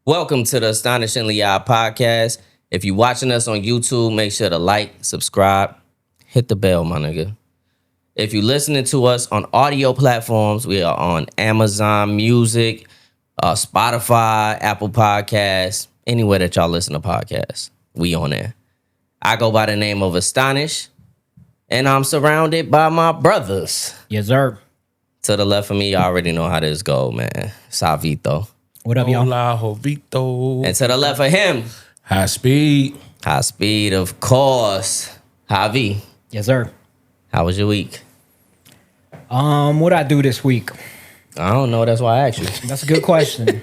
Welcome to the Astonishingly Odd Podcast. If you're watching us on YouTube, make sure to like, subscribe, hit the bell, my nigga. If you're listening to us on audio platforms, we are on Amazon Music, Spotify, Apple Podcasts, anywhere that y'all listen to podcasts. We on there. I go by the name of Astonish, and I'm surrounded by my brothers. Yes, sir. To the left of me, y'all already know how this go, man. Savito. What up, y'all? Hola, Jovito. And to the left of him, High speed. high speed, of course, Javy. Yes, sir. How was your week? What I do this week? I don't know. That's why I asked you. That's a good question.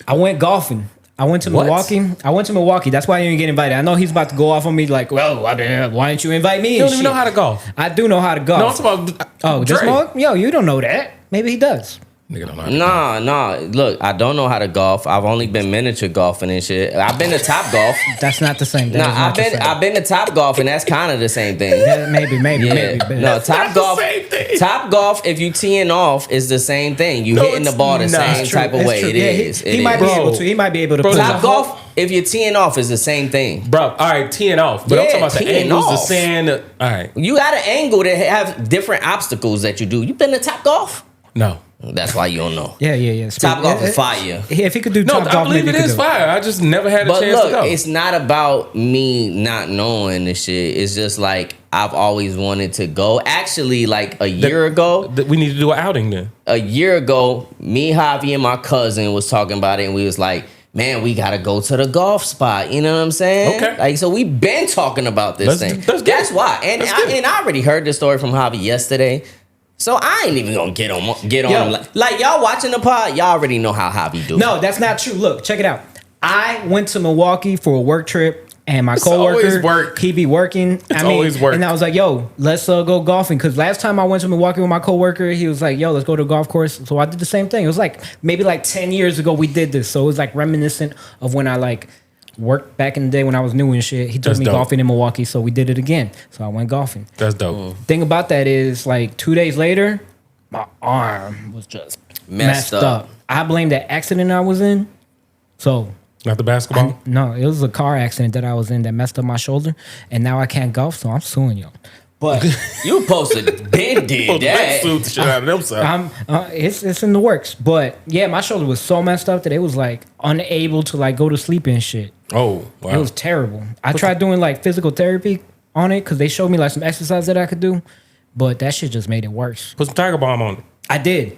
I went golfing. I went to What? Milwaukee. That's why you didn't get invited. I know he's about to go off on me like, well, why didn't you invite me? You don't even know how to golf. I do know how to golf. No, I'm talking about Oh, this Dre. mug? Yo, you don't know that. Maybe he does. Nigga don't know how to golf. Nah. Look, I don't know how to golf. I've only been miniature golfing and shit. I've been to Top Golf. That's not the same. That Nah, is not the same. I've been to Top Golf, and that's kind of the same thing. Yeah, maybe. Yeah. No, Top Not the Golf. same thing. Top Golf, if you teeing off, is the same thing. You No, hitting the it's ball the not. same It's type of It's way. true. It Yeah, is. He It might is. be Bro. able to. He might be able to. Bro, pull there's Top off. Golf, if you're teeing off, is the same thing. Bro, all right, teeing off. But I'm Yeah, talking about the teeing angles, the off. sand. All right. You got an angle to have different obstacles that you do. You been to Top Golf? No. That's why you don't know. Yeah. Top Golf is fire. If he could do No, Top I Golf, believe maybe it he is could do fire. I just never had a But chance look, to go. it's not about me not knowing this shit. It's just like I've always wanted to go. Actually, like a year ago, We need to do an outing then. me, Javy, and my cousin was talking about it, and we was like, man, we gotta go to the golf spot. You know what I'm saying? Okay. Like, so we been talking about this thing. Let's get That's it. why. And Let's get it. I already heard the story from Javy yesterday. So I ain't even gonna get on Yo. like y'all watching the pod, y'all already know how Javy do. No, that's not true. Look, check it out. I went to Milwaukee for a work trip, and my coworker, always work. he be working. Always work. And I was like, "Yo, let's go golfing." Because last time I went to Milwaukee with my coworker, he was like, "Yo, let's go to a golf course." So I did the same thing. It was like maybe like 10 years ago we did this. So it was like reminiscent of when I like worked back in the day when I was new and shit. He took That's me dope. golfing in Milwaukee, so we did it again. So I went golfing. That's dope. Thing about that is like 2 days later, my arm was just Messed up. I blame that accident I was in. So Not the basketball? no, it was a car accident that I was in that messed up my shoulder, and now I can't golf, so I'm suing y'all. But You supposed to been did that. Suit the shit out of them, son. it's in the works. But yeah, my shoulder was so messed up that it was like unable to like go to sleep and shit. Oh, wow. It was terrible. I tried doing like physical therapy on it because they showed me like some exercise that I could do, but that shit just made it worse. Put some Tiger Balm on it. I did.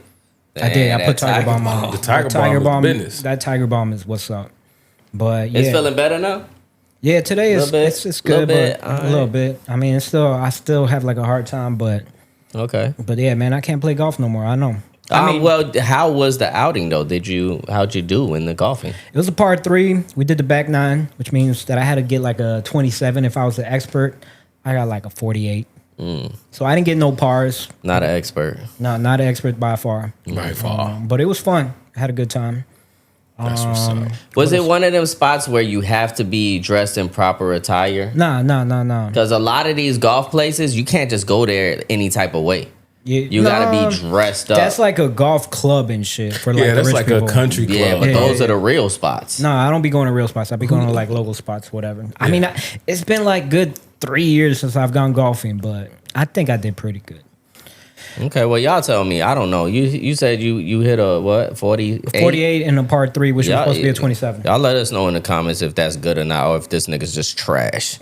I Damn, put that Tiger Balm Tiger on. Balm. The Tiger Balm is business. That Tiger Balm is what's up. But yeah, It's feeling better now? yeah. Today is Little bit, it's little good, bit, but alright. a little bit. I mean, it's still I still have like a hard time, but Okay. yeah, man, I can't play golf no more. I know. I mean, Well, how was the outing though? How'd you do in the golfing? it was a par 3. We did the back 9, which means that I had to get like a 27 if I was the expert. I got like a 48. So I didn't get no pars. Not an expert. No, not an expert by far. By far. But it was fun. I had a good time. That's what's up. Was it one of them spots where you have to be dressed in proper attire? Nah. Because a lot of these golf places, you can't just go there any type of way. You gotta be dressed up. That's like a golf club and shit for like Yeah, that's rich like people. a country club. Yeah, but Yeah, those yeah, are the real spots. No, I don't be going to real spots. I be going to like local spots, whatever. I mean, it's been like good 3 years since I've gone golfing, but I think I did pretty good. Okay, well, y'all tell me. I don't know. You said you hit a what? 48? 48 in a par 3, which was supposed to be a 27. Y'all let us know in the comments if that's good or not, or if this nigga's just trash.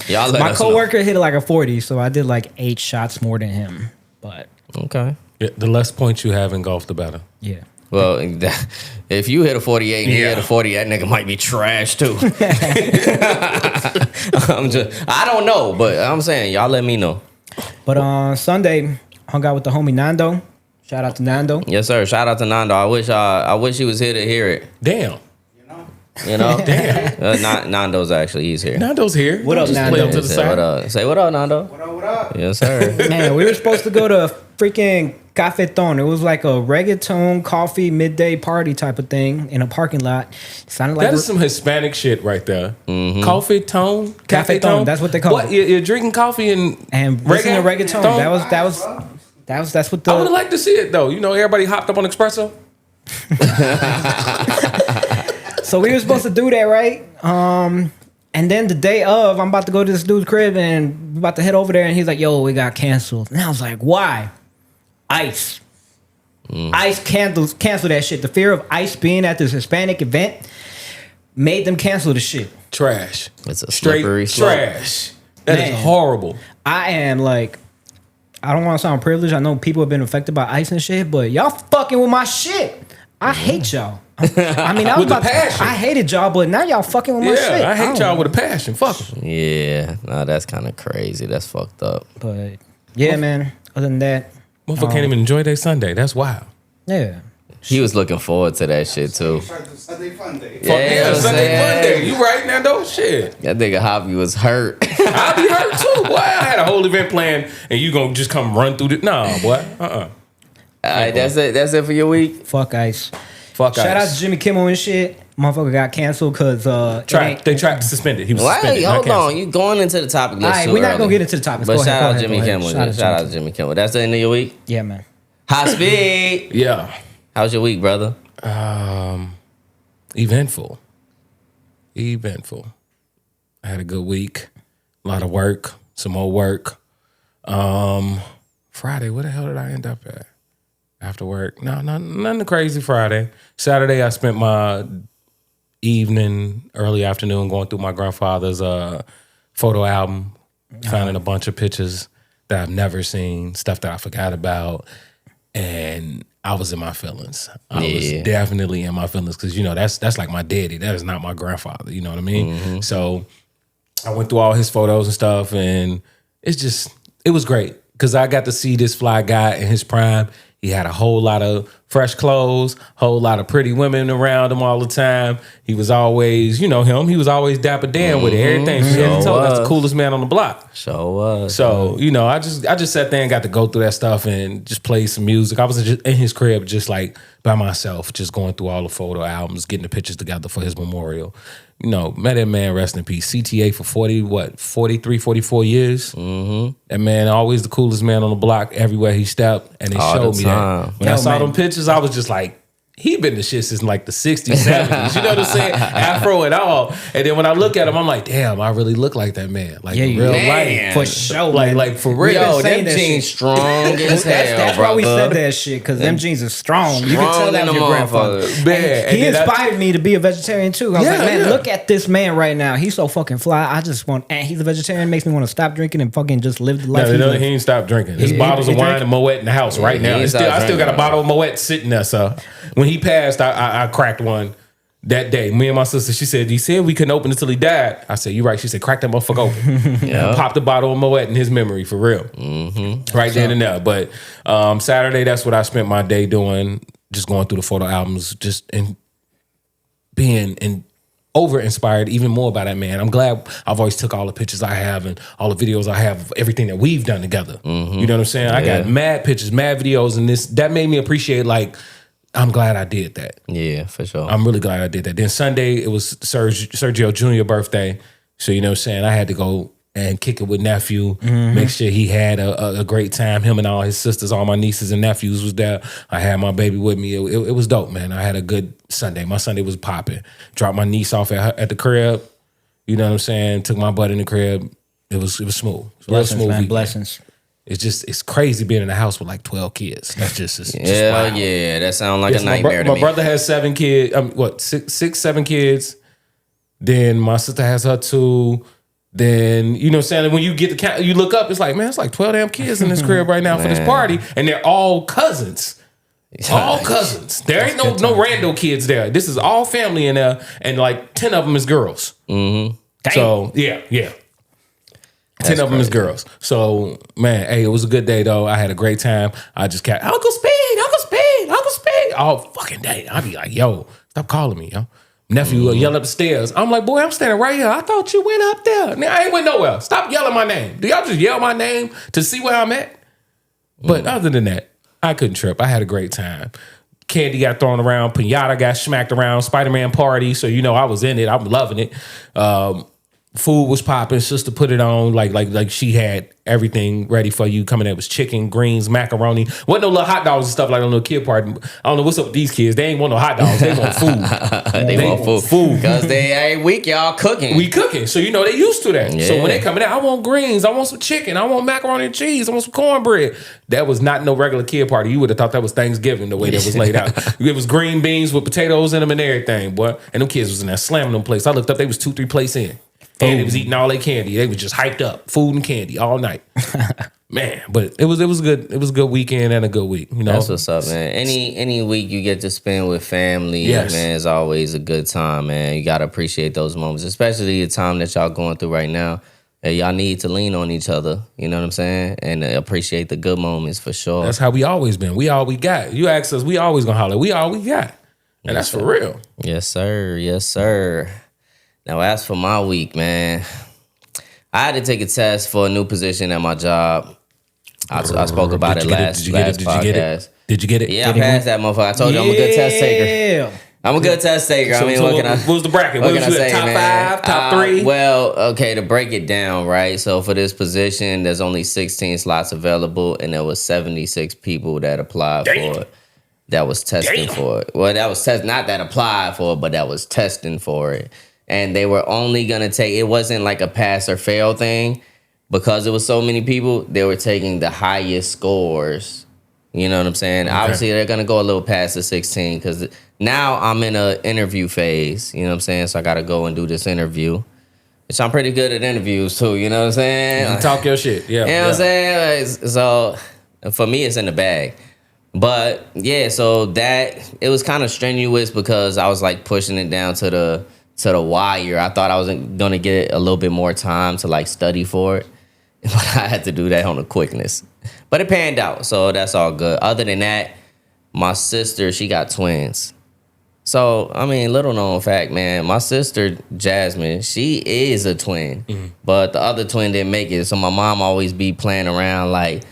Y'all let My us coworker hit like a 40, so I did like 8 shots more than him. But know. Okay. Yeah, the less points you have in golf, the better. yeah. Well, if you hit a 48 and he hit a 40, that nigga might be trash too. I don't know, but I'm saying y'all let me know. But on Sunday, hung out with the homie Nando. Shout out to Nando. Yes, sir. Shout out to Nando. I wish he was here to hear it. Damn. You know, Nando's actually he's here. Nando's here. What up, Just Nando? play him to the Say what side. up. Say what up, Nando. What up? Yes, sir. Man, we were supposed to go to freaking Cafeton. It was like a reggaeton coffee midday party type of thing in a parking lot. Sounded like That is some Hispanic shit right there. Mm-hmm. Coffee tone, cafe Cafeton, tone. that's what they call What? it. You're drinking coffee and listen to reggaeton. That's what I would have the liked to see it though. You know, everybody hopped up on espresso. So we were supposed to do that, right? And then the day of, I'm about to go to this dude's crib and we're about to head over there, and he's like, "Yo, we got canceled." And I was like, "Why?" Ice. Ice canceled that shit. The fear of Ice being at this Hispanic event made them cancel the shit. Trash. It's a Straight slippery slope. trash. That is Man. horrible. I am like, I don't want to sound privileged. I know people have been affected by Ice and shit, but y'all fucking with my shit. I hate y'all. I mean, I was With the about to, passion. I hated y'all, but now y'all fucking with my shit. Yeah, I hate don't y'all know. with a passion. Fuck 'em. Yeah, nah, that's kind of crazy. That's fucked up. But yeah, man. Other than that, Motherfucker can't even enjoy their Sunday. That's wild. yeah. He was looking forward to that shit too. Sunday fun day. Fuck yeah, I'm Sunday saying. fun day. You right now, though? Shit. That nigga Javy was hurt. I'll be hurt too. Boy, I had a whole event planned and you gonna just come run through the. Nah, boy. All right, that's it. That's it for your week. Fuck Ice. Fuck Shout out Ice. to Jimmy Kimmel and shit. Motherfucker got canceled because They tried to suspend it. He was Wait, suspended. not hold canceled. on. You going into the topic list? All right, too we're not early. gonna get into the topics. But Go ahead, shout go out ahead, Jimmy go ahead. Kimmel. Shout out Shout Jimmy out Jimmy Kimmel. That's the end of your week. Yeah, man. High speed. Yeah. How's your week, brother? Eventful. I had a good week. A lot of work. Some more work. Friday, where the hell did I end up at? After work? No, nothing crazy Friday. Saturday, I spent my evening, early afternoon going through my grandfather's photo album, finding a bunch of pictures that I've never seen, stuff that I forgot about, and I was in my feelings. I was definitely in my feelings because, you know, that's like my daddy. That is not my grandfather. You know what I mean? So I went through all his photos and stuff, and it was great because I got to see this fly guy in his prime. He had a whole lot of fresh clothes, whole lot of pretty women around him all the time. He was always, you know him, he was always Dapper Dan with it, everything. So Sure told that's the was. coolest man on the block. So was. So, you know, I just sat there and got to go through that stuff and just play some music. I was just in his crib, just like by myself, just going through all the photo albums, getting the pictures together for his memorial. You know, met that man, rest in peace. CTA for 43, 44 years. Mm-hmm. That man, always the coolest man on the block everywhere he stepped. And they All showed the me time. that. When I saw them pictures, I was just like, he been the shit since like the 60s, 70s. You know what I'm saying? Afro and all. And then when I look at him, I'm like, damn, I really look like that man. Like in real life. For sure, Like, man. for real. Yo, saying them that jeans shit. strong as hell, That's why we brother. said that shit, because them jeans are strong. You can Strong tell that in was the your grandfather. motherfucker. Man, He and then inspired me to be a vegetarian too. I was Yeah, like, man, yeah. look at this man right now. He's so fucking fly. I just want, and he's a vegetarian, makes me want to stop drinking and fucking just live the life he No, he lives. ain't stopped drinking. There's He- bottles he of wine drink? and Moet in the house right Yeah, now. he I stopped still got a drinking. bottle of Moet sitting there. So when he passed, I cracked one that day. Me and my sister, she said, he said we couldn't open it until he died. I said, you're right. She said, crack that motherfucker open. Yeah. Popped a bottle of Moet in his memory for real. Right then and there. But Saturday, that's what I spent my day doing, just going through the photo albums, just and being over inspired even more by that man. I'm glad I've always took all the pictures I have and all the videos I have of everything that we've done together. You know what I'm saying? I got mad pictures, mad videos, and that made me appreciate, like, I'm glad I did that. Yeah, for sure. I'm really glad I did that. Then Sunday, it was Sergio Jr. birthday. So, you know what I'm saying? I had to go and kick it with nephew, make sure he had a great time. Him and all his sisters, all my nieces and nephews was there. I had my baby with me. It was dope, man. I had a good Sunday. My Sunday was popping. Dropped my niece off at the crib. You know what I'm saying? Took my butt in the crib. It was smooth. It was a real Blessings, smooth man. weekend. Blessings. It's crazy being in a house with like 12 kids. That's just Yeah, wild. yeah, that sounds like Yes, a nightmare to my me. brother has 7 kids. Six, 7 kids. Then my sister has her 2. Then, you know what I'm saying? When you get the count, you look up, it's like, man, it's like 12 damn kids in this crib right now for this party. And they're all cousins. All cousins. There ain't no rando kids there. This is all family in there. And like 10 of them is girls. Mm-hmm. So, yeah. 10 of them is girls. So, man, hey, it was a good day, though. I had a great time. I just kept, Uncle Speed, all fucking day. I'd be like, yo, stop calling me, yo. Nephew will yell up the stairs. I'm like, boy, I'm standing right here. I thought you went up there. Now, I ain't went nowhere. Stop yelling my name. Do y'all just yell my name to see where I'm at? But other than that, I couldn't trip. I had a great time. Candy got thrown around. Pinata got smacked around. Spider-Man party. So, you know, I was in it. I'm loving it. Food was popping. Sister put it on like she had everything ready for you. Coming in was chicken, greens, macaroni. Wasn't no little hot dogs and stuff like on a little kid party. I don't know what's up with these kids. They ain't want no hot dogs. They want food. They want food because they every week y'all cooking. We cooking, so you know they used to that. Yeah. So when they coming out, I want greens. I want some chicken. I want macaroni and cheese. I want some cornbread. That was not no regular kid party. You would have thought that was Thanksgiving the way that was laid out. It was green beans with potatoes in them and everything, boy. And them kids was in there slamming them plates. I looked up, they was 2-3 plates in. And they was eating all their candy. They was just hyped up, food and candy all night. Man, but it was good. It was a good weekend and a good week. You know, that's what's up, man. Any week you get to spend with family, yes, man, is always a good time, man. You gotta appreciate those moments, especially the time that y'all going through right now. Y'all need to lean on each other. You know what I'm saying? And appreciate the good moments for sure. That's how we always been. We all we got. You ask us, we always gonna holler. We all we got, and that's for real. Yes, sir. Yes, sir. Now, as for my week, man, I had to take a test for a new position at my job. I spoke about it last podcast. Did you get it? Yeah, I passed that motherfucker. I told you I'm a good test taker. I'm a good test taker. So, what was the bracket? What was you at? Top man? 5, top 3? Well, okay, to break it down, right? So for this position, there's only 16 slots available, and there was 76 people that applied for it. That was testing for it. Well, that was not that applied for it, but that was testing for it. And they were only going to take, it wasn't like a pass or fail thing. Because it was so many people, they were taking the highest scores. You know what I'm saying? Okay. Obviously, they're going to go a little past the 16 because now I'm in an interview phase. You know what I'm saying? So I got to go and do this interview. Which I'm pretty good at interviews too. You know what I'm saying? You talk your shit. Yeah. You know what I'm saying? So for me, it's in the bag. But yeah, so that, it was kind of strenuous because I was like pushing it down to the wire. I thought I was going to get a little bit more time to like study for it. But I had to do that on the quickness. But it panned out, so that's all good. Other than that, my sister, she got twins. So, I mean, little known fact, man, my sister, Jasmine, she is a twin. Mm-hmm. But the other twin didn't make it. So my mom always be playing around like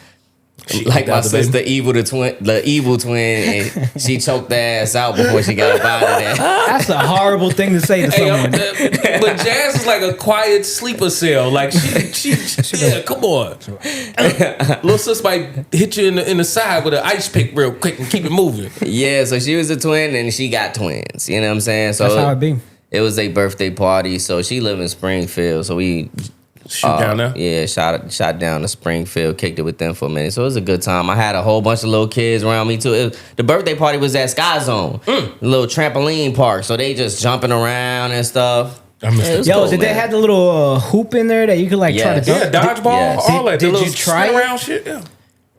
my sister, the evil twin, and she choked the ass out before she got up out of there. That's a horrible thing to say to someone. But Jazz is like a quiet sleeper cell. Like she yeah, come on. Little sis might hit you in the side with an ice pick real quick and keep it moving. Yeah, so she was a twin and she got twins. You know what I'm saying? So that's how it be. It was a birthday party. So she lived in Springfield. So we shoot down there? Yeah, shot down to Springfield, kicked it with them for a minute. So it was a good time. I had a whole bunch of little kids around me too. The birthday party was at Sky Zone, the little trampoline park. So they just jumping around and stuff. Did they have the little hoop in there that you could like try to dunk? Yeah, dodgeball, all that. Did you try around shit? Yeah.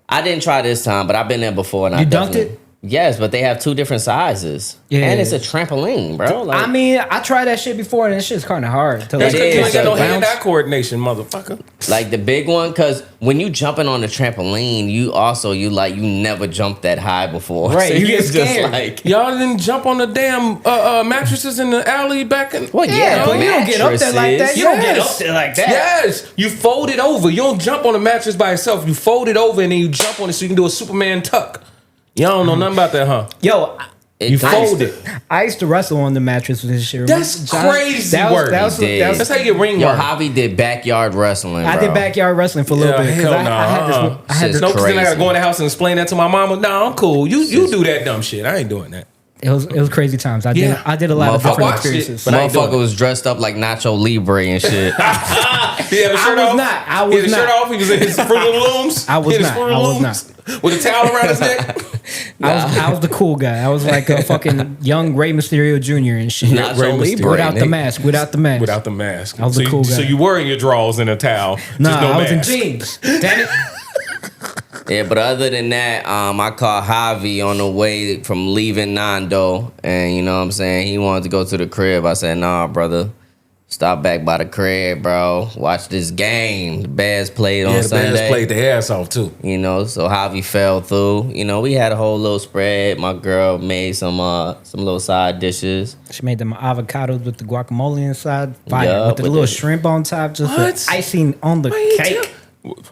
I didn't try this time, but I've been there before. And you dunked it? Yes, but they have 2 different sizes. Yeah. And it's a trampoline, bro. Like, I mean, I tried that shit before, and that shit's kind of hard. That's because you ain't got no hand-eye coordination, motherfucker. Like the big one, because when you jumping on the trampoline, you never jumped that high before. Right, so you get scared. Just like, y'all didn't jump on the damn mattresses in the alley back in... Well, yeah, but you don't get up there like that. You don't get up there like that. Yes, you fold it over. You don't jump on the mattress by itself. You fold it over, and then you jump on it so you can do a Superman tuck. Y'all don't know nothing about that, huh? Yo, you fold it. I used to wrestle on the mattress with this shit. That's crazy work. That's how you get ring work. Javy did backyard wrestling, bro. I did backyard wrestling for a little bit. Hell no. I had this no, because then I got to go in the house and explain that to my mama. No, I'm cool. You do that dumb shit. I ain't doing that. It was crazy times. I did a lot of different experiences. But motherfucker was dressed up like Nacho Libre and shit. He had a shirt off? I was not. He had a shirt off? He was in his Fruit of the Looms? I was not. With a towel around his neck? I was the cool guy. I was like a fucking young Rey Mysterio Jr. and shit. Without the mask. Without the mask. I was the cool guy. So you were in your drawers and a towel. Nah, I was in jeans. Damn it. Yeah, but other than that, I called Javy on the way from leaving Nando, and you know what I'm saying? He wanted to go to the crib. I said, nah, brother. Stop back by the crib, bro. Watch this game. The Bears played on Sunday. The Bears played their ass off, too. You know, so Javy fell through. You know, we had a whole little spread. My girl made some little side dishes. She made them avocados with the guacamole inside. Fire. With the little shrimp on top. Just the icing on the cake.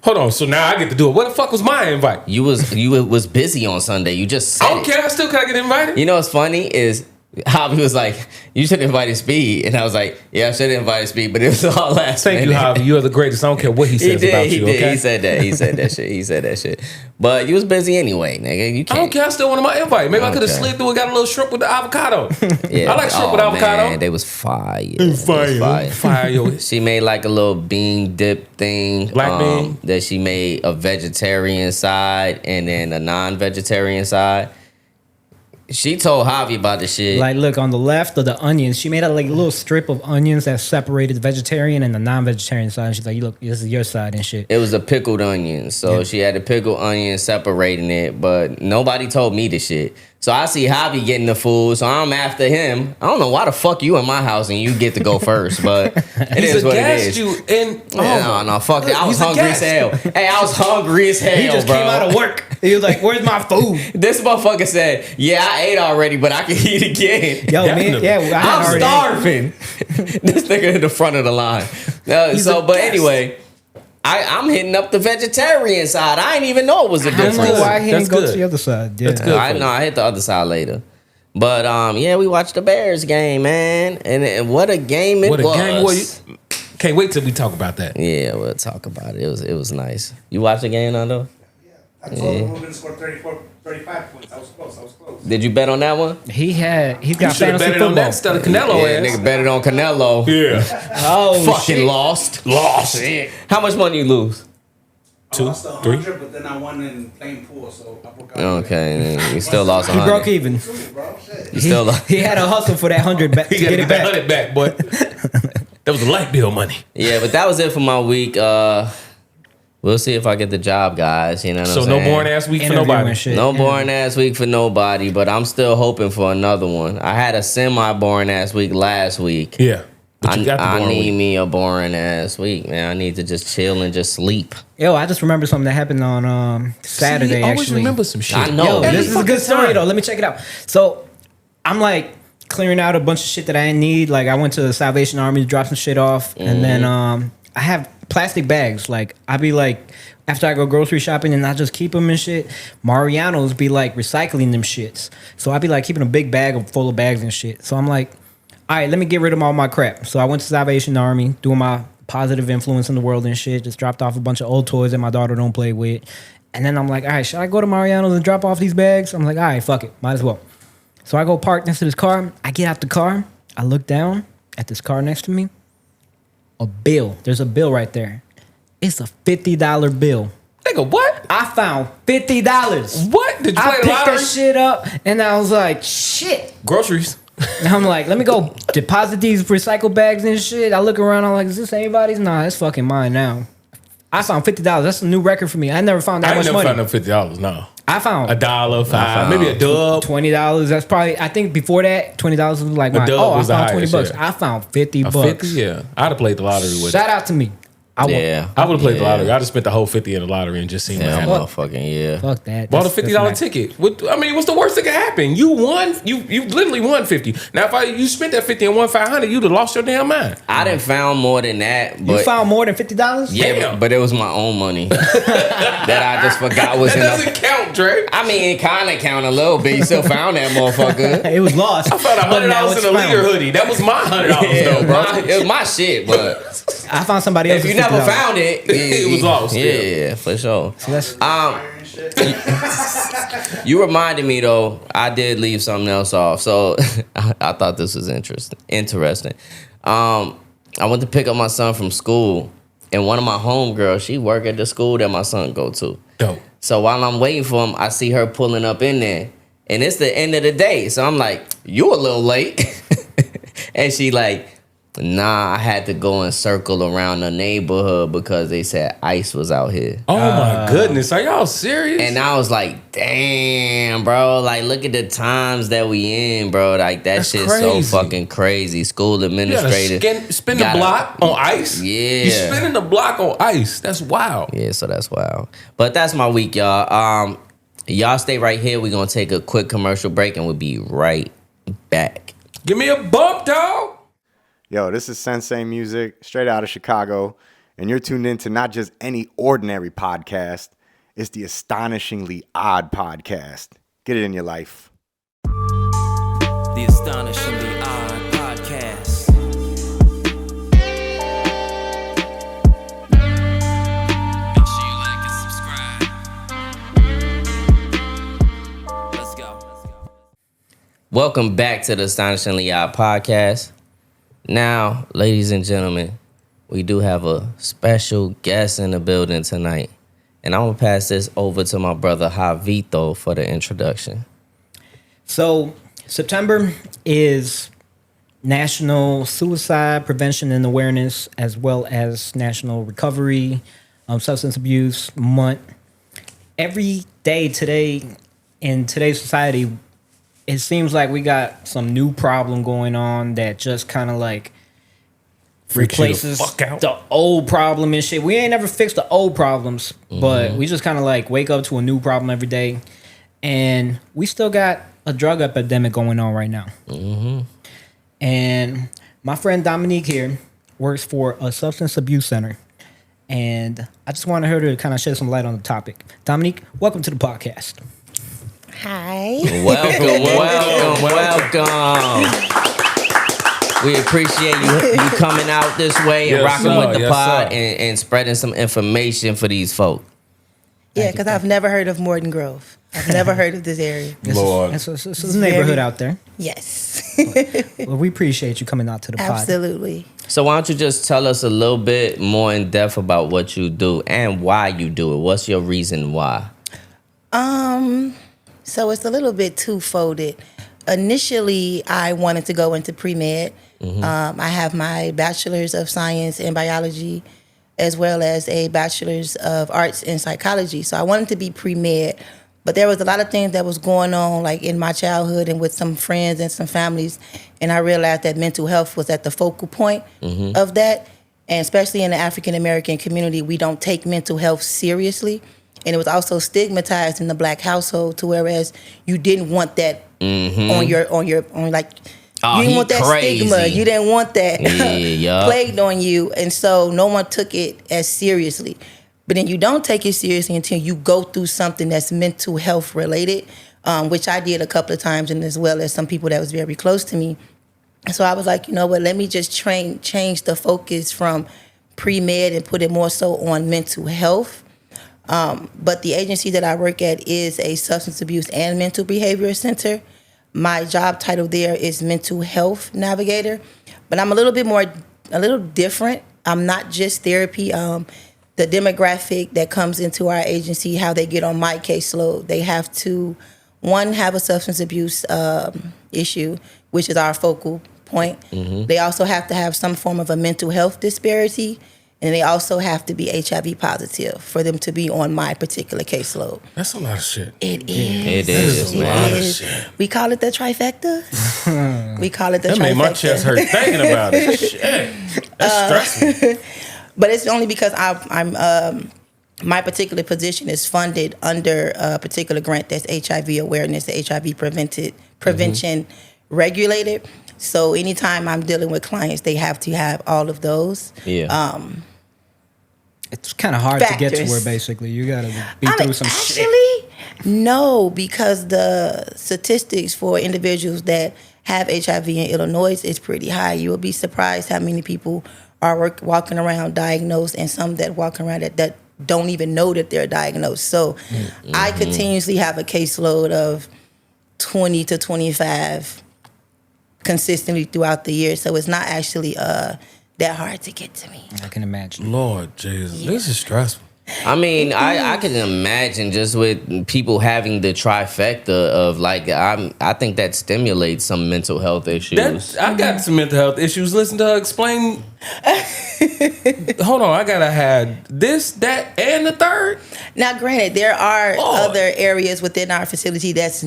Hold on, so now I get to do it. What the fuck was my invite? You was busy on Sunday. You just said I don't care. I still gotta get invited. You know what's funny is Javi was like, you should have invited Speed. And I was like, yeah, I should have invited Speed, but it was all last Thank you, minute. Javi. You're the greatest. I don't care what he says about you, okay? He said that. He said that shit. He said that shit. But you was busy anyway, nigga. You I can't. don't care. I still wanted my invite. Maybe I could have Okay. slid through and got a little shrimp with the avocado. Yeah. I like shrimp with avocado. Man, they was fire. Fire, yo. She made like a little bean dip thing. Black bean? That she made a vegetarian side and then a non-vegetarian side. She told Javi about the shit. Like, look, on the left of the onions, she made a like little strip of onions that separated the vegetarian and the non-vegetarian side. And she's like, look, this is your side and shit. It was a pickled onion. So she had the pickled onion separating it, but nobody told me the shit. So I see Javi getting the food, so I'm after him. I don't know why the fuck you in my house and you get to go first, but it is what it is. You and No, fuck that. I was he's a hungry as guest. hell. Hey, I was hungry as hell, He just bro. came out of work. He was like, where's my food? This motherfucker said, yeah, I ate already, but I can eat again. Yo, man, Definitely. yeah, I had I'm already starving. This nigga in the front of the line. Anyway, I'm hitting up the vegetarian side. I didn't even know it was a I don't difference. know why he That's didn't go good. to the other side. Yeah. That's good. I know. I hit the other side later. But yeah, we watched the Bears game, man, and what a game it what a was. game was. Can't wait till we talk about that. Yeah, we'll talk about it. It was nice. You watched the game, Nando? I told him we were going to score 35 points. I was close. Did you bet on that one? He's You got should have fantasy betted football. on that instead of Canelo Yeah, ass. nigga betted on Canelo. Yeah. Oh, Fucking shit. lost. Lost. How much money you lose? I lost 3. 100, but then I won in playing pool, so I broke out. Okay, you still lost He 100. broke even. Bro, shit. You still lost. He had a hustle for that 100 back to He got get to it get that back. 100 back, boy. That was a light bill money. Yeah, but that was it for my week. We'll see if I get the job, guys. You know what So I'm no saying? boring ass week for Interviewing nobody. shit. No Yeah. boring ass week for nobody, but I'm still hoping for another one. I had a semi boring ass week last week. Yeah. But you got the I boring need week. me a boring ass week, man. I need to just chill and just sleep. Yo, I just remember something that happened on Saturday. See, you always actually, remember some shit. I know. Yo, Every this is a good story though. Let me check it out. So I'm like clearing out a bunch of shit that I didn't need. Like I went to the Salvation Army to drop some shit off, and then I have plastic bags. Like I be like, after I go grocery shopping and I just keep them and shit, Mariano's be like recycling them shits. So I be like keeping a big bag full of bags and shit. So I'm like, all right, let me get rid of all my crap. So I went to Salvation Army, doing my positive influence in the world and shit. Just dropped off a bunch of old toys that my daughter don't play with. And then I'm like, all right, should I go to Mariano's and drop off these bags? I'm like, all right, fuck it. Might as well. So I go park next to this car. I get out the car. I look down at this car next to me. A bill. There's a bill right there. It's a $50 bill. Nigga, what? I found $50. What? Did you I play the picked lottery? that shit up and I was like, shit. Groceries. And I'm like, let me go deposit these recycle bags and shit. I look around. I'm like, is this anybody's? Nah, it's fucking mine now. I found $50. That's a new record for me. I never found that I ain't much never money. found no $50, no. I found $1, $5, maybe a dub. $20. That's probably. I think before that, $20 was like A my. dub Oh, I was the found $20. highest, Bucks. yeah. I found $50. A 50, yeah. I'd have played the lottery with it. Shout out to me. I won. Yeah. I would have played the Yeah. lottery. I'd have spent the whole 50 in the lottery and just seen what Yeah, happened. motherfucking yeah. Fuck that. Bought a That's $50 nice. ticket. What, I mean, what's the worst that could happen? You won. You literally won 50. Now, if you spent that 50 and won 500, you'd have lost your damn mind. I didn't found more than that, You but found more than $50? yeah, Damn. but it was my own money that I just forgot was That in doesn't the. count, Dre. I mean, it kind of count a little bit. You still found that motherfucker. It was lost. I found But now $100 it's in a found. leader hoodie. That was my $100 though, bro. It was my shit, but I found somebody if else's you never $50. found it, It was lost, Yeah, yeah. yeah, for sure. So that's Iron shit. You reminded me though. I did leave something else off, so I thought this was interesting. I went to pick up my son from school, and one of my homegirls, she work at the school that my son go to. Dope. So while I'm waiting for him, I see her pulling up in there, and it's the end of the day. So I'm like, "You a little late," and she like, "Nah, I had to go and circle around the neighborhood because they said ICE was out here." Oh my goodness. Are y'all serious? And I was like, damn, bro. Like, look at the times that we in, bro. Like, That's shit's crazy. so fucking crazy. School you gotta administrator. spin the gotta- block on ice? Yeah. You spinning the block on ice. That's wild. Yeah, so that's wild. But that's my week, y'all. Y'all stay right here. We're going to take a quick commercial break, and we'll be right back. Give me a bump, dog. Yo, this is Sensei Music, straight out of Chicago, and you're tuned in to not just any ordinary podcast, it's the Astonishingly Odd Podcast. Get it in your life. The Astonishingly Odd Podcast. Make sure you like and subscribe. Let's go. Welcome back to the Astonishingly Odd Podcast. Now, ladies and gentlemen, we do have a special guest in the building tonight. And I'm going to pass this over to my brother Javy for the introduction. So, September is National Suicide Prevention and Awareness, as well as National Recovery Substance Abuse Month. Every day today, in today's society, it seems like we got some new problem going on that just kind of like replaces the old problem and shit. We ain't never fixed the old problems, but we just kind of like wake up to a new problem every day. And we still got a drug epidemic going on right now. And my friend Dominique here works for a substance abuse center. And I just wanted her to kind of shed some light on the topic. Dominique, welcome to the podcast. Hi. Welcome. We appreciate you coming out this way and rocking with the pod and spreading some information for these folk. Yeah, because I've never heard of Morton Grove. I've never heard of this area. Lord. It's a neighborhood out there. Yes. Well, we appreciate you coming out to the pod. Absolutely. So why don't you just tell us a little bit more in depth about what you do and why you do it? What's your reason why? So it's a little bit two-folded. Initially, I wanted to go into pre-med. I have my bachelor's of science in biology, as well as a bachelor's of arts in psychology. So I wanted to be pre-med, but there was a lot of things that was going on, like in my childhood and with some friends and some families, and I realized that mental health was at the focal point of that, and especially in the African American community, we don't take mental health seriously, and it was also stigmatized in the Black household, to whereas you didn't want that on like. Oh, You didn't want that crazy. stigma. You didn't want that Yeah. plagued on you. And so no one took it as seriously. But then you don't take it seriously until you go through something that's mental health related, which I did a couple of times, and as well as some people that was very close to me. So I was like, you know what, let me just change the focus from pre-med and put it more so on mental health. But the agency that I work at is a substance abuse and mental behavior center. My job title there is mental health navigator, but I'm a little different. I'm not just therapy. The demographic that comes into our agency, how they get on my caseload, they have to, one, have a substance abuse issue, which is our focal point. They also have to have some form of a mental health disparity, and they also have to be HIV positive for them to be on my particular caseload. That's a lot of shit. It is. It is, man. It is. We call it the trifecta. We call it the That trifecta. made my chest hurt thinking about it. Shit. That's stressful. But it's only because I'm my particular position is funded under a particular grant that's HIV awareness, HIV prevention regulated. So anytime I'm dealing with clients, they have to have all of those. Yeah. It's kind of hard to get to Factors. where basically you got to be through some shit. Actually, no, because the statistics for individuals that have HIV in Illinois is pretty high. You will be surprised how many people are walking around diagnosed, and some that walk around that don't even know that they're diagnosed. So I continuously have a caseload of 20 to 25 consistently throughout the year. So it's not actually that hard to get to me. I can imagine. Lord Jesus. This is stressful. I mean, I can imagine just with people having the trifecta of like, I think that stimulates some mental health issues. I got some mental health issues. Listen to her explain. Hold on, I gotta have this, that, and the third. Now, granted, there are Lord. other areas within our facility that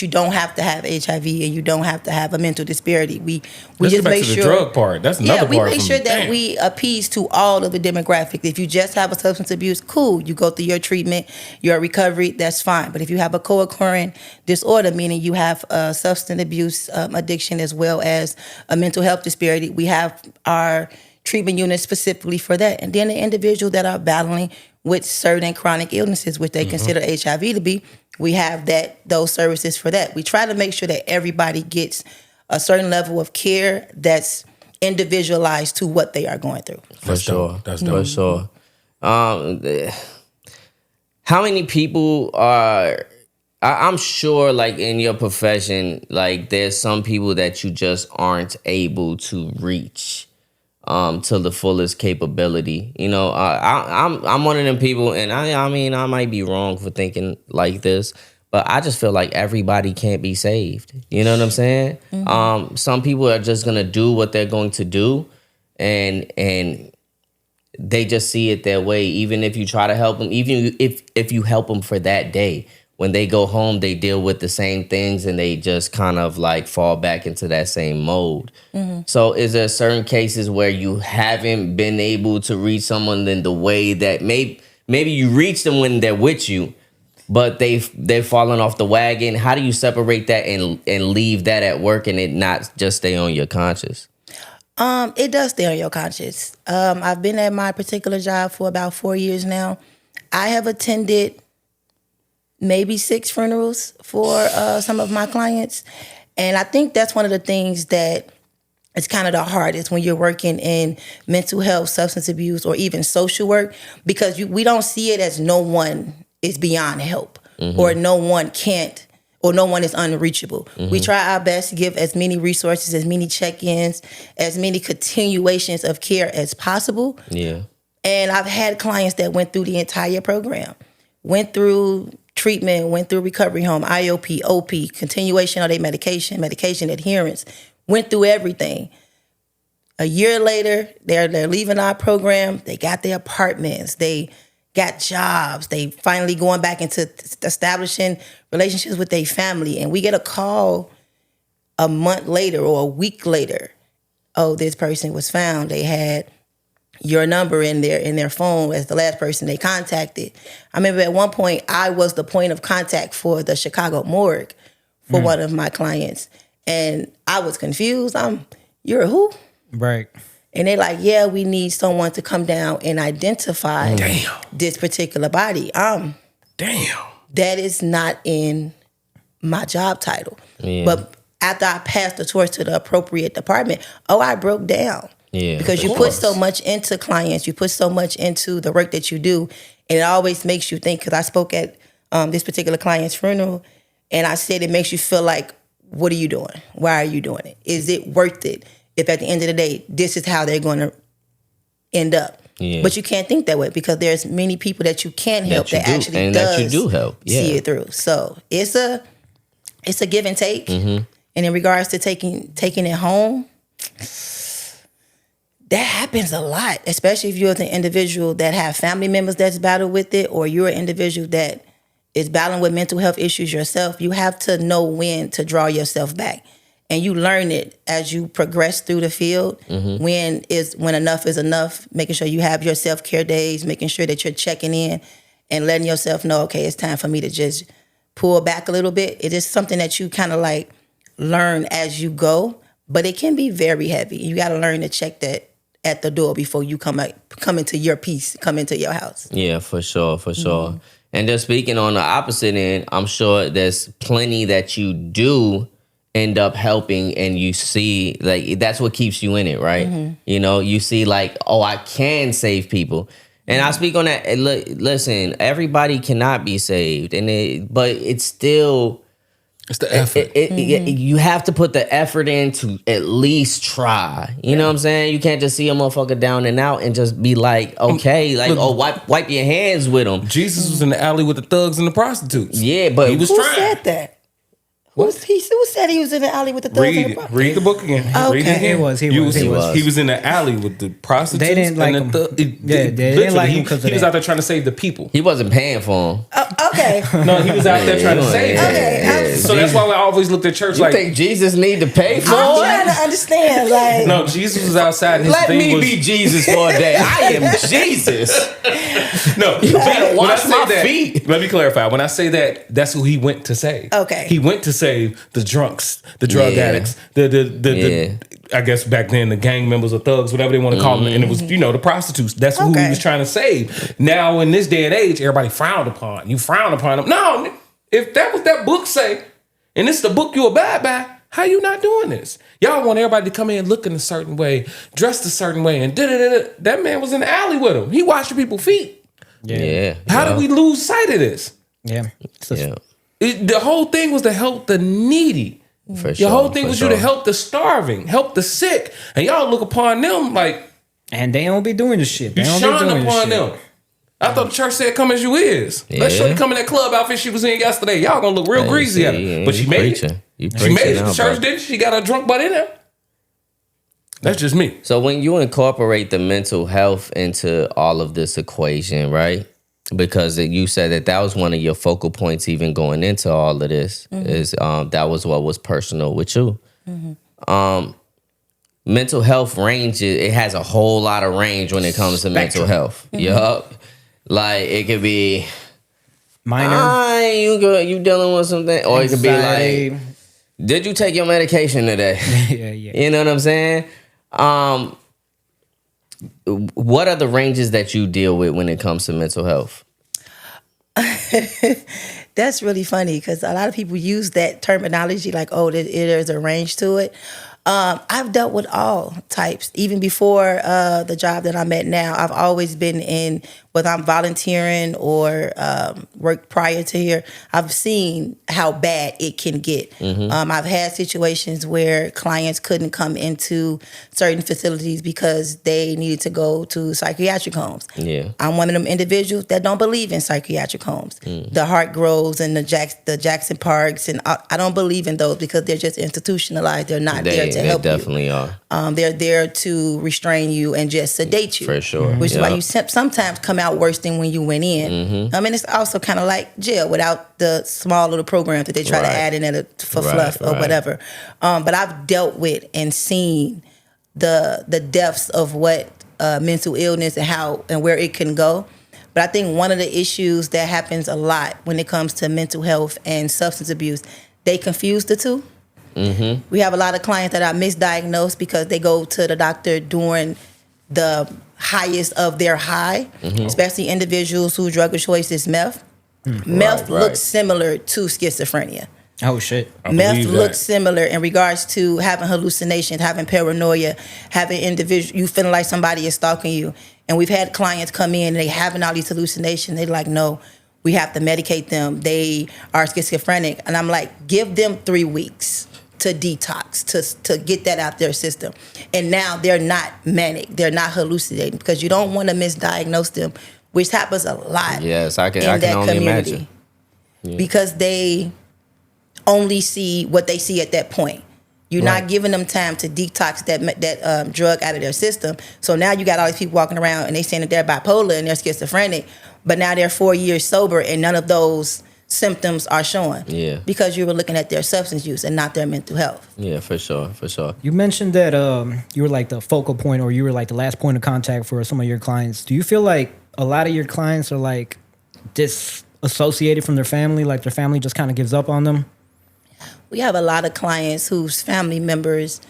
you don't have to have HIV and you don't have to have a mental disparity. We Let's just get back make to the sure drug part. That's another we part. make from- sure that damn. we appease to all of the demographics. If you just have a substance abuse, cool. You go through your treatment, your recovery, that's fine. But if you have a co-occurring disorder, meaning you have a substance abuse addiction as well as a mental health disparity, we have our treatment units specifically for that. And then the individuals that are battling with certain chronic illnesses, which they consider HIV to be, we have those services for that. We try to make sure that everybody gets a certain level of care that's individualized to what they are going through. For sure. That's dope. For sure. How many people are... I'm sure, like, in your profession, like, there's some people that you just aren't able to reach to the fullest capability. You know, I'm one of them people, and I mean, I might be wrong for thinking like this, but I just feel like everybody can't be saved. You know what I'm saying? Mm-hmm. Some people are just gonna do what they're going to do, and they just see it their way. Even if you try to help them, even if you help them for that day. When they go home, they deal with the same things and they just kind of like fall back into that same mode. Mm-hmm. So is there certain cases where you haven't been able to reach someone in the way that maybe you reach them when they're with you, but they've fallen off the wagon? How do you separate that and leave that at work and it not just stay on your conscience? It does stay on your conscience. I've been at my particular job for about 4 years now. I have attended maybe 6 funerals for some of my clients. And I think that's one of the things that is kind of the hardest when you're working in mental health, substance abuse, or even social work, because we don't see it as no one is beyond help, mm-hmm. or no one can't, or no one is unreachable. Mm-hmm. We try our best to give as many resources, as many check-ins, as many continuations of care as possible. Yeah. And I've had clients that went through the entire program, went through treatment, went through recovery home, IOP, OP, continuation of their medication adherence, went through everything. A year later, they're leaving our program. They got their apartments. They got jobs. They finally going back into establishing relationships with their family. And we get a call a month later or a week later. Oh, this person was found. They had your number in their phone as the last person they contacted. I remember at one point, I was the point of contact for the Chicago morgue for one of my clients. And I was confused. You're who? Right. And they're like, yeah, we need someone to come down and identify this particular body. Damn. That is not in my job title. Yeah. But after I passed the torch to the appropriate department, I broke down. Yeah, because you put so much into clients, you put so much into the work that you do, and it always makes you think, because I spoke at this particular client's funeral, and I said it makes you feel like, what are you doing? Why are you doing it? Is it worth it if at the end of the day, this is how they're going to end up? Yeah. But you can't think that way, because there's many people that you can help that actually does that you do help. Yeah. See it through. So it's a give and take. Mm-hmm. And in regards to taking it home, that happens a lot, especially if you're the individual that have family members that's battled with it, or you're an individual that is battling with mental health issues yourself. You have to know when to draw yourself back. And you learn it as you progress through the field. Mm-hmm. When enough is enough, making sure you have your self-care days, making sure that you're checking in and letting yourself know, okay, it's time for me to just pull back a little bit. It is something that you kind of like learn as you go, but it can be very heavy. You got to learn to check that at the door before you come into your peace, come into your house. Yeah, for sure. Mm-hmm. And just speaking on the opposite end, I'm sure there's plenty that you do end up helping, and you see, like, that's what keeps you in it, right? Mm-hmm. You know, you see like, I can save people. And I speak on that. Listen, everybody cannot be saved, but it's still... It's the effort. You have to put the effort in to at least try. You know what I'm saying? You can't just see a motherfucker down and out and just be like, okay, wipe your hands with them. Jesus was in the alley with the thugs and the prostitutes. Yeah, but he was who trying. Said that? Who said he was in the alley with the thugs and the prostitutes? Read the book again. Okay. Read it again. He He was in the alley with the prostitutes. They didn't like him. They didn't like him because he was out there trying to save the people. He wasn't paying for them. Okay. No, he was out there trying to save them. Okay. So that's why we always looked at church you like... You think Jesus need to pay for it? I'm trying to understand. Like, no, Jesus was outside. And his Let thing me was, be Jesus for a day. I am Jesus. No, you better wash my feet. Let me clarify. When I say that, that's who he went to save. Okay. He went to save the drunks, the drug addicts, the I guess back then the gang members or thugs, whatever they want to call them, and it was, the prostitutes. That's who he was trying to save. Now in this day and age, everybody frowned upon. You frown upon them. No, If that was that book say, and it's the book you abide by, how you not doing this? Y'all want everybody to come in looking a certain way, dressed a certain way, and da-da-da-da. That man was in the alley with him. He washing people's feet. Yeah. How did we lose sight of this? Yeah. Yeah. The whole thing was to help the needy. For The sure. whole thing for was sure. you to help the starving, help the sick. And y'all look upon them like And they don't be doing this shit. They you don't be shine doing this upon shit. them. I thought the church said, come as you is. Let's show Yeah. you come in that club outfit she was in yesterday. Y'all gonna look real Hey, greasy see, at her. yeah, But she you made preaching. it. You She preaching made it to now, church, bro. didn't she? She got her drunk butt in there. That's just me. So when you incorporate the mental health into all of this equation, right? Because you said that was one of your focal points even going into all of this is that was what was personal with you. Mental health range, it has a whole lot of range when it comes to mental health. Yup. Like it could be Minor. you dealing with something, or it could be anxiety. like, did you take your medication today? Yeah. You know what I'm saying? What are the ranges that you deal with when it comes to mental health? That's really funny because a lot of people use that terminology like, oh, there's a range to it. I've dealt with all types. Even before the job that I'm at now, I've always been in, whether I'm volunteering or work prior to here, I've seen how bad it can get. I've had situations where clients couldn't come into certain facilities because they needed to go to psychiatric homes. Yeah. I'm one of them individuals that don't believe in psychiatric homes. The Hart Groves and the Jackson Parks, and I don't believe in those because they're just institutionalized. They're not there to help definitely you. are. They're there to restrain you and just sedate you. For sure. Which is why Yeah. you sometimes come out worse than when you went in. I mean, it's also kind of like jail without the small little programs that they try to Right. add in for Right, fluff or right. whatever. But I've dealt with and seen the depths of what mental illness and how and where it can go. But I think one of the issues that happens a lot when it comes to mental health and substance abuse, they confuse the two. We have a lot of clients that are misdiagnosed because they go to the doctor during the highest of their high, especially individuals whose drug of choice is meth. Meth right. looks similar to schizophrenia. Oh shit. Meth believe looks that. similar in regards to having hallucinations, having paranoia, having you feeling like somebody is stalking you. And we've had clients come in and they having all these hallucinations. They're like, no, we have to medicate them. They are schizophrenic. And I'm like, give them 3 weeks to detox, to get that out their system. And now they're not manic. They're not hallucinating because you don't want to misdiagnose them, which happens a lot Yes, I in can that only community. imagine. Because they only see what they see at that point. You're not giving them time to detox that drug out of their system. So now you got all these people walking around and they saying that they're bipolar and they're schizophrenic, but now they're 4 years sober and none of those symptoms are showing. Yeah. Because you were looking at their substance use and not their mental health. Yeah, for sure. You mentioned that you were like the focal point, or you were like the last point of contact for some of your clients. Do you feel like a lot of your clients are like disassociated from their family, like their family just kind of gives up on them? We have a lot of clients whose family members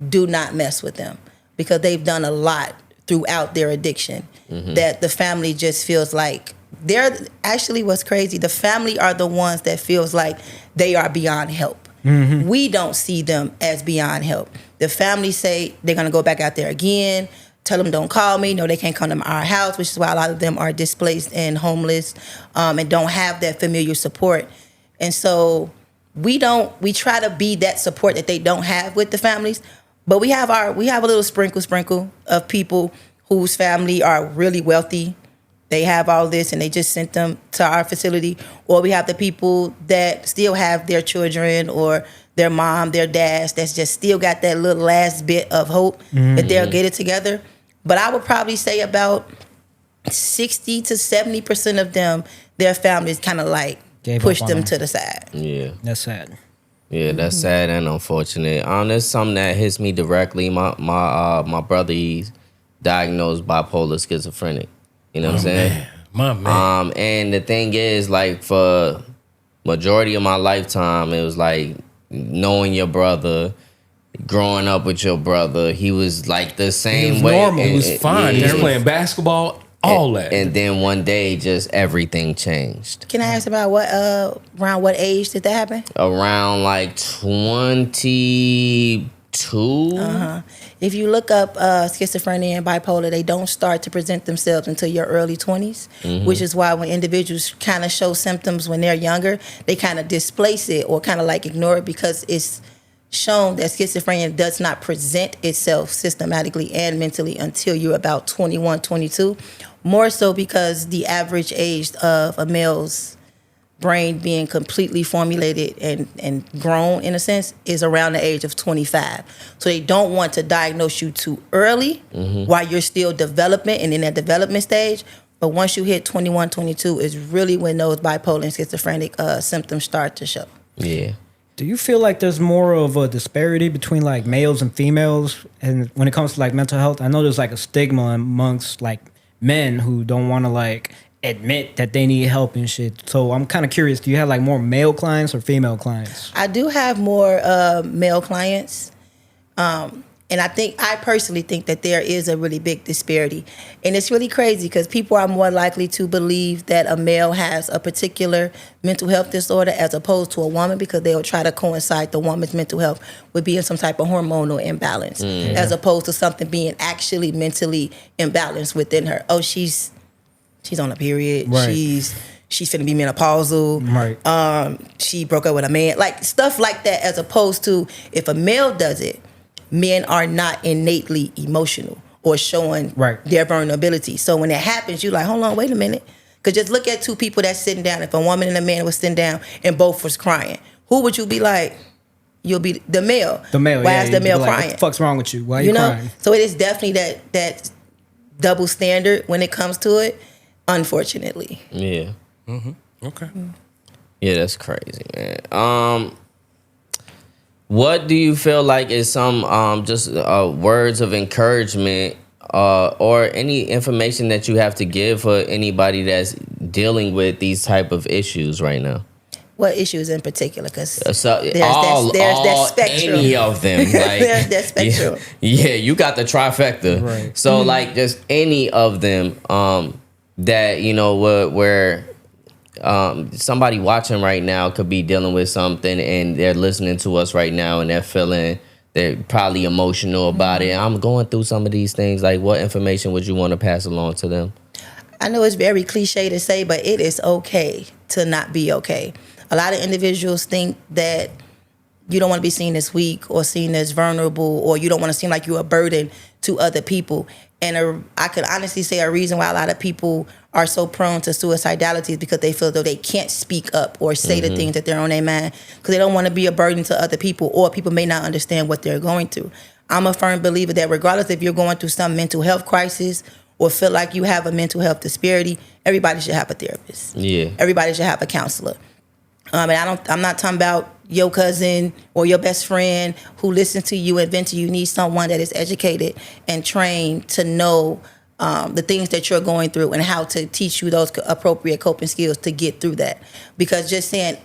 do not mess with them because they've done a lot throughout their addiction that the family just feels like they're actually, what's crazy, the family are the ones that feels like they are beyond help. We don't see them as beyond help. The family say they're going to go back out there again, tell them don't call me, no, they can't come to our house, which is why a lot of them are displaced and homeless and don't have that familiar support. And so we try to be that support that they don't have with the families, but we have a little sprinkle of people whose family are really wealthy. They have all this and they just sent them to our facility. Or we have the people that still have their children or their mom, their dads, that's just still got that little last bit of hope that they'll get it together. But I would probably say about 60 to 70% of them, their families kind of like Gave push up on them them. to the side. Yeah. That's sad. Yeah, that's sad and unfortunate. That's something that hits me directly. My brother, he's diagnosed bipolar schizophrenic. You know what I'm saying? My man. And the thing is, like, for majority of my lifetime, it was like knowing your brother, growing up with your brother. He was like the same was way. normal. He was fine. He was Yeah. playing basketball All that. And then one day, just everything changed. Can I ask about around what age did that happen? Around like 22. If you look up schizophrenia and bipolar, they don't start to present themselves until your early 20s, which is why when individuals kind of show symptoms when they're younger, they kind of displace it or kind of like ignore it because it's shown that schizophrenia does not present itself systematically and mentally until you're about 21, 22. More so because the average age of a male's brain being completely formulated and grown in a sense is around the age of 25. So they don't want to diagnose you too early while you're still development and in that development stage. But once you hit 21, 22 is really when those bipolar and schizophrenic symptoms start to show. Yeah. Do you feel like there's more of a disparity between like males and females, and when it comes to like mental health? I know there's like a stigma amongst like men who don't want to like admit that they need help and shit. So I'm kind of curious, do you have like more male clients or female clients? I do have more male clients. And I personally think that there is a really big disparity. And it's really crazy because people are more likely to believe that a male has a particular mental health disorder as opposed to a woman because they'll try to coincide the woman's mental health with being some type of hormonal imbalance as opposed to something being actually mentally imbalanced within her. Oh, she's on a period. Right. She's finna be menopausal. Right. She broke up with a man. Like stuff like that as opposed to if a male does it, men are not innately emotional or showing their vulnerability. So when it happens, you're like, hold on, wait a minute. Because just look at two people that's sitting down. If a woman and a man was sitting down and both was crying, who would you be like? You'll be the male. The male. Why is the male like, crying? what the fuck's wrong with you? Why are you crying? So it is definitely that double standard when it comes to it, unfortunately. Yeah. Okay. Yeah, that's crazy, man. What do you feel like is some just words of encouragement or any information that you have to give for anybody that's dealing with these type of issues right now? What issues in particular? Because there's all that spectrum. Any of them. Like, there's that spectrum. Yeah, you got the trifecta. Right. So like just any of them that, you know, where somebody watching right now could be dealing with something and they're listening to us right now and they're probably emotional about it. I'm going through some of these things. Like, what information would you want to pass along to them? I know it's very cliche to say, but it is okay to not be okay. A lot of individuals think that you don't want to be seen as weak or seen as vulnerable, or you don't want to seem like you're a burden to other people. And I could honestly say a reason why a lot of people are so prone to suicidality is because they feel though they can't speak up or say the things that they're on their mind because they don't want to be a burden to other people, or people may not understand what they're going through. I'm a firm believer that regardless if you're going through some mental health crisis or feel like you have a mental health disparity, everybody should have a therapist. Yeah. Everybody should have a counselor. And I'm not talking about your cousin or your best friend who listens to you and vent to you. You need someone that is educated and trained to know the things that you're going through and how to teach you those appropriate coping skills to get through that. Because just saying,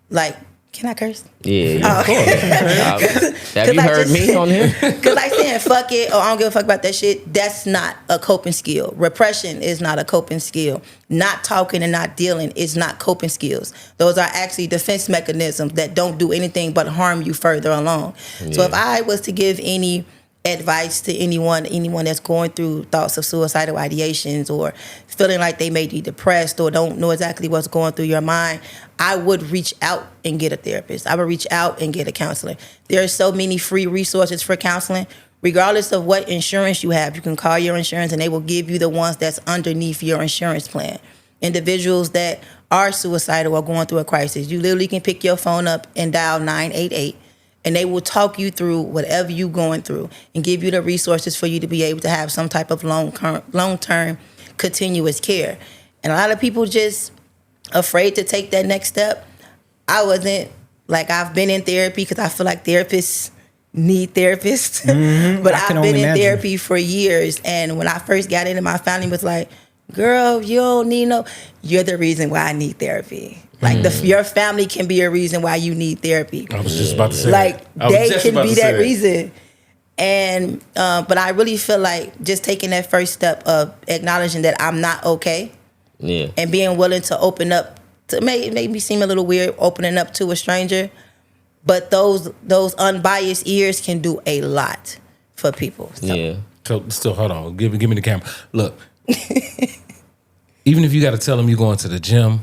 like, can I curse? Yeah, of course. Have you heard me on here? Because like saying fuck it or I don't give a fuck about that shit, that's not a coping skill. Repression is not a coping skill. Not talking and not dealing is not coping skills. Those are actually defense mechanisms that don't do anything but harm you further along. Yeah. So if I was to give any advice to anyone that's going through thoughts of suicidal ideations or feeling like they may be depressed or don't know exactly what's going through your mind, I would reach out and get a therapist. I would reach out and get a counselor. There are so many free resources for counseling. Regardless of what insurance you have, you can call your insurance and they will give you the ones that's underneath your insurance plan. Individuals that are suicidal or going through a crisis, you literally can pick your phone up and dial 988. And they will talk you through whatever you're going through and give you the resources for you to be able to have some type of long-term continuous care. And a lot of people just afraid to take that next step. I wasn't. Like, I've been in therapy because I feel like therapists need therapists. But I've been in therapy for years. And when I first got into, my family was like, girl, you don't need you're the reason why I need therapy. Like, your family can be a reason why you need therapy. I was just about to say like, they can be that reason. And but I really feel like just taking that first step of acknowledging that I'm not okay, and being willing to open up to make me seem a little weird, opening up to a stranger, but those unbiased ears can do a lot for people. So. So still, hold on. Give me the camera. Look, even if you got to tell them you're going to the gym,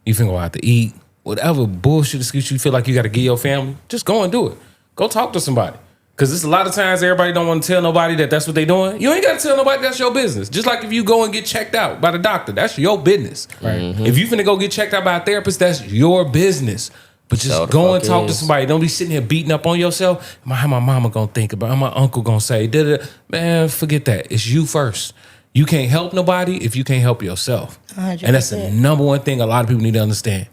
you finna go out to eat, whatever bullshit excuse you feel like you got to give your family, just go and do it. Go talk to somebody. Because there's a lot of times everybody don't want to tell nobody that that's what they doing. You ain't got to tell nobody that's your business. Just like if you go and get checked out by the doctor, that's your business. Right. Mm-hmm. If you finna go get checked out by a therapist, that's your business. But just go and talk to somebody. Don't be sitting here beating up on yourself. How my mama gonna think about it? How my uncle gonna say? Man, forget that. It's you first. You can't help nobody if you can't help yourself. 100%. And that's the number one thing a lot of people need to understand.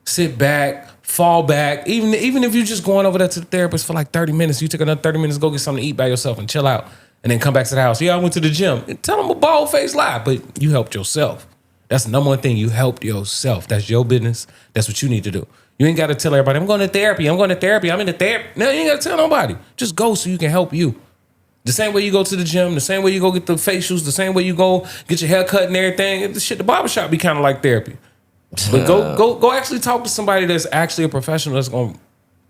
Sit back, fall back. Even if you're just going over there to the therapist for like 30 minutes, you took another 30 minutes to go get something to eat by yourself and chill out. And then come back to the house. Yeah, I went to the gym. And tell them a bald-faced lie, but you helped yourself. That's the number one thing. You helped yourself. That's your business. That's what you need to do. You ain't got to tell everybody, I'm going to therapy. I'm in the therapy. No, you ain't got to tell nobody. Just go so you can help you. The same way you go to the gym, the same way you go get the facials, the same way you go get your hair cut and everything. The barbershop be kind of like therapy. But go actually talk to somebody that's actually a professional that's going to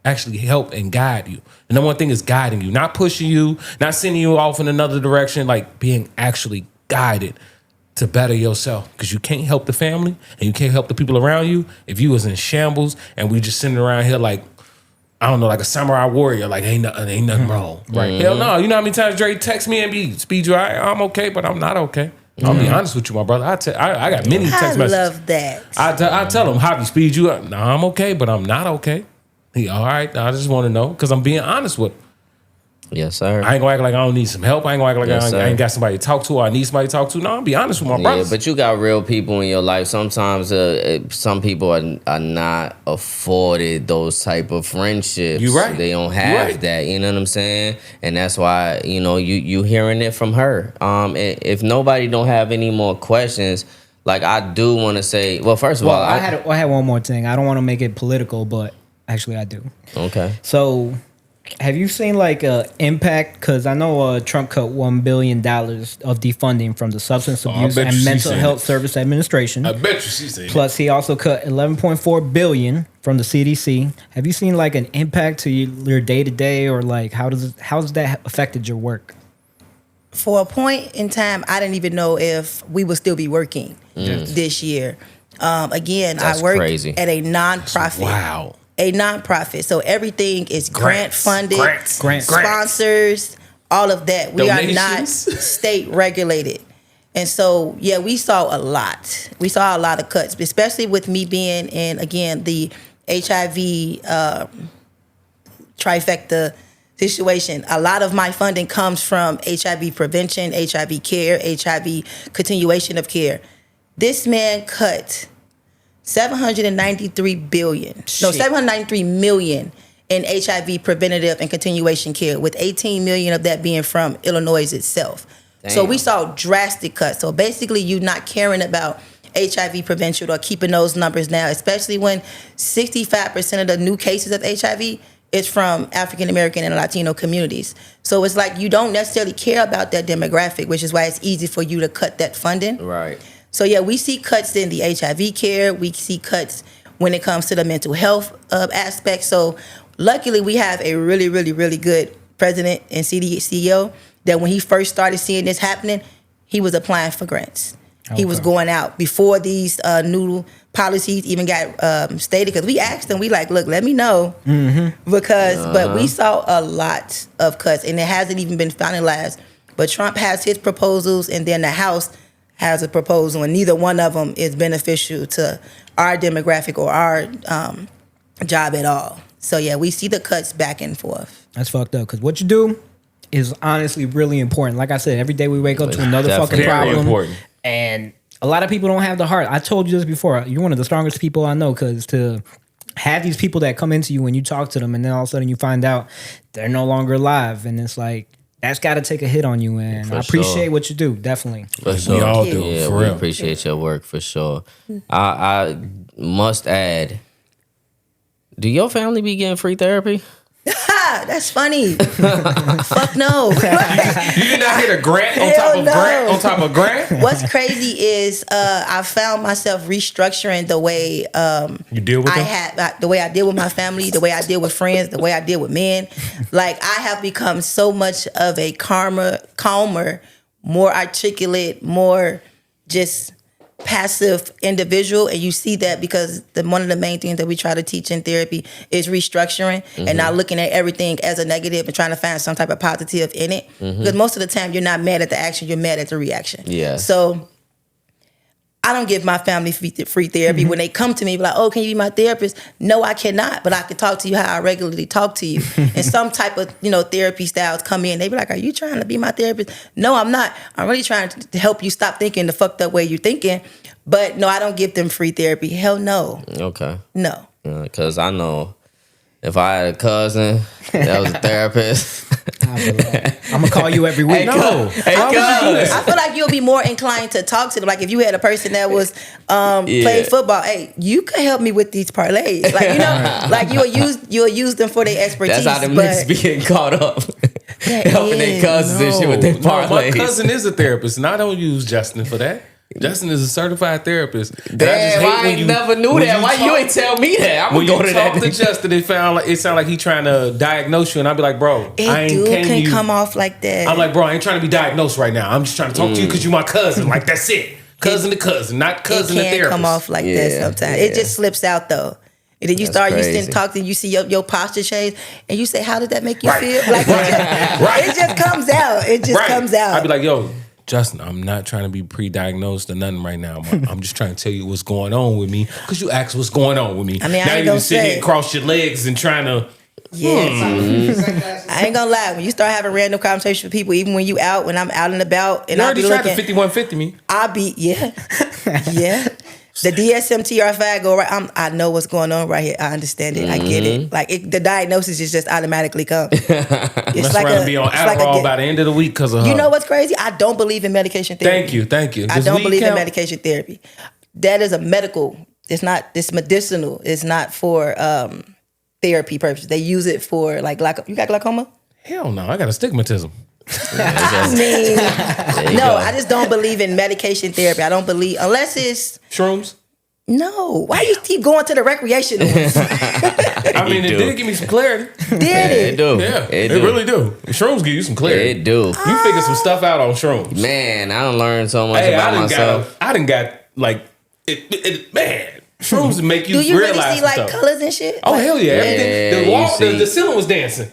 actually help and guide you. The number one thing is guiding you, not pushing you, not sending you off in another direction, like being actually guided to better yourself, because you can't help the family and you can't help the people around you if you was in shambles and we just sitting around here like, I don't know, like a samurai warrior, like ain't nothing wrong. Right. Hell no. You know how many times Dre text me and be speed you, I'm okay, but I'm not okay. I'll be honest with you, my brother. I got many text messages. I love that. I tell him, Javi, speed you up. No, I'm okay, but I'm not okay. He, all right, I just want to know, because I'm being honest with him. Yes, sir. I ain't gonna act like I don't need some help. I ain't gonna act like I ain't got somebody to talk to, or I need somebody to talk to. No, I'll be honest with my brothers. Yeah, but you got real people in your life. Sometimes some people are not afforded those type of friendships. You right. They don't have that. You know what I'm saying? And that's why, you hearing it from her. If nobody don't have any more questions, like I do want to say, well, first of all, I had one more thing. I don't want to make it political, but actually I do. Okay. So, have you seen like impact? Because I know Trump cut $1 billion of defunding from the Substance Abuse and Mental Health Service Administration. I bet you she's saying. Plus, he also cut $11.4 billion from the CDC. Have you seen like an impact to your day to day, or like how's that affected your work? For a point in time, I didn't even know if we would still be working this year. Again, That's I work crazy. at a nonprofit. Wow. A nonprofit, so everything is grant funded, grants, sponsors, all of that. We Donations. are not state regulated, and so we saw a lot. We saw a lot of cuts, especially with me being in the HIV trifecta situation. A lot of my funding comes from HIV prevention, HIV care, HIV continuation of care. This man cut $793 million in HIV preventative and continuation care, with $18 million of that being from Illinois itself. Damn. So we saw drastic cuts. So basically, you not caring about HIV prevention or keeping those numbers down, especially when 65% of the new cases of HIV is from African American and Latino communities. So it's like you don't necessarily care about that demographic, which is why it's easy for you to cut that funding. Right. So we see cuts in the HIV care. We see cuts when it comes to the mental health aspect. So luckily, we have a really, really, really good president and CEO that when he first started seeing this happening, he was applying for grants. Okay. He was going out before these new policies even got stated, because we asked him, we like, look, let me know, because but we saw a lot of cuts, and it hasn't even been finalized. But Trump has his proposals, and then the House has a proposal, and neither one of them is beneficial to our demographic or our job at all. So we see the cuts back and forth. That's fucked up, because what you do is honestly really important. Like I said, every day we wake up to another fucking problem. Important. And a lot of people don't have the heart. I told you this before. You're one of the strongest people I know, because to have these people that come into you when you talk to them, and then all of a sudden you find out they're no longer alive, and it's like, that's got to take a hit on you, and I appreciate what you do, definitely. For sure. We all do, yeah, for we real. appreciate your work, for sure. I must add, do your family be getting free therapy? that's funny. Fuck no. You did not hit a grant on top Hell of no. grant on top of grant? What's crazy is I found myself restructuring the way You deal with them? the way I deal with my family, the way I deal with friends, the way I deal with men. Like I have become so much of a calmer, more articulate, more just passive individual, and you see that because one of the main things that we try to teach in therapy is restructuring and not looking at everything as a negative and trying to find some type of positive in it. Because most of the time you're not mad at the action, you're mad at the reaction. Yeah. So I don't give my family free therapy. When they come to me, be like, oh, can you be my therapist? No, I cannot, but I can talk to you how I regularly talk to you. And some type of, therapy styles come in. They be like, are you trying to be my therapist? No, I'm not. I'm really trying to help you stop thinking the fucked up way you're thinking. But no, I don't give them free therapy. Hell no. Okay. No. Because I know if I had a cousin that was a therapist. I'm gonna call you every week. Hey, cuz. I feel like you'll be more inclined to talk to them. Like if you had a person that was playing football, hey, you could help me with these parlays. Like like you'll use them for their expertise. That's how them but niggas be getting caught up. Helping their cousins and shit with their No, my parlays. cousin is a therapist, and I don't use Justin for that. Justin is a certified therapist. And Damn, I ain't never knew that. Why you ain't tell me that? I'm When gonna you go to talk that. to Justin, it sound like he trying to diagnose you, and I'd be like, bro, I ain't can you. come off like that. I'm like, bro, I ain't trying to be diagnosed right now. I'm just trying to talk to you because you my cousin. Like that's it, cousin to cousin, not cousin it to can therapist. come off like that Yeah, sometimes. yeah. It just slips out though. And then you That's start, crazy. you sit and talk to, you see your posture change, and you say, how did that make you Right. feel? Like it just comes out. It just comes out. I'd be like, yo, Justin, I'm not trying to be pre-diagnosed or nothing right now. I'm just trying to tell you what's going on with me because you asked what's going on with me. I mean, I now ain't you gonna just sitting say- here, cross your legs and trying to. Yes. I ain't gonna lie. When you start having random conversations with people, even when you out, when I'm out and about, and You I'll already be tried to looking, 5150 me. I'll be yeah. The DSM-TR5 go right. I know what's going on right here. I understand it. I get it. Like the diagnosis is just automatically come. It's Mess around and be on Adderall by the end of the week because of her. You know what's crazy? I don't believe in medication therapy. Thank you. I Does don't weed believe in count? medication therapy. That is a medical. It's not. It's medicinal. It's not for therapy purposes. They use it for like you got glaucoma? Hell no, I got astigmatism. I mean, no, I just don't believe in medication therapy. I don't believe unless it's Shrooms? no. Why you keep going to the recreational ones? I mean, it do. did give me some clarity. Did It it? do. Yeah, It it do. really do. Shrooms give you some clarity. It do. You figure some stuff out on shrooms. Man, I done learned so much Hey, about myself. I done got like man. Shrooms make you Do you realize really see some like stuff. colors and shit? Oh Like, hell yeah! Everything. Yeah, The you wall, see. the ceiling was dancing.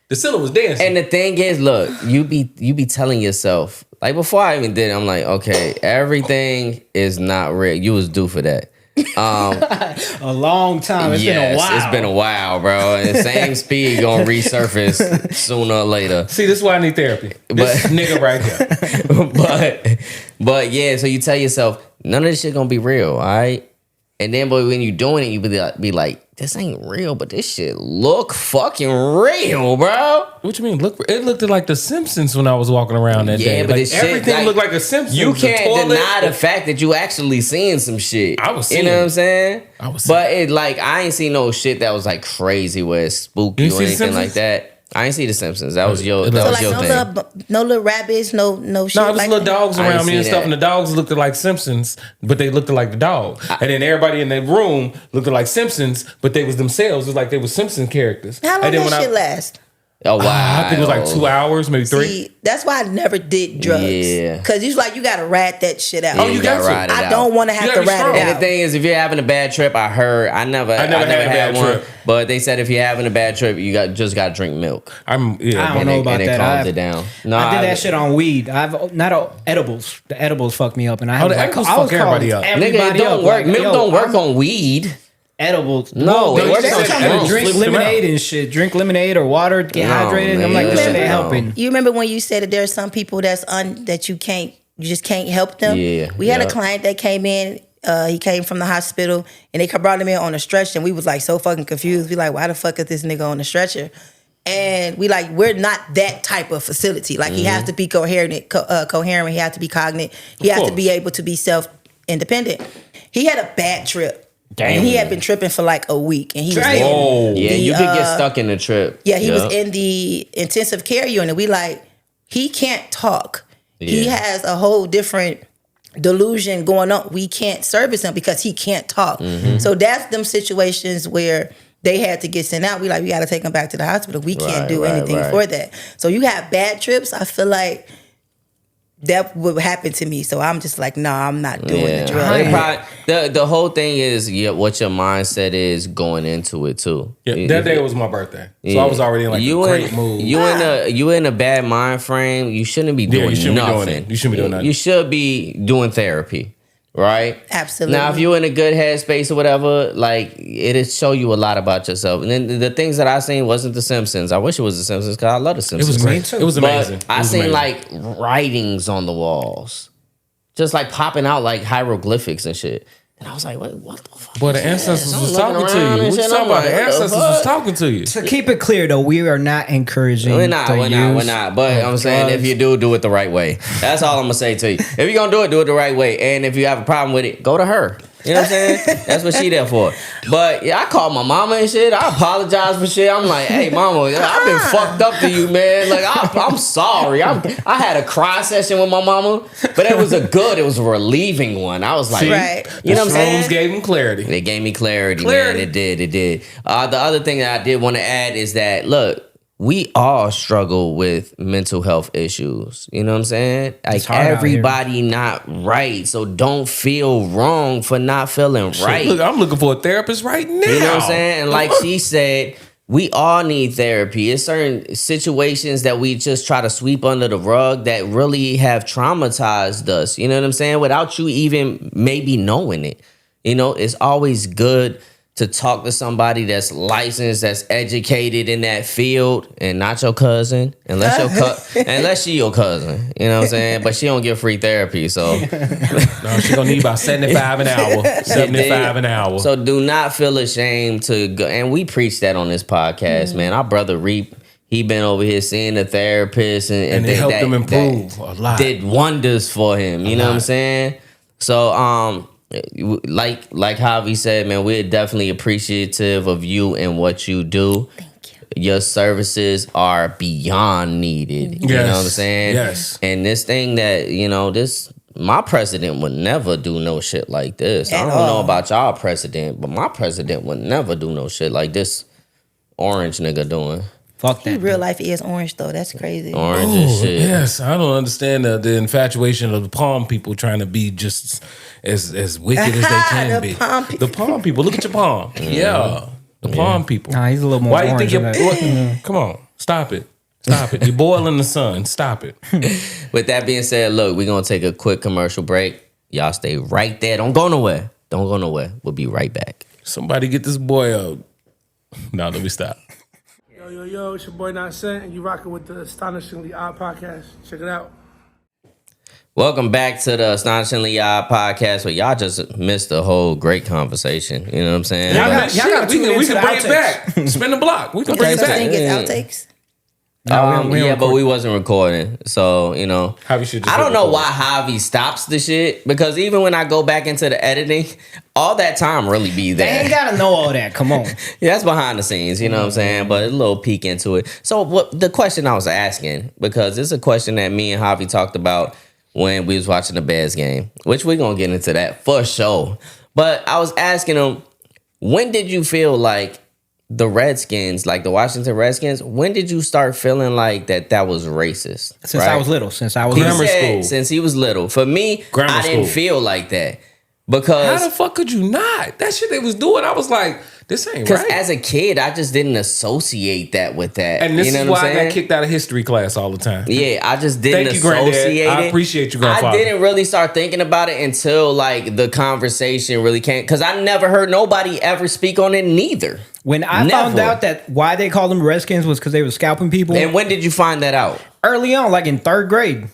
The ceiling was dancing. And the thing is, look, you be telling yourself, like before I even did it, I'm like, okay, everything is not real. You was due for that. A long time. It's been a Yes, while. it's been a while, bro. And same speed gonna resurface sooner or later. See, this is why I need therapy. This But- nigga right here. but yeah, so you tell yourself, none of this shit gonna be real, all right? And then, but when you doing it, you be like, this ain't real, but this shit look fucking real, bro. What you mean? Look, it looked like The Simpsons when I was walking around that day. Yeah, but Like, this shit, everything like, looked like a Simpsons. You The can't toilet- deny the fact that you actually seeing some shit. I was You seeing know what it. I'm saying? I was But it like I ain't seen no shit that was like crazy where it's spooky You or see The anything like Simpsons? that. I ain't see The Simpsons. That was your It that looked was So like your like thing. no little rabbits, no shit. No, it was like little that? dogs I ain't around me and see stuff, that. and the dogs looked like Simpsons, but they looked like the dog. And then everybody in the room looked like Simpsons, but they was themselves. It was like they were Simpson characters. How long and then that shit last? Oh wow. I think it was like 2 hours, maybe 3. See, that's why I never did drugs. Yeah. Cause you like you gotta rat that shit out. Yeah, you got to. ride it I out. don't want to You have gotta to be rat strong. it And the out. thing is, if you're having a bad trip, I never never had a bad one. trip. But they said if you're having a bad trip, you just got to drink milk. I don't And know it, about and it that. calms it down. No, I did that shit on weed. I've not edibles. The edibles fucked me up, and I the was like, edibles I was fuck everybody calling up. Nigga, it everybody don't up, work. like, Milk yo, don't work I'm on weed. edibles. No, it they works they on tell me to edibles. drink Flip them lemonade out. and shit. Drink lemonade or water, get No, hydrated. I'm like, man. this shit ain't No. helping. You remember when you said that there's some people that you just can't help them? Yeah, We had a yeah. client that came in. He came from the hospital and they brought him in on a stretcher, and we was like so fucking confused. We like, why the fuck is this nigga on the stretcher? And we like, we're not that type of facility. Like he has to be coherent. He has to be cognate. He has to course. be able to be self-independent. He had a bad trip. And he had been tripping for like a week, and he was in Whoa. Yeah, you could get stuck in the trip. Yeah, he was in the intensive care unit. We like, he can't talk. He Yeah. has a whole different delusion going on. We can't service him because he can't talk. So that's them situations where they had to get sent out. We got to take him back to the hospital. We can't do anything for that. So you have bad trips. I feel like that would happen to me. So I'm just like, nah, I'm not doing the drug. The whole thing is what your mindset is going into it too. Yeah, that day was my birthday, so I was already in like a great mood. You in a bad mind frame. You shouldn't be doing nothing. You shouldn't be doing nothing. You should be doing therapy, right? Absolutely. Now, if you're in a good headspace or whatever, like it'll show you a lot about yourself. And then the things that I seen wasn't The Simpsons. I wish it was The Simpsons because I love The It Simpsons. was great. It was amazing. But I seen like writings on the walls, just like popping out like hieroglyphics and shit. And I was like, what the fuck? Boy, the ancestors was talking to around you. and What you shit, talking I'm about? The like, what the ancestors was fuck? talking to you. To keep it clear, though, we are not encouraging. We're not. But I'm saying if you do it the right way. That's all I'm gonna say to you. If you're gonna do it the right way. And if you have a problem with it, go to her. You know what I'm saying? That's what she there for. But yeah, I called my mama and shit. I apologize for shit. I'm like, hey, mama, I've been fucked up to you, man. Like, I'm sorry. I had a cry session with my mama, but it was a relieving one. I was like, Right. You know what I'm saying? Shrooms gave him clarity. They gave me clarity, man. It did. The other thing that I did want to add is that, look, we all struggle with mental health issues. You know what I'm saying? Like, hard out here. everybody not right. So don't feel wrong for not feeling right. Look, I'm looking for a therapist right now. You know what I'm saying? And like she said, we all need therapy. It's certain situations that we just try to sweep under the rug that really have traumatized us. You know what I'm saying? Without you even maybe knowing it. You know, it's always good to talk to somebody that's licensed, that's educated in that field, and not your cousin, unless she your cousin. You know what I'm saying? But she don't get free therapy, so No, she's gonna need about 75 an hour. 75 an hour. So do not feel ashamed to go. And we preach that on this podcast, man. Our brother Reap, he been over here seeing a therapist, and they helped him improve a lot. Did wonders for him. You know what I'm saying? So like Javy said, man, we're definitely appreciative of you and what you do. Thank you. Your services are beyond needed. You know what I'm saying? Yes. And this thing that, my president would never do no shit like this. I don't know about y'all president, but my president would never do no shit like this orange nigga doing. Fuck that. In real life is orange though. That's crazy. Orange and shit. Yes, I don't understand the infatuation of the palm people trying to be just as wicked as they can The be. palm people. The palm people. Look at your palm. Yeah. The palm people. Nah, he's a little more Why you think orange you're... than that. Come on. Stop it. Stop it. You're boiling the sun. Stop it. With that being said, look, we're going to take a quick commercial break. Y'all stay right there. Don't go nowhere. We'll be right back. Somebody get this boy up. No, let me stop. Yo, it's your boy Not Sent, and you rocking with the Astonishingly Odd Podcast. Check it out. Welcome back to the Astonishingly Odd Podcast, where y'all just missed a whole great conversation. You know what I'm saying? Y'all Like, got- gotta tune we into can the bring it outtakes. back. Spin the block. We can bring it Such thing back. as outtakes. but we wasn't recording. So, Javy should just I don't hit know record. why Javy stops the shit, because even when I go back into the editing, all that time really be They there. ain't gotta know all that. Come on. Yeah, that's behind the scenes, you know what I'm saying? But a little peek into it. So what the question I was asking, because it's a question that me and Javy talked about when we was watching the Bears game, which we're going to get into that for sure. But I was asking him, when did you feel like the Redskins, like the Washington Redskins, when did you start feeling like that was racist? Since right? I was little. He Grammar said school. since he was little. For me, Grammar I didn't school. feel like that. How Because the fuck could you not? That shit they was doing, I was like, this ain't right. as a kid, I just didn't associate that with that. And this you know is what why I'm I saying? got kicked out of history class all the time. Yeah, I just didn't Thank you, Granddad. associate I it. appreciate you, Grandfather. I didn't really start thinking about it until like the conversation really came, because I never heard nobody ever speak on it neither. When I found out that why they called them Redskins was because they were scalping people And when did you find that out? early on, like in third grade.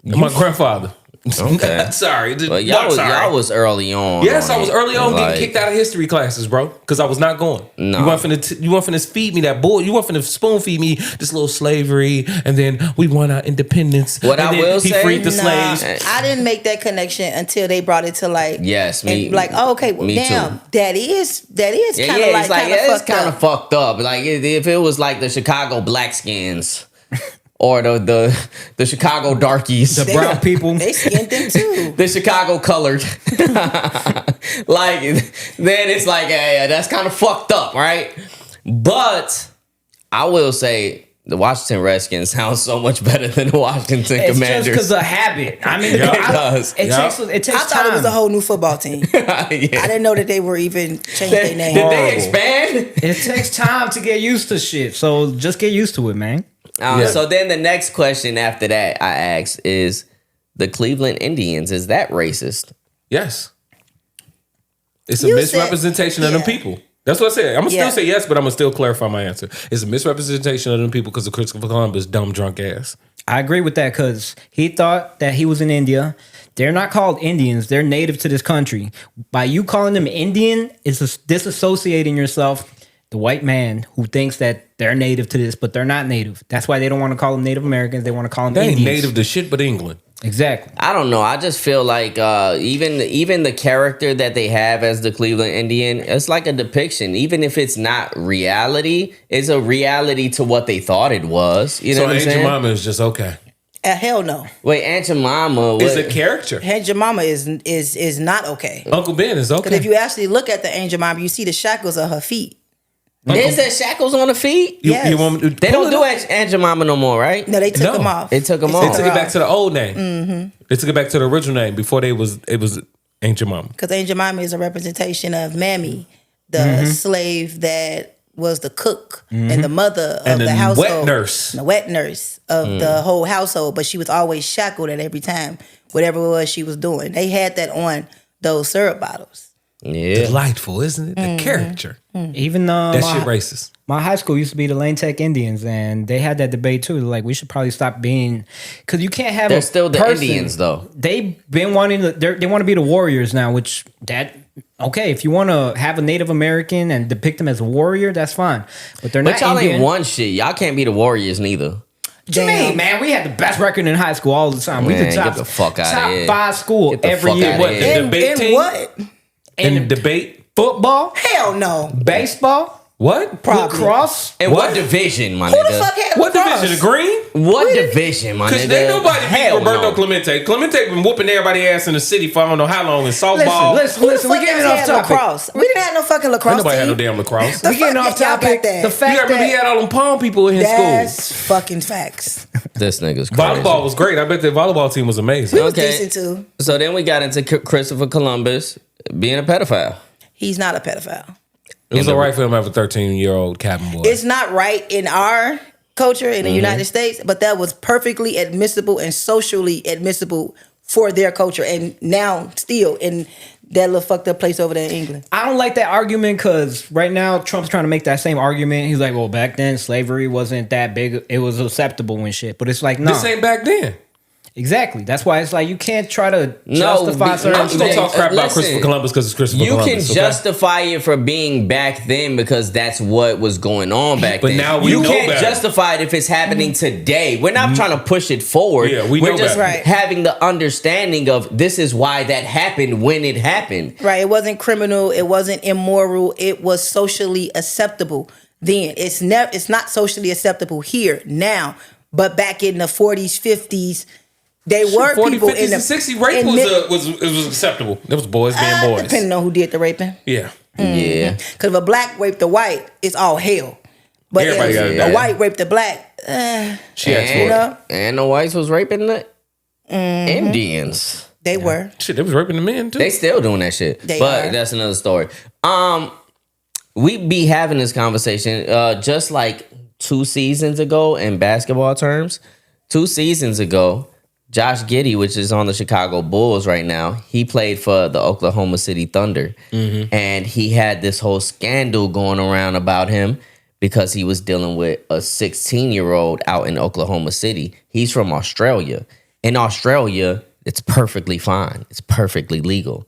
My grandfather. Okay. Sorry. But y'all was early on. Yes, I it. was early on Like, getting kicked out of history classes, bro, because I was not going. No. You weren't finna feed me that bull. You weren't finna spoon feed me this little slavery, and then we won our independence. What and I then will he say- freed the Nah, slaves. I didn't make that connection until they brought it to like Yes, me. and like okay, well, me damn, too. that is Yeah, kind of it's like it's fucked kind of up. fucked up. Like if it was like the Chicago Blackskins or the Chicago Darkies, The brown people. They skinned them too. the Chicago colored, like then it's like yeah, that's kind of fucked up, right? But I will say the Washington Redskins sounds so much better than the Washington It's Commanders. just because of habit. I mean, Yeah, it does. It Yeah. takes I thought it was a time. whole new football team. I Yeah. didn't know that they were even changing their name. Did they expand? It takes time to get used to shit. So just get used to it, man. Yeah. So then the next question after that I asked is the Cleveland Indians, is that racist? Yes, it's a You misrepresentation of them yeah. people. That's what I said. I'm gonna Yeah. still say yes, but I'm gonna still clarify my answer. It's a misrepresentation of them people because of Christopher Columbus' dumb drunk ass. I agree with that because he thought that he was in India. They're not called Indians. They're native to this country. By you calling them Indian, it's disassociating yourself, the white man who thinks that they're native to this, but they're not native. That's why they don't want to call them Native Americans. They want to call them They ain't Indians. native to shit but England. Exactly. I don't know. I just feel like even the character that they have as the Cleveland Indian, it's like a depiction. Even if it's not reality, it's a reality to what they thought it was. You know So what I'm Aunt saying? Jemima is just okay. Hell no. Wait, Aunt Jemima. It's what- a character. Aunt Jemima is not okay. Uncle Ben is okay. Because if you actually look at the Aunt Jemima, you see the shackles of her feet. There's that shackles on the feet. Yes. want me to They pull don't it do up? Aunt Jemima no more, right? No, they took No. them off. They took them They off. took it back to the old name. They took it back to the original name before it was Aunt Jemima. Because Aunt Jemima is a representation of Mammy, the slave that was the cook and the mother of And the the household. wet nurse. The wet nurse of the whole household. But she was always shackled at every time, whatever it was she was doing. They had that on those syrup bottles. Yeah. Delightful, isn't it? The character. Even That shit racist. my high school used to be the Lane Tech Indians, and they had that debate too. Like we should probably stop being, because you can't have. They're a still the person- Indians, though. They've been wanting to. They want to be the Warriors now, which that okay. If you want to have a Native American and depict them as a warrior, that's fine. But they're But not y'all Indian. ain't won shit. Y'all can't be the Warriors neither. What you mean, man? We had the best record in high school all the time. We Man, the top, get the fuck outta top here. 5 school Get the every fuck year. outta What, here. The debate In team? what? In the debate? football, Hell no. baseball, What? Probably. lacrosse. And what What? division, my Who the nigga? fuck had What lacrosse? division? The green? What division, my Because nigga? ain't nobody beat Hell Roberto no. Clemente. Clemente been whooping everybody ass in the city for I don't know how long in softball. Listen, Who the listen. We fuck getting else off had topic. lacrosse? We didn't have no fucking Ain't lacrosse nobody had no team. damn lacrosse. The We getting fuck off y'all got topic. that? The You fact gotta remember he that had all them palm people in his school. That's fucking facts. This nigga's crazy. Volleyball was great. I bet the volleyball team was amazing. He was Okay. decent too. So then we got into Christopher Columbus being a pedophile. He's not a pedophile. It was all right for him to have a 13-year-old cabin boy. It's not right in our culture in the United States, but that was perfectly admissible and socially admissible for their culture, and now still in that little fucked up place over there in England. I don't like that argument because right now Trump's trying to make that same argument. He's like, well, back then slavery wasn't that big. It was acceptable and shit. But it's like, no. This ain't back then. Exactly. That's why it's like you can't try to No, justify be- certain I'm just gonna Listen, talk crap about listen. Christopher Columbus because it's Christopher You Columbus. can justify it for being back then because that's what was going on back But then. now we you know can't better. justify it if it's happening today. We're not trying to push it forward. Yeah, we We're know just better. Right. having the understanding of this is why that happened when it happened. Right? It wasn't criminal. It wasn't immoral. It was socially acceptable then. It's not socially acceptable here now. But back in the 40s, 50s, they were 40, people 50s, in the and 60s rape in was acceptable. There was boys being boys. depending on who did the raping. Yeah. Yeah. Because if a black raped a white, it's all hell. But Everybody got it if bad. a white raped a black, She asked And, for it. know? and the whites was raping the Indians. they were. Shit, they was raping the men too. They still doing that shit. They but are. that's another story. We be having this conversation just like 2 seasons ago in basketball terms. 2 seasons ago, Josh Giddey, which is on the Chicago Bulls right now, he played for the Oklahoma City Thunder. And he had this whole scandal going around about him because he was dealing with a 16-year-old out in Oklahoma City. He's from Australia. In Australia, It's perfectly fine. It's perfectly legal.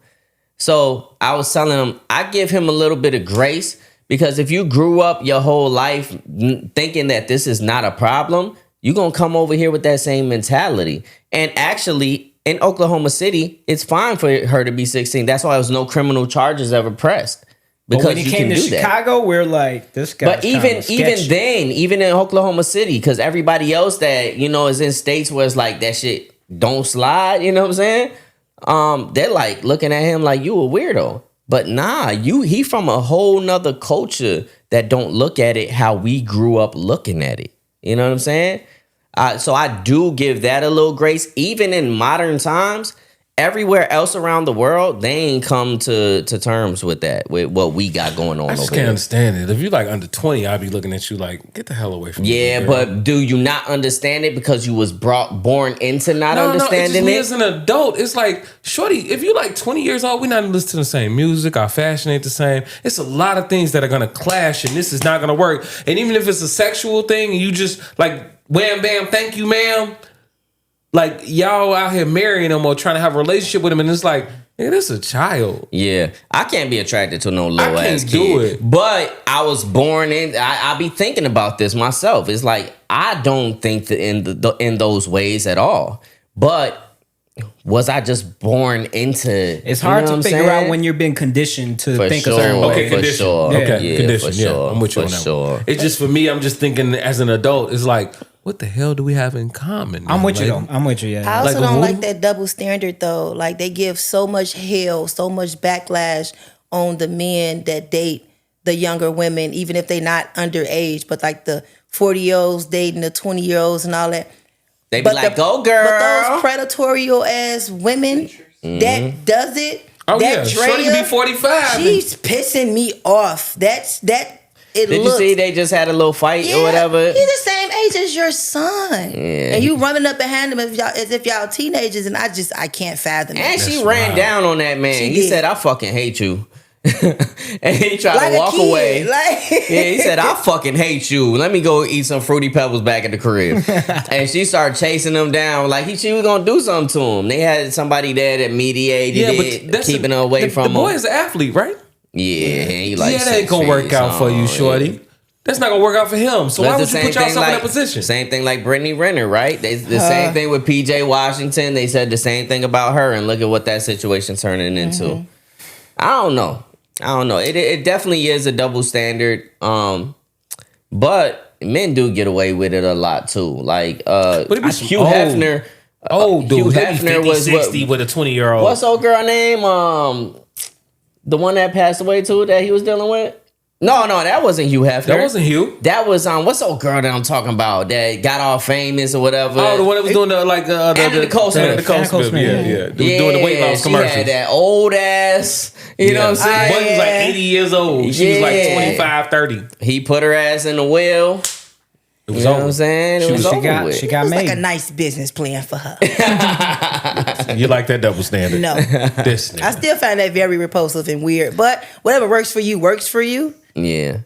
So I was telling him, I give him a little bit of grace because if you grew up your whole life thinking that this is not a problem, you're going to come over here with that same mentality. And actually, in Oklahoma City, it's fine for her to be 16. That's why there was no criminal charges ever pressed. Because when he came to Chicago, we're like, this guy. But even in Oklahoma City, because everybody else that, you know, is in states where it's like that shit don't slide, you know what I'm saying? They're like looking at him like you a weirdo. But nah, he from a whole nother culture that don't look at it how we grew up looking at it. You know what I'm saying? So I do give that a little grace. Even in modern times, everywhere else around the world, they ain't come to terms with that, with what we got going on. I just over can't here. understand it. If you're like under 20, I'd be looking at you like, get the hell away from me. Yeah, girl. but do you not understand it because you was born into not understanding No, it? as an adult, it's like, shorty, if you're like 20 years old, we're not listening to the same music. Our fashion ain't the same. It's a lot of things that are gonna clash, and this is not gonna work. And even if it's a sexual thing, and you just like, wham, bam, thank you, ma'am. Like, y'all out here marrying them or trying to have a relationship with them, and it's like, hey, this is a child. Yeah, I can't be attracted to no little ass kid. do it. But I was born in. I be thinking about this myself. It's like I don't think that in those ways at all. But was I just born into? It's hard to figure out when you're being conditioned to think a certain way. Okay, condition. Sure. Okay, Yeah, condition. for sure. I'm with you on that. Sure. One. It's just for me. I'm just thinking as an adult. It's like, what the hell do we have in common? I'm with you though. I'm with you. Yeah. I also Like, don't who- like that double standard though. Like they give so much hell, so much backlash on the men that date the younger women, even if they not underage, but like the 40-year-olds dating the 20-year-olds and all that. They be like, "Go, girl." But those predatory ass women that does it. Oh that yeah, shorty Drea, be 45. She's pissing me off. It Did looks, you see they just had a little fight or whatever? He's the same age as your son. Yeah. And you running up behind him as if y'all teenagers, and I can't fathom And it. she ran down on that man. She He did. said, "I fucking hate you." And he tried Like to a walk kid, away. like- Yeah, he said, "I fucking hate you. Let me go eat some Fruity Pebbles back at the crib." And she started chasing him down like she was gonna do something to him. They had somebody there that mediated it, keeping her away from him. The boy is an athlete, right? Yeah, he like that ain't gonna work out for you, shorty. That's not gonna work out for him. So why would you put yourself in that position? Same thing like Brittany Renner, right? The same thing with PJ Washington. They said the same thing about her, and look at what that situation's turning into. I don't know. It definitely is a double standard. But men do get away with it a lot too. Like Hugh Hefner. Oh, dude, Hugh they be 50, Hefner was 60 with a 20-year-old. What's old girl name? The one that passed away too that he was dealing with. No, that wasn't Hugh Hefner. That wasn't Hugh. That was what's old girl that I'm talking about that got all famous or whatever. Oh, the one that was doing the Anna Nicole Smith. Yeah. Doing the weight loss commercials. She had that old ass. You know what I'm saying? One was like 80 years old. She was like 25, 30. He put her ass in the wheel. It was You know over. what I'm saying? It was over with. She It got was made. like a nice business plan for her. You like that double standard? No. This I nigga. still find that very repulsive and weird. But whatever works for you, works for you. Yeah.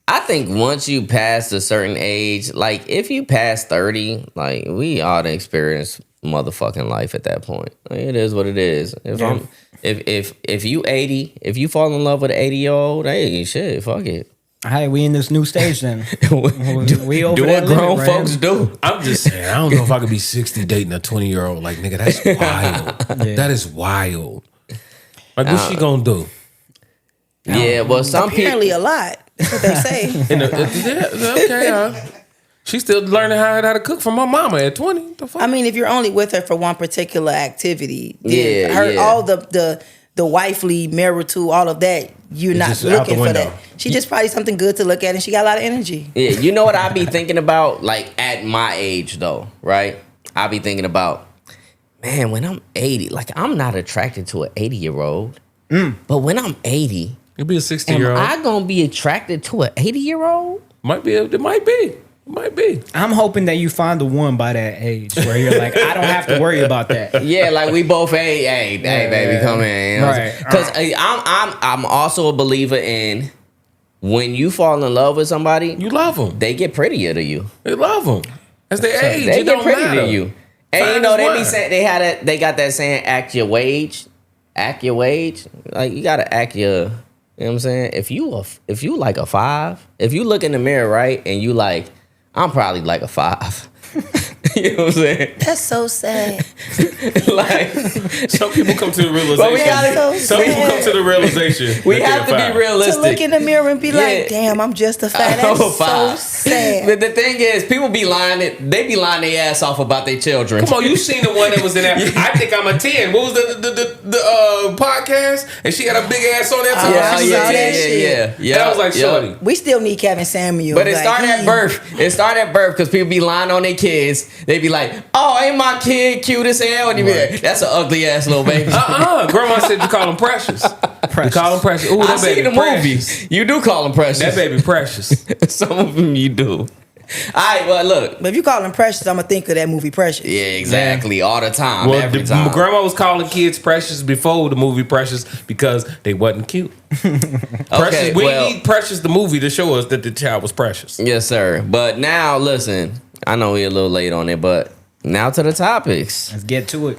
I think once you pass a certain age, like if you pass 30, like we ought to experience motherfucking life at that point. Like, it is what it is. If you 80, if you fall in love with an 80-year-old, hey, shit, fuck it. Hey, we in this new stage then. we over Do that what grown limit, right? folks do. I'm just saying, I don't know if I could be 60 dating a 20-year-old. Like, nigga, that's wild. Yeah. That is wild. Like, what's she gonna do? Yeah, well, some Apparently people. a lot. That's what they say. Okay. She's still learning how to cook from my mama at 20. What the fuck? I mean, if you're only with her for one particular activity, then Yeah. all the wifely, marital, all of that, you're not just out the looking for window. that. She just probably something good to look at, and she got a lot of energy. Yeah, you know what I be thinking about? Like at my age though, right? I be thinking about, man, when I'm 80, like I'm not attracted to an 80-year-old. But when I'm 80, You'll be a am 60-year-old. I gonna be attracted to an 80-year-old? It might be. I'm hoping that you find the one by that age where you're like, I don't have to worry about that. Yeah, like we both, hey, baby, come in. Right. Because I'm also a believer in when you fall in love with somebody, You love them. they get prettier to you. They love them. As they age, They it get don't prettier matter. to you. And you know, as they be wine. saying they got that saying, act your wage. Act your wage. Like, you gotta act your, you know what I'm saying? If you like a 5, if you look in the mirror, right, and you like, I'm probably like a 5. You know what I'm saying? That's so sad. Like, Some people come to the realization. But we gotta- Some people come to the realization. we that have to they're be fine. To realistic. look in the mirror and be Yeah. like, damn, I'm justified. I'm That's a so 5. sad. But the thing is, people be lying. They be lying their ass off about their children. Come on, you seen the one that was in there? I think I'm a 10. What was the podcast? And she had a big ass on that time. Yeah, She was a saw 10. that shit. yeah. That was like shorty. We still need Kevin Samuel. But it like, started at he- birth. It started at birth because people be lying on their kids. They be like, "Oh, ain't my kid cute as hell?" And you be like, "That's an ugly ass little baby." Grandma said you call him precious. You call him precious. Ooh, I that see baby the precious. movies. You do call them precious. That baby precious. Some of them you do. All right, well, look. But if you call him Precious, I'm going to think of that movie Precious. Yeah, exactly. All the time. Well, every time. grandma was calling kids precious before the movie Precious because they wasn't cute. Precious, we well- need Precious the movie to show us that the child was precious. Yes, sir. But now, listen. I know we're a little late on it, but now to the topics. Let's get to it.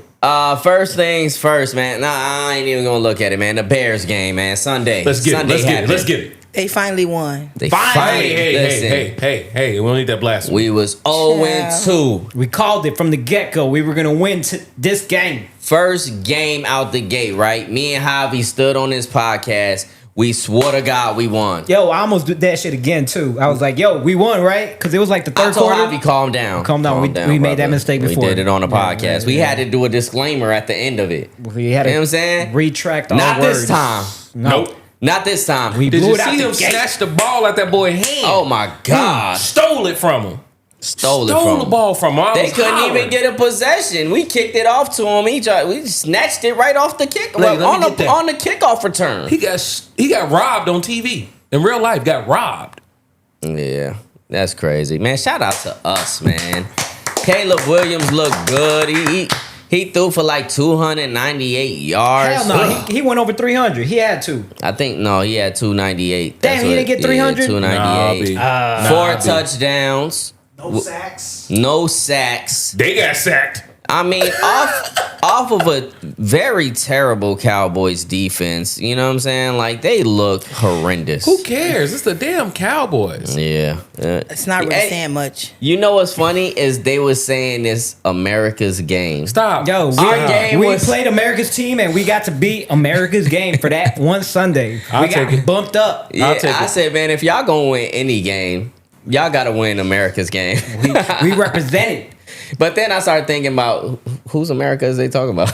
First things first, man. Nah, I ain't even gonna look at it, man. The Bears game, man. Sunday. Let's get it. Sunday Let's get it. happened. Let's get it. They finally won. They Hey, listen, hey. We don't need that blasphemy. we was 0-2. We called it from the get-go. We were going to win this game. First game out the gate, right? Me and Javy stood on this podcast. We swore to God we won. Yo, I almost did that shit again, too. I was like, yo, we won, right? Because it was like the I third told quarter. Javy, calm down. Calm down. We made that brother. mistake before. We did it on the Yeah, podcast. yeah, We yeah. had to do a disclaimer at the end of it. We had to You know what I'm saying? retract all Not words. this time. No. Nope. Not this time. We Did blew you it out see the him gate. snatch the ball out that boy's hand? Oh my God. Stole it from him. Stole it from the him. ball from him. I They was couldn't hollering. even get a possession. We kicked it off to him. We snatched it right off the kick. Let me on get that. the kickoff return. He got robbed on TV. In real life, got robbed. Yeah, that's crazy, man. Shout out to us, man. Caleb Williams looked good. He threw for like 298 yards. Hell no. He went over 300. He had to. I think no, he had 298. Damn, he didn't get 300? 298. Nah, Four B. touchdowns. No sacks. No sacks. They got sacked. I mean, off of a very terrible Cowboys defense. You know what I'm saying? Like, they look horrendous. Who cares? It's the damn Cowboys. Yeah. It's not really Hey, saying much. You know what's funny is they was saying it's America's game. Stop. Yo, Our game we was- played America's team and we got to beat America's game for that one Sunday. I'll We got take it. bumped up. Yeah, I'll take I it. said, man, if y'all gonna win any game, y'all gotta win America's game. We represented But then I started thinking about whose America is they talking about?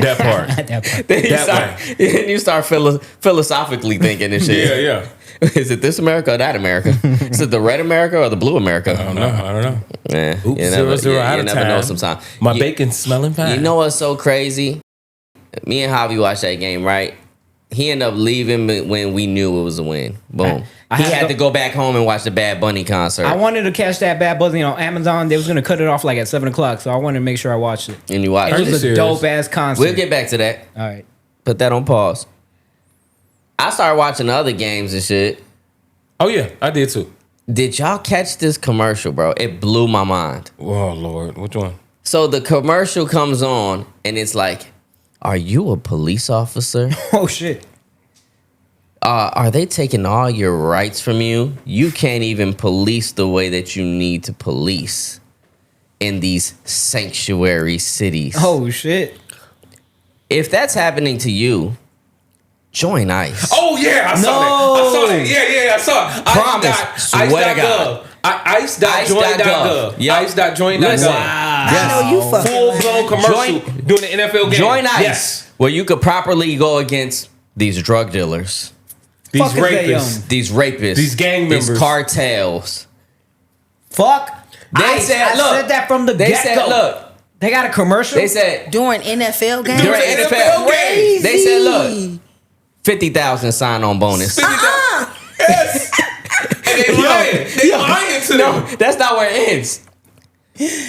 That part. at that point. Then That you start philosophically thinking and shit. Yeah. Is it this America or that America? Is it the red America or the blue America? I don't know. Yeah, Oops, you never, 0-0 out you of never time. know sometimes. My You- bacon's smelling fine. You know what's so crazy? Me and Javy watched that game, right? He ended up leaving when we knew it was a win. Boom. I He had to had to go back home and watch the Bad Bunny concert. I wanted to catch that Bad Bunny on Amazon. They was gonna cut it off like at 7:00, so I wanted to make sure I watched it. and you watched It Are it. you was a serious? dope ass concert. We'll get back to that. All right. Put that on pause. I started watching the other games and shit. Oh yeah, I did too. Did y'all catch this commercial, bro? It blew my mind. Oh Lord, which one? So the commercial comes on and it's like, are you a police officer? Oh shit. Are they taking all your rights from you? You can't even police the way that you need to police in these sanctuary cities. Oh shit. If that's happening to you, join ICE. Oh yeah, I saw that. I saw that. Yeah, I saw it. Promise. Swear to God. Ice.join.gov. Yep. Ice.join.gov. Listen. I know you fucking Full lying. blown commercial Join- during the NFL game. Join ICE, Yes. where you could properly go against these drug dealers, These Fuck is they, rapists. these rapists, These gang these members. cartels. Fuck. They I said, I look, said that from the They get-go. said, look, They got a commercial. they said, During NFL games? during During NFL NFL games. they said, look, 50,000 sign-on bonus. Yes. And they lying. They lying to No, them. that's not where it ends.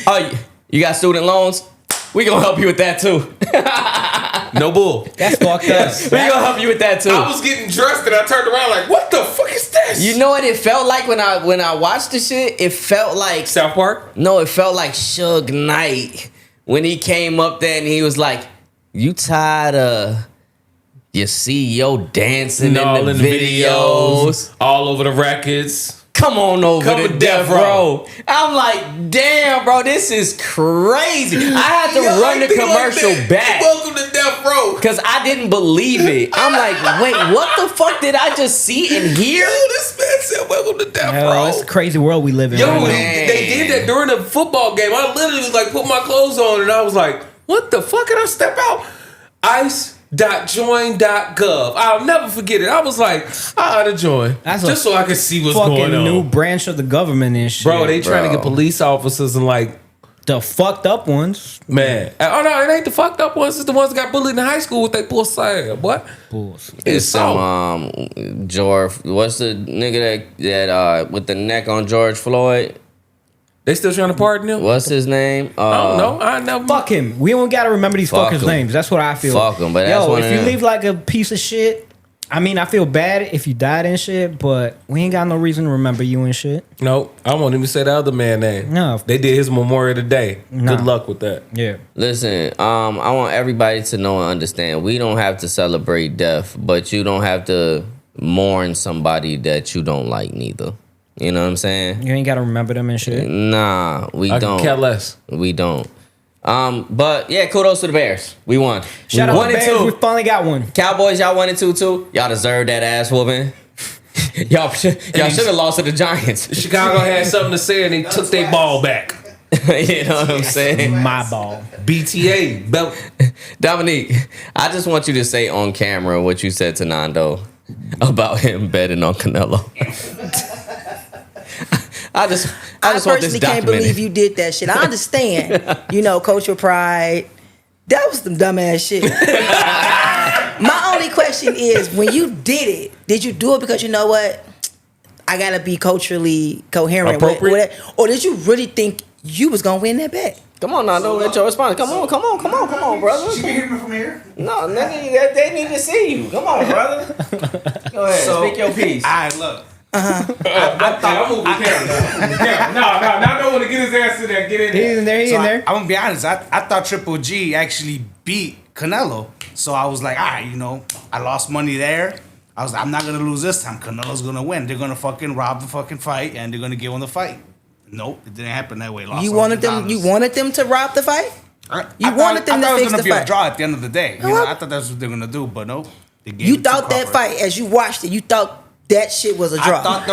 Oh, you got student loans? We gonna help you with that too. No bull. That's fucked up. We gonna help you with that too. I was getting dressed and I turned around like, what the fuck is this? You know what it felt like when I watched the shit? It felt like South Park? no, it felt like Suge Knight when he came up there and he was like, "You tired of your CEO dancing all in the videos, all over the records. Come on over Come to with Death Death Row." Row. I'm like, damn, bro, this is crazy. I had to run the commercial back Welcome to Death Row. because I didn't believe it. I'm like, wait, what the fuck did I just see and hear? This man said, "Welcome to Death Hell, Row." it's a crazy world we live in. Yo, right now. they did that during the football game. I literally was like, put my clothes on, and I was like, what the fuck? Can I step out? ice.join.gov. I'll never forget it. I was like, I ought to join. That's just a so I can see what's fucking going on. new branch of the government and shit. Bro, they trying to Bro. get police officers and like, the fucked up ones. man. Oh no, it ain't the fucked up ones. It's the ones that got bullied in high school with that poor side. What? Bulls. It's so. some George. What's the nigga that with the neck on George Floyd? They still trying to pardon him? What's his name? I don't know. I never. Fuck him. We don't gotta remember these Fuck fuckers' him. names. That's what I feel. Fuck 'em, but that's yo, one if of you them. leave like a piece of shit, I mean, I feel bad if you died and shit, but we ain't got no reason to remember you and shit. No, I won't even say the other man's name. No. They did his memorial today. Nah. Good luck with that. Yeah. Listen, I want everybody to know and understand. We don't have to celebrate death, but you don't have to mourn somebody that you don't like neither. You know what I'm saying? You ain't gotta remember them and shit. Nah, we I don't. can care less. We don't. But yeah, kudos to the Bears. We won. Shout out 1 to and Bears, we 2. finally got one. Cowboys, y'all 1 and 2 too. Y'all deserve that ass whooping. y'all should have lost to the Giants. Chicago had something to say and they took their ball back. You know what I'm saying? My ball. BTA belt. Dominique, I just want you to say on camera what you said to Nando about him betting on Canelo. I just I want this personally can't documented. believe you did that shit. I understand, cultural pride. That was some dumbass shit. My only question is, when you did you do it because you know what? I gotta be culturally coherent with Appropriate? it, or did you really think you was gonna win that bet? Come on, Nando, let your response. Come on, brother. She can hear me from here. No, nigga, they need to see you. Come on, brother. Go ahead, speak your piece. All right, look. I'm moving the camera. No, I don't want to get his ass to there. Get in there. He's in there, he's in there. I'm gonna be honest. I thought Triple G actually beat Canelo, so I was like, all right, I lost money there. I was like, I'm not gonna lose this time. Canelo's gonna win. They're gonna fucking rob the fucking fight, and they're gonna give him the fight. Nope, it didn't happen that way. Lost You wanted them to rob the fight? You wanted them to I thought it fix was gonna the be fight. a draw at the end of the day. Well, I thought that's what they're gonna do, but nope. They gave You it to thought that Crawford. fight, as you watched it, you thought that shit was a draw. I thought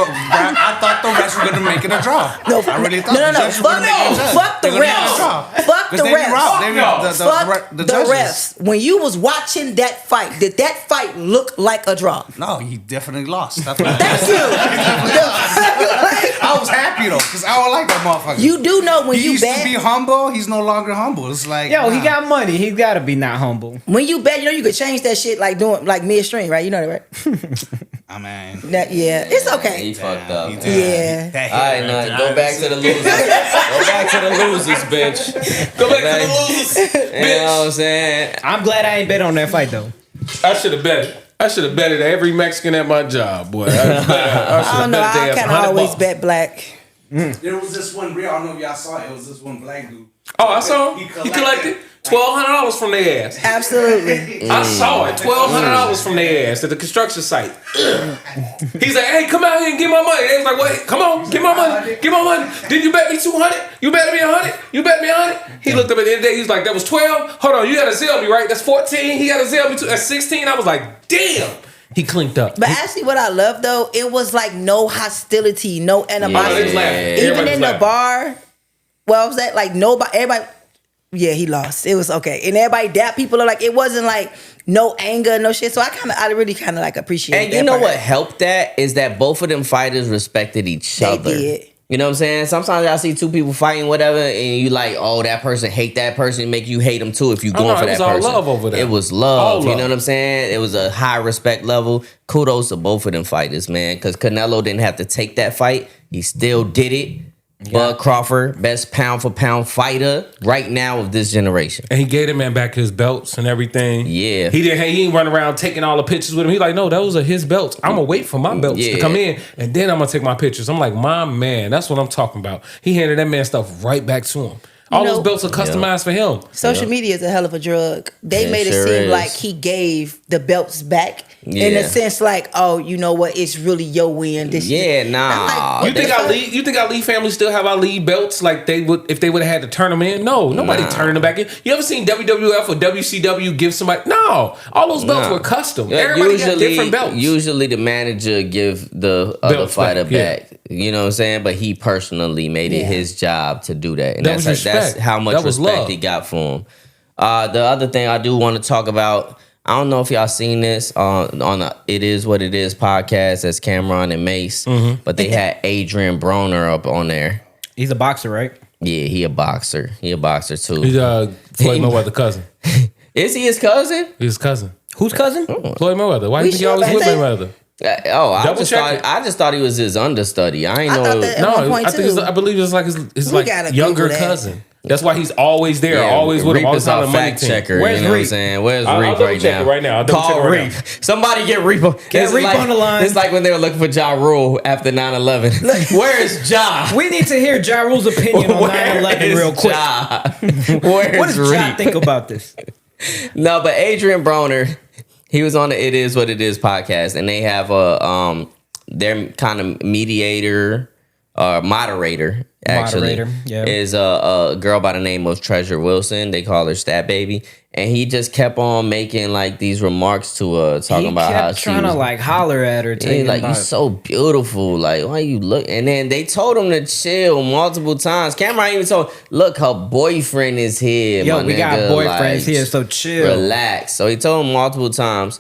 the refs were gonna make it a draw. No, I really thought. no. the judges were gonna make it a judge. Fuck the They're gonna make it a draw. refs. Fuck the 'Cause they refs. robbed. Fuck The the judges. refs. When you was watching that fight, did that fight look like a draw? No, he definitely lost. That's what Thank you. I was happy though, because I don't like that motherfucker. You do know when he you used bet. to be humble. He's no longer humble. It's like Yo, he nah. got money. He gotta be not humble. When you bet, you could change that shit like midstream, right? You know that, right? I mean, It's He okay. fucked up. Yeah. All right, now go back to the losers. Go back to the losers, bitch. Go back to the losers. You know what I'm saying? I'm glad I ain't bet on that fight though. I should have bet it. I should have betted every Mexican at my job, boy. I don't know. I kind of always $100. bet black. there was this one real. I don't know if y'all saw it. It was this one black dude. Oh, I saw him. He collected $1,200 from their ass. Absolutely. I saw it. $1,200 from their ass at the construction site. He's like, "Hey, come out here and get my money." They was like, "Wait, come on, get my money, get my money. Did you bet me 200? You bet me 100? You bet me 100?" He looked up at the end of the day. He was like, "That was 12. Hold on, you got to Zelle me, right? That's 14. He got to Zelle me too. That's 16." I was like, "Damn." He clinked up. But actually, what I love though, it was like no hostility, no animosity. was laughing. Even Everybody in was the bar, well, was that like nobody, everybody? Yeah, he lost. It was okay, and everybody that people are like, it wasn't like no anger, no shit. So I really kind of like appreciate. And that you know part. what helped that is that both of them fighters respected each They other. did. You know what I'm saying? Sometimes y'all see two people fighting, whatever, and you like, oh, that person hate that person, make you hate them too if you going no, for it that was all person. love over there. It was love. All You love. know what I'm saying? It was a high respect level. Kudos to both of them fighters, man. Because Canelo didn't have to take that fight. He still did it. Bud Crawford, best pound for pound fighter right now of this generation. And he gave the man back his belts and everything. Yeah. He ain't run around taking all the pictures with him. He like, no, those are his belts. I'm gonna wait for my belts to come in and then I'm gonna take my pictures. I'm like, my man, that's what I'm talking about. He handed that man stuff right back to him. All know, those belts are customized for him. Social media is a hell of a drug. They It made it sure seem is. like he gave the belts back in Yeah. a sense, like, oh, you know what? It's really your win. This Yeah, I'm nah. like, what You think the our fuck? league? You think our league family still have our league belts like they would if they would have had to turn them in? No, nobody turning them back in. You ever seen WWF or WCW give somebody? No, all those belts Nah. were custom. Yeah, Everybody got different belts. Usually the manager give the other Belts fighter back, yeah. back. You know what I'm saying? But he personally made it Yeah. his job to do that. And That was that's respect. how much That was respect love. he got for him. The other thing I do want to talk about, I don't know if y'all seen this on the It Is What It Is podcast. That's Cameron and Mace. Mm-hmm. But they had Adrian Broner up on there. He's a boxer, right? Yeah, he a boxer. He a boxer too. He's Floyd Mayweather cousin. Is he his cousin? His cousin. Whose cousin? Floyd Mayweather. Why do We you think he sure always about with that? Mayweather? I just thought he was his understudy. I ain't I know. thought that- At one No, point, I think too. I believe it's like his We like gotta younger Google that. cousin. That's why he's always there, Yeah, always with him, Reap always is on our the money fact team. checker. Where's you know what I'm Reap? saying? Where's I'll Reap double right check now? it right now. I'll double Call check it right Reap. now. Somebody get Reap. It's Reap on the line. It's like when they were looking for Ja Rule after 9/11. Where's Ja? We need to hear Ja Rule's opinion on 9/11 real quick. Ja? Where's What does Ja Reap? think about this? No, but Adrian Broner, he was on the It Is What It Is podcast, and they have a their kind of mediator, moderator. Actually, Moderator, yeah. is a girl by the name of Treasure Wilson. They call her Stat Baby, and he just kept on making like these remarks to her, talking He about how kept she trying was to like holler at her, and telling he's like, you so beautiful. Like, why you look? And then they told him to chill multiple times. Cameron even told, look, her boyfriend is here. yo, my we got nigga. boyfriends Like, here, so chill. relax. So he told him multiple times.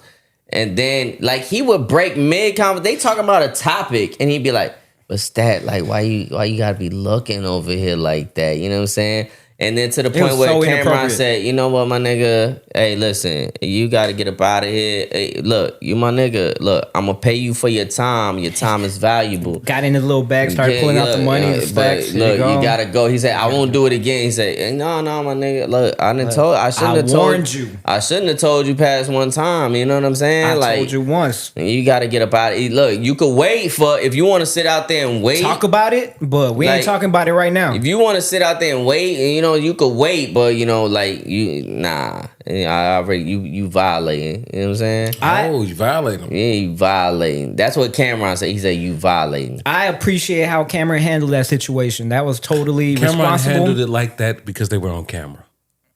And then, like, he would break mid-conversation. They talking about a topic, and he'd be like, but Stat, like, why you gotta be looking over here like that? You know what I'm saying? And then to the point was where so Cameron inappropriate. said, you know what, my nigga? Hey, listen, you got to get up out of here. Hey, look, you my nigga. Look, I'm going to pay you for your time. Your time is valuable. Got in his little bag, started Yeah, pulling out the look, money, yeah, the but stacks. Here look, go. you got to go. He said, I won't do it again. He said, hey, no, my nigga. Look, I didn't told. I shouldn't I have told warned you. I shouldn't have told you past one time. You know what I'm saying? I like, told you once. you got to get up out of here. Look, you could wait for, if you want to sit out there and wait. Talk about it, but we Like, ain't talking about it right now. If you want to sit out there and wait, and you know, you could wait, but you know, like I already you violating. You know what I'm saying? Oh, you violate him. Yeah, you violating. That's what Cameron said. He said you violating. I appreciate how Cameron handled that situation. That was totally Cameron responsible. handled it like that because they were on camera.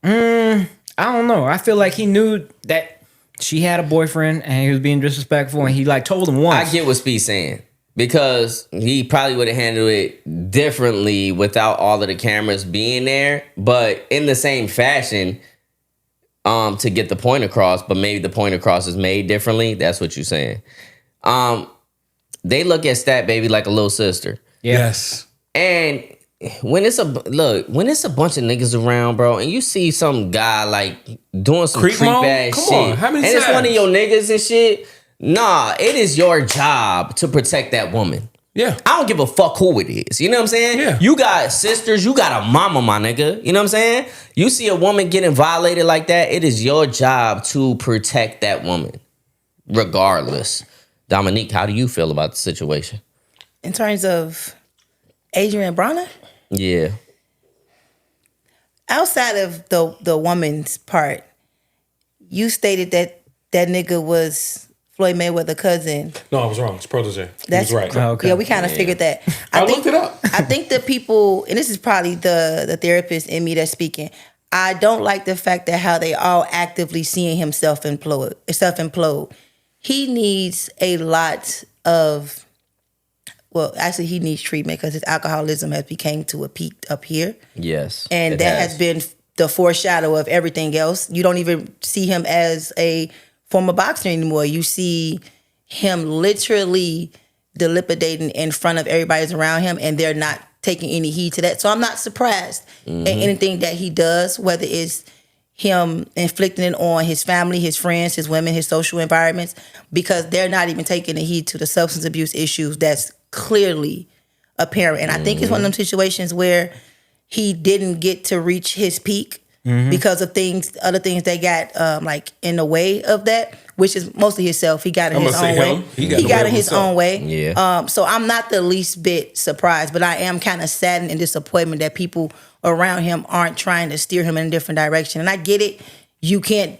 I don't know. I feel like he knew that she had a boyfriend and he was being disrespectful, and he like told him once. I get what Speed's saying because he probably would have handled it differently without all of the cameras being there, but in the same fashion, to get the point across. But maybe the point across is made differently. That's what you're saying. They look at Stat Baby like a little sister. Yeah. Yes. And when it's a bunch of niggas around, bro, and you see some guy like doing some Creep creep mode? ass Come shit, on, how many and it's one of times? your niggas and shit. Nah, it is your job to protect that woman. Yeah. I don't give a fuck who it is. You know what I'm saying? Yeah. You got sisters, you got a mama, my nigga. You know what I'm saying? You see a woman getting violated like that, it is your job to protect that woman, regardless. Dominique, how do you feel about the situation? In terms of Adrian Broner, Yeah. outside of the woman's part, you stated that nigga was Floyd Mayweather's cousin. No, I was wrong. It's protege. He That's was right. Oh, okay. Yeah, we kind of figured that. I looked it up. I think the people, and this is probably the therapist in me that's speaking. I don't like the fact that how they all actively seeing him self-implode. He needs a lot of, well, actually he needs treatment because his alcoholism has become to a peak up here. Yes. And it that has been the foreshadow of everything else. You don't even see him as a former boxer anymore. You see him literally dilapidating in front of everybody's around him, and they're not taking any heed to that. So I'm not surprised at anything that he does, whether it's him inflicting it on his family, his friends, his women, his social environments, because they're not even taking the heed to the substance abuse issues that's clearly apparent. And I think it's one of them situations where he didn't get to reach his peak because of other things that got like in the way of that, which is mostly himself. He got in I'm his gonna own say way. him. He He got got away in his himself. own way. Yeah. So I'm not the least bit surprised, but I am kind of saddened and disappointed that people around him aren't trying to steer him in a different direction. And I get it. You can't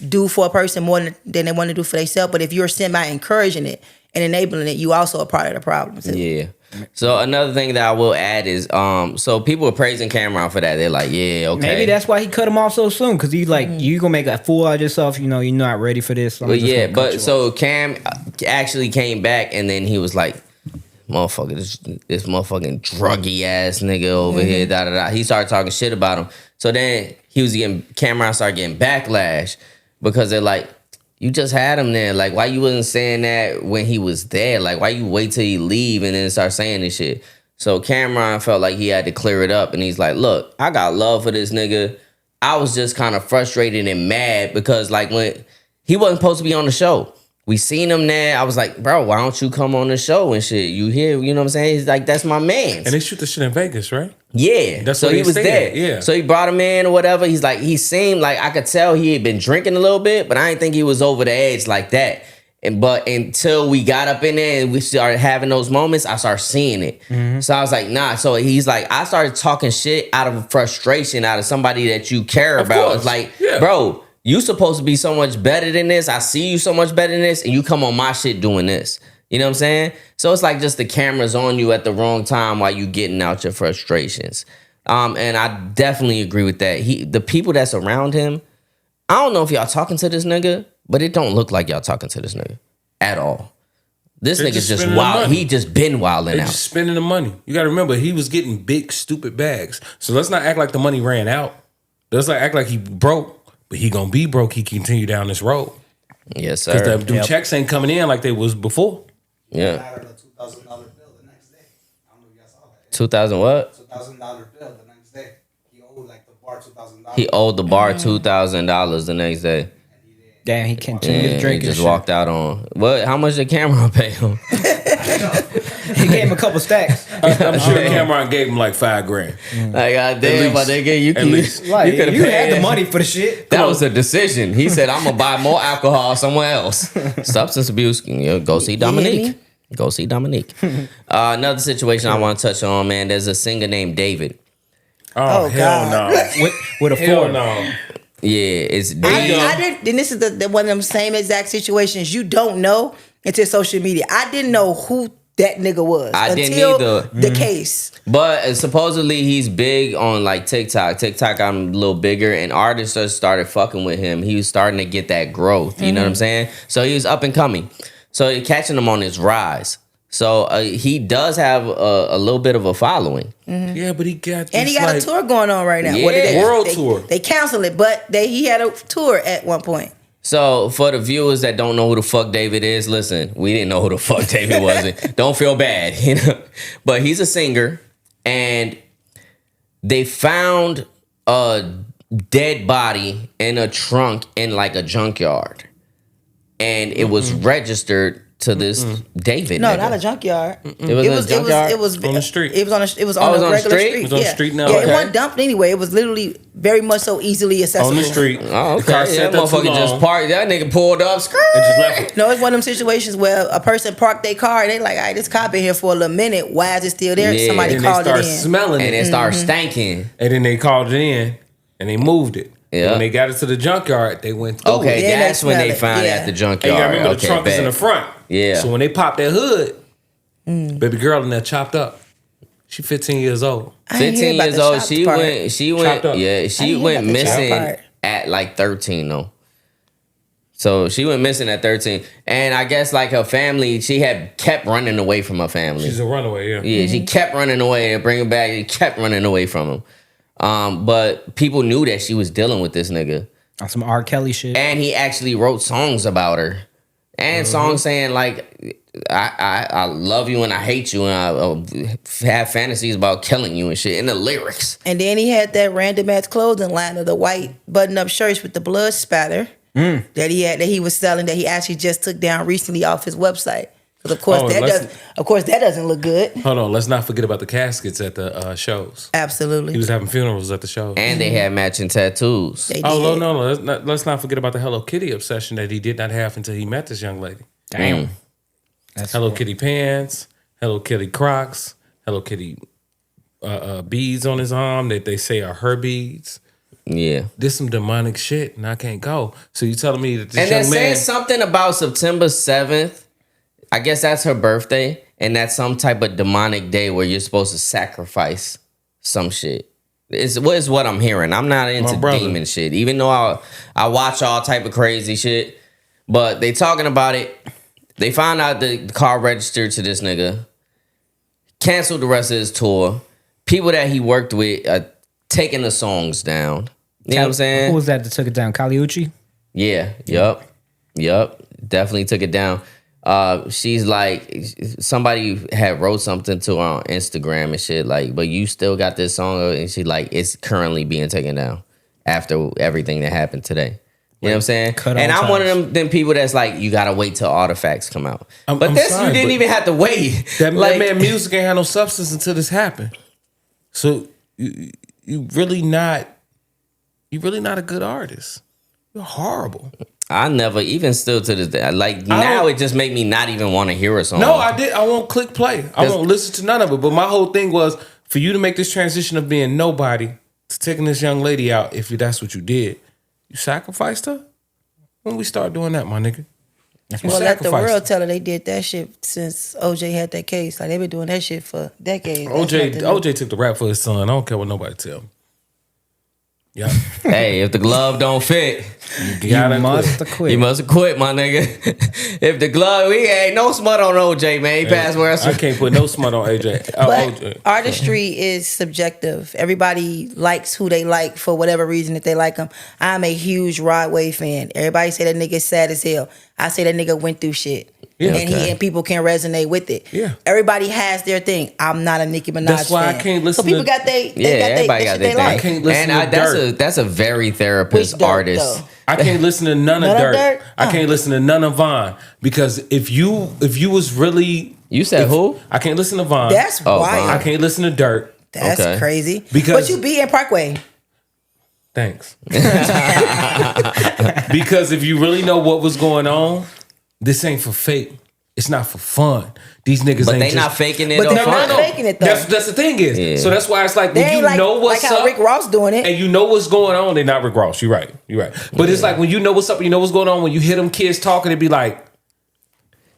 do for a person more than they want to do for themselves. But if you're semi encouraging it and enabling it, you also a part of the problem too. Yeah. So another thing that I will add is, so people are praising Cameron for that. They're like, yeah, okay. Maybe that's why he cut him off so soon, because he's like, you gonna make a fool out of yourself. You know, you're not ready for this. So I'm But just yeah, gonna cut but you so Cam actually came back and then he was like, motherfucker, this motherfucking druggy ass nigga over here, da da da. He started talking shit about him. So then Cameron started getting backlash because they're like, you just had him there. Like, why you wasn't saying that when he was there? Like, why you wait till he leave and then start saying this shit? So Cameron felt like he had to clear it up, and he's like, look, I got love for this nigga. I was just kind of frustrated and mad because like when he wasn't supposed to be on the show. We seen him there. I was like, bro, why don't you come on the show and shit? You here, you know what I'm saying? He's like, that's my man. And they shoot the shit in Vegas, right? Yeah. That's so where he they was stay there. at, yeah. So he brought him in or whatever. He's like, he seemed like I could tell he had been drinking a little bit, but I didn't think he was over the edge like that. But until we got up in there and we started having those moments, I started seeing it. So I was like, nah. So he's like, I started talking shit out of frustration, out of somebody that you care about. course. It's like, Yeah. bro, you supposed to be so much better than this. I see you so much better than this, and you come on my shit doing this. You know what I'm saying? So it's like just the camera's on you at the wrong time while you getting out your frustrations. And I definitely agree with that. The people that's around him, I don't know if y'all talking to this nigga, but it don't look like y'all talking to this nigga at all. This They're nigga's just just spending the wild. money. He just been wilding They out. just spending the money. You got to remember, he was getting big, stupid bags. So let's not act like the money ran out. Let's not act like he broke, but he gonna be broke. He continue down this road Yes, because sir. them checks ain't coming in like they was before. Yeah. Got a $2,000 bill the next day. I don't know if y'all saw that. 2,000 what? $2,000 bill the next day. He owed like the bar $2,000. He owed the bar $2,000 the next day. Damn, he continued And drinking. he just walked out on what? How much did Cameron pay him? He gave him a couple stacks. I'm sure Cameron gave him like $5,000. Like, goddamn, my nigga, you can least. Like, coulda you paid had the it. money for the shit. That was a decision. He said, "I'm gonna buy more alcohol somewhere else." Substance abuse. Go see Dominique. Go see Dominique. Another situation I want to touch on, man. There's a singer named David. Oh, hell God. no. With a Hell four. no. Yeah, it's I David. didn't. And this is the one of them same exact situations you don't know until social media. I didn't know who that nigga was I didn't until either. the case. But supposedly he's big on like TikTok. TikTok got him a little bigger, and artists just started fucking with him. He was starting to get that growth. You know what I'm saying? So he was up and coming. So you're catching him on his rise. So he does have a little bit of a following. Yeah, but he got And he this, got like, a tour going on right now. Yeah. World tour. They canceled it, but he had a tour at one point. So for the viewers that don't know who the fuck David is, listen, we didn't know who the fuck David was. Don't feel bad, you know. But he's a singer, and they found a dead body in a trunk in like a junkyard, and it was registered to this David. No, nigga. not a junkyard. It was a junkyard? It was On the street. It was on a. It was Oh, on it was a on the regular street? street. It was on the yeah. street now? Yeah, Okay. it wasn't dumped anywhere. It was literally very much so easily accessible. on the street. Oh, The car okay. sat That there too motherfucker just long parked. That nigga pulled up. and just left it. No, it's one of them situations where a person parked their car and they like, all right, this car been here for a little minute. Why is it still there? Yeah. Somebody And they called start it in. smelling And it. it started stanking. And then they called it in and they moved it. Yeah. When they got it to the junkyard, they went through Okay, it. Then that's they when smell they it, found it yeah. at the And junkyard. you gotta remember Okay, the trunk is in the bet. front. Yeah. So when they popped that hood, baby girl in there chopped up. She 15 years old. I didn't hear 15 about years the old. chopped She part. went. She Chopped went. up. Yeah, I she didn't went hear about the chopped missing part. at like 13 though. So she went missing at 13, and I guess like her family, she had kept running away from her family. She's a runaway, yeah. Yeah, she kept running away and bring her back. She kept running away from him. But people knew that she was dealing with this nigga, On some R. Kelly shit. and he actually wrote songs about her, and songs saying like, I love you and I hate you, and I have fantasies about killing you and shit in the lyrics. And then he had that random ass clothing line of the white button up shirts with the blood spatter that he was selling that he actually just took down recently off his website. Of course, Oh, that doesn't look good. Hold on, let's not forget about the caskets at the shows. Absolutely. He was having funerals at the shows. And they had matching tattoos. They Oh did. no! Let's not forget about the Hello Kitty obsession that he did not have until he met this young lady. Damn. That's Hello Kitty pants, Hello Kitty Crocs, Hello Kitty beads on his arm that they say are her beads. Yeah. This some demonic shit, and I can't go. So you telling me that this And they're young saying man? something about September 7th. I guess that's her birthday. And that's some type of demonic day where you're supposed to sacrifice some shit. It's what I'm hearing. I'm not into brother. demon shit. Even though I watch all type of crazy shit. But they talking about it. They found out the car registered to this nigga. Canceled the rest of his tour. People that he worked with are taking the songs down. You know what I'm saying? Who was that took it down? Caliucci? Yeah. Yup. Definitely took it down. She's like, somebody had wrote something to her on Instagram and shit, like, but you still got this song, and she like, it's currently being taken down after everything that happened today. You know what I'm saying? And I'm one of them people that's like, you gotta wait till all the facts come out. I'm This sorry, you didn't but even have to wait. That Like, man music ain't had no substance until this happened. So you really not a good artist. You're horrible. I never, even still to this day, like now it just make me not even want to hear a song. No, I won't click play. I won't listen to none of it. But my whole thing was for you to make this transition of being nobody to taking this young lady out. If that's what you did, you sacrificed her. When we start doing that, my nigga. Well, let the world tell her they did that shit since OJ had that case. Like, they've been doing that shit for decades. OJ took the rap for his son. I don't care what nobody tell me. Yeah. Hey, if the glove don't fit, You must have quit. you must have quit, my nigga. If the glove, we ain't no smut on OJ, man. He passed where I can't put no smut on AJ. But OJ. artistry is subjective. Everybody likes who they like for whatever reason that they like them. I'm a huge Rod Wave fan. Everybody say that nigga sad as hell. I say that nigga went through shit. Yeah, and people can resonate with it. Yeah. Everybody has their thing. I'm not a Nicki Minaj That's why fan. I can't listen So people to- got they everybody got shit their they thing. like. I can't listen And to Dirt. that's a very therapist Which Dirt, artist. though? I can't listen to none of None of Dirt. Dirt? I can't listen to none of Vaughn because if you was really You said who? I can't listen to Vaughn. That's Oh, wild. I can't listen to Dirt. That's Okay. crazy. Because- but you be in Parkway. Thanks. Because if you really know what was going on, this ain't for fake. It's not for fun. These niggas But ain't they just, not faking it But or they're front. not faking it, though. That's the thing is. Yeah. So that's why it's like They when ain't you like, know what's like how up Rick Ross doing it. and you know what's going on, they're not Rick Ross. You're right. But it's like when you know what's up, you know what's going on. When you hear them kids talking, it be like,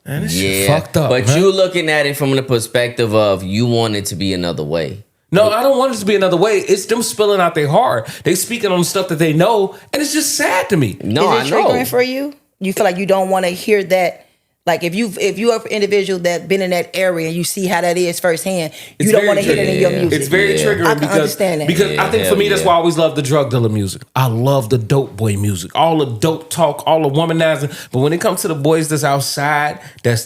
man, this shit fucked up. But man. you looking at it from the perspective of you want it to be another way. No, I don't want it to be another way. It's them spilling out their heart. They speaking on stuff that they know, and it's just sad to me. No, I Is it know. triggering for you? You feel like you don't want to hear that. Like if you are an individual that been in that area and you see how that is firsthand, you It's don't very want to hear that in your triggering. music. It's very Yeah. triggering I can because understand that. because I Yeah, think for hell me that's yeah. why I always love the drug dealer music. I love the dope boy music, all the dope talk, all the womanizing. But when it comes to the boys that's outside, that's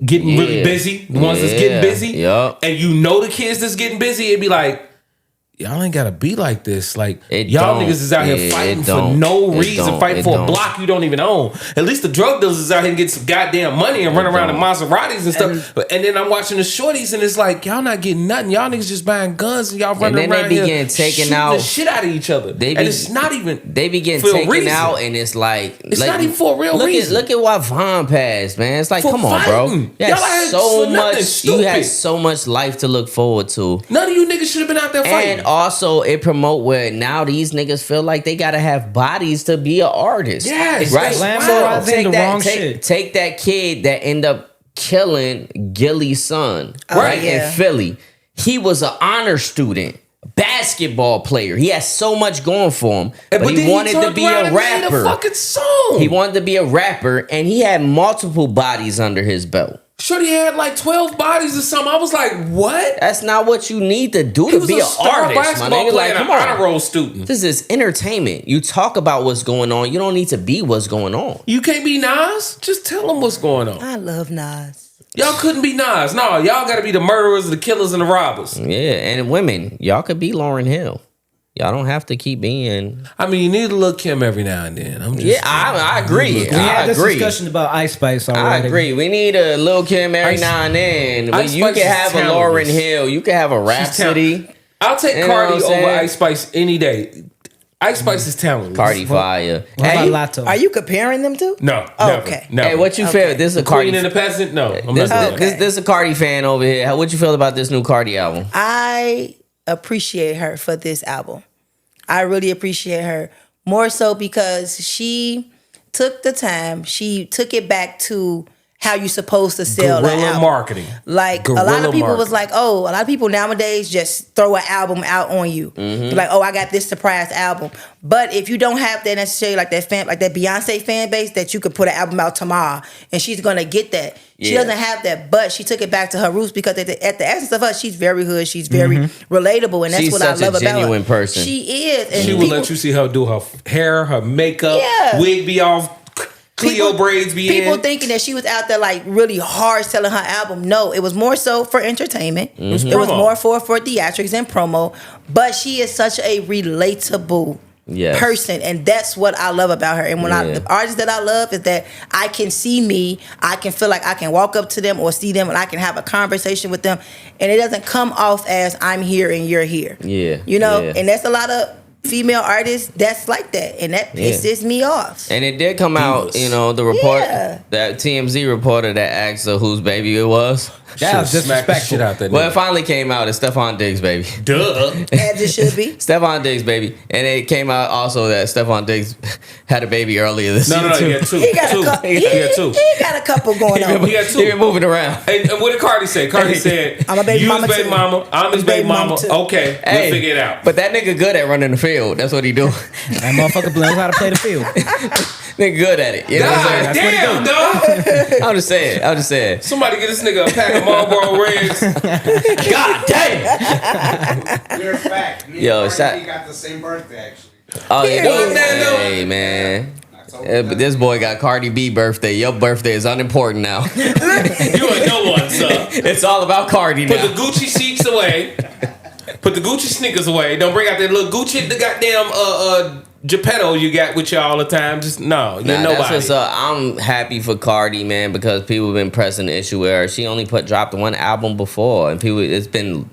getting really Yeah. busy, the ones that's Yeah. getting busy, Yup. and you know the kids that's getting busy, it'd be like, y'all ain't gotta be like this. Like It y'all don't. niggas is out here Yeah, fighting it for don't. no It reason, don't. fighting It for a don't. block you don't even own. At least the drug dealers is out here and get some goddamn money and run around in Maseratis and stuff. And then I'm watching the shorties and it's like y'all not getting nothing. Y'all niggas just buying guns and y'all running then they around be here getting taken shooting out. the shit out of each other. They And be- it's not even They be getting for a taken reason. out, and it's like It's not even for a real look reason. Look at why Vaughn passed, man. It's like, For come on, bro. fighting. You had Y'all had so for nothing much. You had stupid. so much life to look forward to. None of you niggas should have been out there fighting. And also, it promote where now these niggas feel like they gotta have bodies to be an artist. Yes, right. that's glamorizing take the that, wrong take, shit. Take that kid that end up killing Gilly's son, Oh, right yeah. in Philly. He was an honor student, basketball player. He had so much going for him, but then he wanted to turned be around a and made rapper. fucking song. He wanted to be a rapper, and he had multiple bodies under his belt. Shorty had like 12 bodies or something. I was like, what? That's not what you need to do He to was be a an star artist, my basketball nigga. player Like, and come an honor on. roll student. This is entertainment. You talk about what's going on. You don't need to be what's going on. You can't be Nas? Just tell them what's going on. I love Nas. Y'all couldn't be Nas. No, y'all got to be the murderers, the killers, and the robbers. Yeah, and women, y'all could be Lauryn Hill. Y'all don't have to keep being. I mean, you need a little Kim every now and then. I'm just Yeah, I agree. We had I this agree. discussion about Ice Spice I already. agree. We need a Lil Kim every Ice- now and then. Ice You Spice can is have a talented. Lauryn Hill. You can have a Rhapsody. I'll take You know Cardi what I'm over saying? Ice Spice any day. Ice Spice is talented. Cardi fire. What Hey, about Lato? Are you comparing them two? No. Oh, never, okay. Never. hey, what you feel? This is a The Cardi. Queen and the Peasant? No. I'm This, not doing Okay. that. this is a Cardi fan over here. What you feel about this new Cardi album? I appreciate her for this album. I really appreciate her more so because she took the time. She took it back to how you supposed to sell the Guerrilla album. marketing. Like a lot Guerrilla of people was marketing. like, oh, a lot of people nowadays just throw an album out on you. Mm-hmm. Like, oh, I got this surprise album. But if you don't have that necessarily like that Beyonce fan base that you could put an album out tomorrow and she's gonna get that. She Yeah. doesn't have that, but she took it back to her roots because at the essence of her, she's very hood. She's very relatable, and that's She's what such I love a about her. genuine person. She is, and She will let you see her do her hair, her makeup, Yeah. wig be off, Cleo braids be people in. thinking that she was out there like really hard selling her album. No, it was more so for entertainment. It was promo. more for theatrics and promo. But she is such a relatable Yes. person, and that's what I love about her. And when Yeah. the artists that I love is that I can see me, I can feel like I can walk up to them or see them, and I can have a conversation with them, and it doesn't come off as I'm here and you're here. Yeah, you know, yeah. and that's a lot of female artists that's like that, and that Yeah. pisses me off. And it did come out, Divas. you know, the report Yeah. that TMZ reporter that asked her whose baby it was. That was Should've smacked the disrespectful. shit out that Well, it nigga. finally came out. It's Stephon Diggs' baby. Duh. As it should be. Stephon Diggs' baby. And it came out also that Stephon Diggs had a baby earlier this year. No, too. he got two. He got two. a couple. He got two. He got a couple going on. He got two. He been moving around. And what did Cardi say? Cardi said, I'm a baby you mama his baby too. mama, I'm his baby mama. too. Okay, we'll figure it out. But that nigga good at running the field. That's what he do. That motherfucker knows how to play the field. Nigga good at it. You know what I'm God saying? damn, dog. I'm just saying. Somebody get this nigga a pack of Marlboro Reds. God damn. Weird fact. Me Yo, and shout- Cardi B got the same birthday, actually. Oh, yeah. Period. Hey, man. But this boy got Cardi B birthday. Your birthday is unimportant now. You ain't no one, son. It's all about Cardi Put now. the Gucci sheets away. Put the Gucci sneakers away. Don't bring out that little Gucci, the goddamn Geppetto you got with you all the time. Just no, you're Nah, that's nobody. what's up. I'm happy for Cardi, man, because people have been pressing the issue with her. She only dropped one album before, and it's been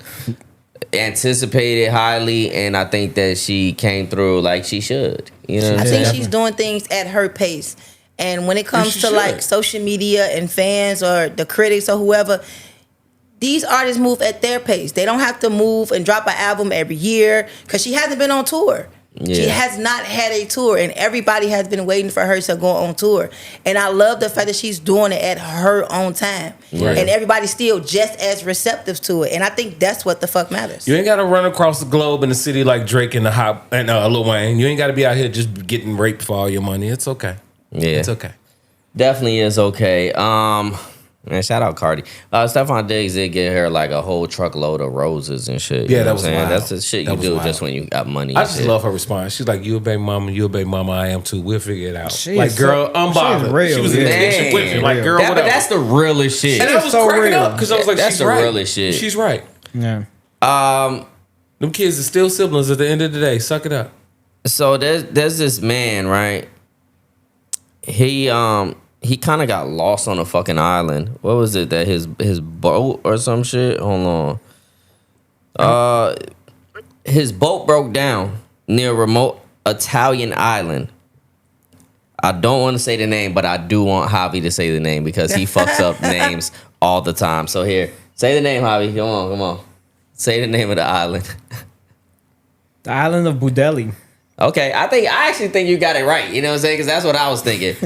anticipated highly, and I think that she came through like she should. You know what I I'm think saying? she's doing things at her pace. And when it comes she to should. like social media and fans or the critics or whoever, these artists move at their pace. They don't have to move and drop an album every year because she hasn't been on tour. She Yeah. has not had a tour, and everybody has been waiting for her to go on tour. And I love the fact that she's doing it at her own time. Right. And everybody's still just as receptive to it. And I think that's what the fuck matters. You ain't got to run across the globe in a city like Drake and Lil Wayne. You ain't got to be out here just getting raped for all your money. It's okay. Yeah. It's okay. Definitely is okay. Man, shout out Cardi. Stephon Diggs did get her like a whole truckload of roses and shit. You Yeah, know that what was I'm saying? wild. That's the shit That you was do wild. just when you got money. I and just shit. love her response. She's like, you a baby mama, I am too. We'll figure it out. She Like, is girl, so- I'm she is bothered. real, She was in the yeah. kitchen with me. Like, Real. girl, But whatever. that's the realest shit. And I was so cracking real. up because I was like, That's she's the right. realest shit. She's right. Yeah. Them kids are still siblings at the end of the day. Suck it up. So there's this man, right? He kind of got lost on a fucking island. What was it that his boat or some shit? Hold on. His boat broke down near a remote Italian island. I don't want to say the name, but I do want Javy to say the name because he fucks up names all the time. So here, say the name, Javy. Come on. Say the name of the island. The island of Budelli. Okay, I actually think you got it right. You know what I'm saying? Because that's what I was thinking.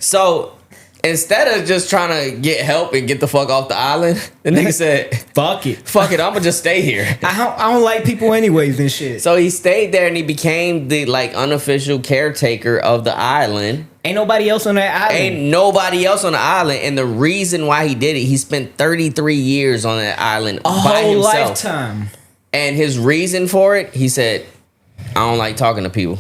So instead of just trying to get help and get the fuck off the island, the nigga said, Fuck it. "Fuck it, I'm gonna just stay here." I don't like people anyways and shit. So he stayed there and he became the like unofficial caretaker of the island. Ain't nobody else on that island. Ain't nobody else on the island, and the reason why he did it, he spent 33 years on that island a by whole himself. lifetime. And his reason for it, he said, "I don't like talking to people."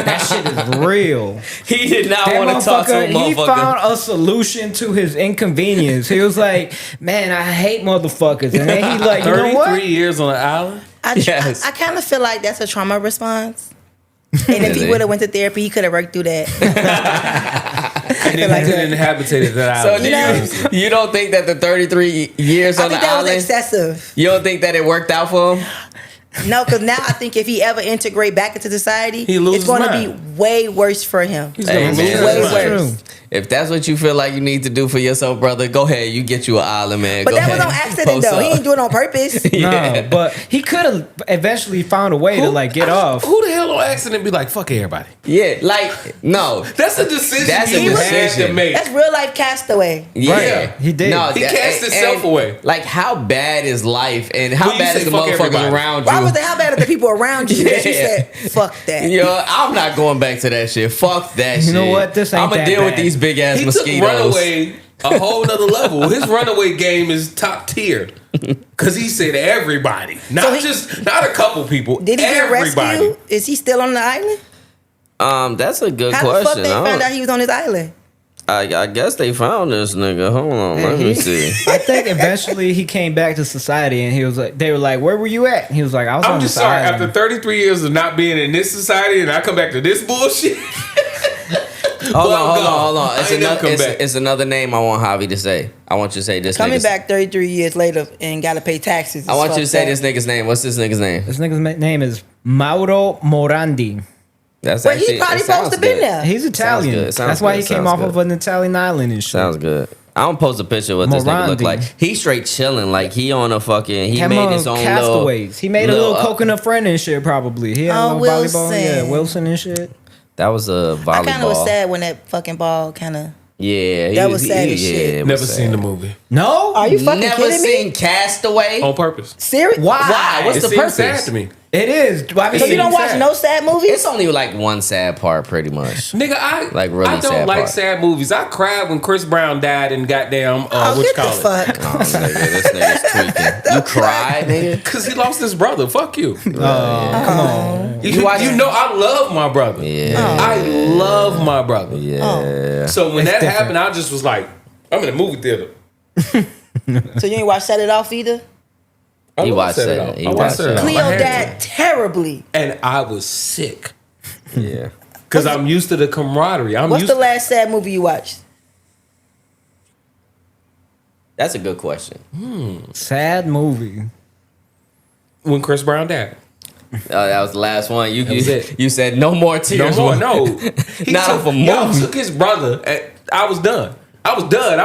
That shit is real. He did not That want to talk to a motherfucker, he motherfucker. found a solution to his inconvenience. He was like, man, I hate motherfuckers. And then he like, you know 33 what? years on an island. Yes. I kind of feel like that's a trauma response. And if he would have went to therapy, he could have worked through that. And then he didn't habitate that So island. you don't think that the 33 years I on the think that was island, excessive. you don't think that it worked out for him? No, because now I think if he ever integrate back into society, He loses it's going to mind. be way worse for him. He's Hey, gonna man, lose way his mind. worse. If that's what you feel like you need to do for yourself, brother, go ahead. You get you an island, man. But Go that was ahead. on accident, Post though. up. He ain't do it on purpose. Yeah. No, but he could have eventually found a way to like get off. Who the hell on accident be like, fuck everybody? Yeah, like, no. That's a decision That's a he had decision. to make. That's real life Castaway. Yeah. He did. He cast himself away. Like, how bad is life? And how Well, you bad say is the fuck motherfuckers everybody. around Why you? was it? How bad are the people around you that you Yeah. said, fuck that? Yo, I'm not going back to that shit. Fuck that shit. You know what? This ain't I'm gonna that deal with bad. these big ass He mosquitoes. took Runaway a whole nother level. His Runaway game is top tier. Because he said everybody. Not not a couple people. Did he get everybody. rescued? Is he still on the island? That's a good How the fuck question. they I found don't- out he was on his island? I guess they found this nigga. Hold on, let me see. I think eventually he came back to society and he was like, they were like, where were you at? He was like, I was on I'm just this sorry. island. After 33 years of not being in this society and I come back to this bullshit. Hold on. I It's ain't never another, come it's, back. it's another name I want Javy to say. I want you to say this Coming nigga's back 33 years later and got to pay taxes. I want you to say this nigga's name. What's this nigga's name? This nigga's name is Mauro Morandi. That's But he actually, probably it sounds supposed to been good. there. He's Italian. good. It sounds That's why good. he came Sounds off good. of an Italian island and shit. Sounds good. I don't post a picture of what this nigga look Morandi. like. He's straight chilling. Like he on a fucking. He Him made on his own Castaways. He made a little little, coconut friend and shit. Probably. He had a Oh, little volleyball. Wilson. Yeah, Wilson and shit. That was a volleyball. I kind of was sad when that fucking ball kind of. Yeah, That was sad as shit. it was Never sad. seen the movie. No, Are you fucking Never kidding seen me? Castaway. On purpose. Serious? Why? What's It the seems purpose? sad to me. it is. Why So you don't watch no sad movies? It's only like one sad part, pretty much. Nigga, I Like, really I don't sad like part. sad movies. I cried when Chris Brown died and goddamn Oh, what you get the call it? fuck. Oh, nigga, this nigga's tweaking. You cried, nigga. Cause he lost his brother. Fuck you. Come on. You know I love my brother. Yeah. I love my brother. Yeah. So when It's that different. happened, I just was like, I'm in the movie theater. So you ain't watch Set It Off either? I He watched watched Set It that. Off. He I watched watched Set It that. Off. I Cleo had to. died terribly. And I was sick. Yeah. Cause I'm used to the camaraderie. What's the last sad movie you watched? That's a good question. Sad movie. when Chris Brown died. That was the last one. You was it. you said no more tears. No more. No. He Not off a y'all movie. took his brother. And I was done. I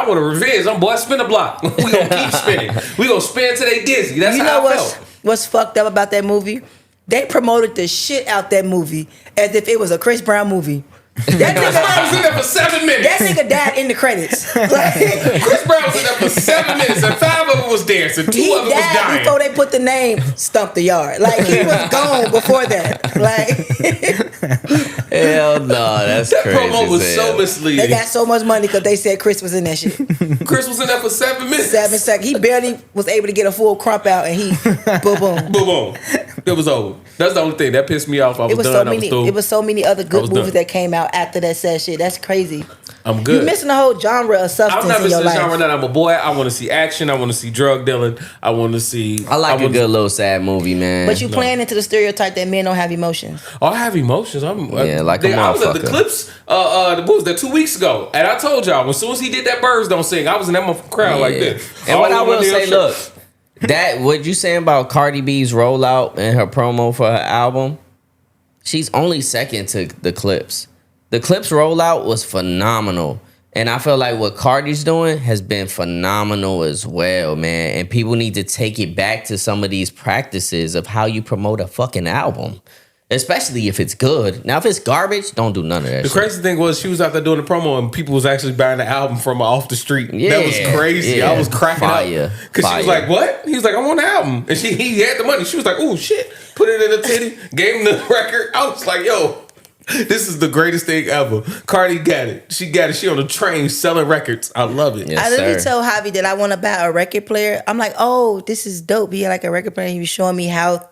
want a revenge. I'm boy, spin the block. We gonna keep spinning. We gonna spin till they dizzy. That's You how know I felt. what's fucked up about that movie? They promoted the shit out that movie as if it was a Chris Brown movie. That Chris Brown was in nigga, there for 7 minutes. that nigga died in the credits. Like, Chris Brown was in there for 7 minutes, and 5 of them was dancing. 2 he of them was died dying. before they put the name Stump the Yard. Like he was gone before that. Like Hell no, that's That crazy. promo was as so hell. they misleading. got so much money because they said Chris was in that shit. Chris was in there for 7 minutes. 7 seconds. He barely was able to get a full crump out, and he boom boom. Boom, boom. It was over. That's the only thing that pissed me off. I was, It was done. so I was many. through. It was so many other I good was movies done. that came out after that sad shit. That's crazy. I'm good. You're missing the whole genre of I'm substance not in your missing the life. genre that I'm a boy. I want to see action. I want to see drug dealing. I want to see. I like a wanna- good little sad movie, man. But you playing into the stereotype that men don't have emotions. Oh, I have emotions. Yeah, like a I was at the motherfucker. Clips. What was that 2 weeks ago? And I told y'all as soon as he did that Birds Don't Sing, I was in that motherfucking crowd like Yeah. this. And what I All will in my say, damn look, shirt. that what you saying about Cardi B's rollout and her promo for her album, she's only second to the Clips. The Clips rollout was phenomenal. And I feel like what Cardi's doing has been phenomenal as well, man. And people need to take it back to some of these practices of how you promote a fucking album. Especially if it's good. Now, if it's garbage, don't do none of that The shit. crazy thing was she was out there doing the promo and people was actually buying the album from her off the street. Yeah, That was crazy. yeah. I was cracking Fire, up. Because she was fire. like, what? He was like, I want the album. And he had the money. She was like, oh, shit. Put it in a titty. Gave him the record. I was like, yo, this is the greatest thing ever. Cardi got it. She got it. She on the train selling records. I love it. Yes, I literally sir. tell Javy that I want to buy a record player. I'm like, oh, this is dope. He had like a record player. He was showing me how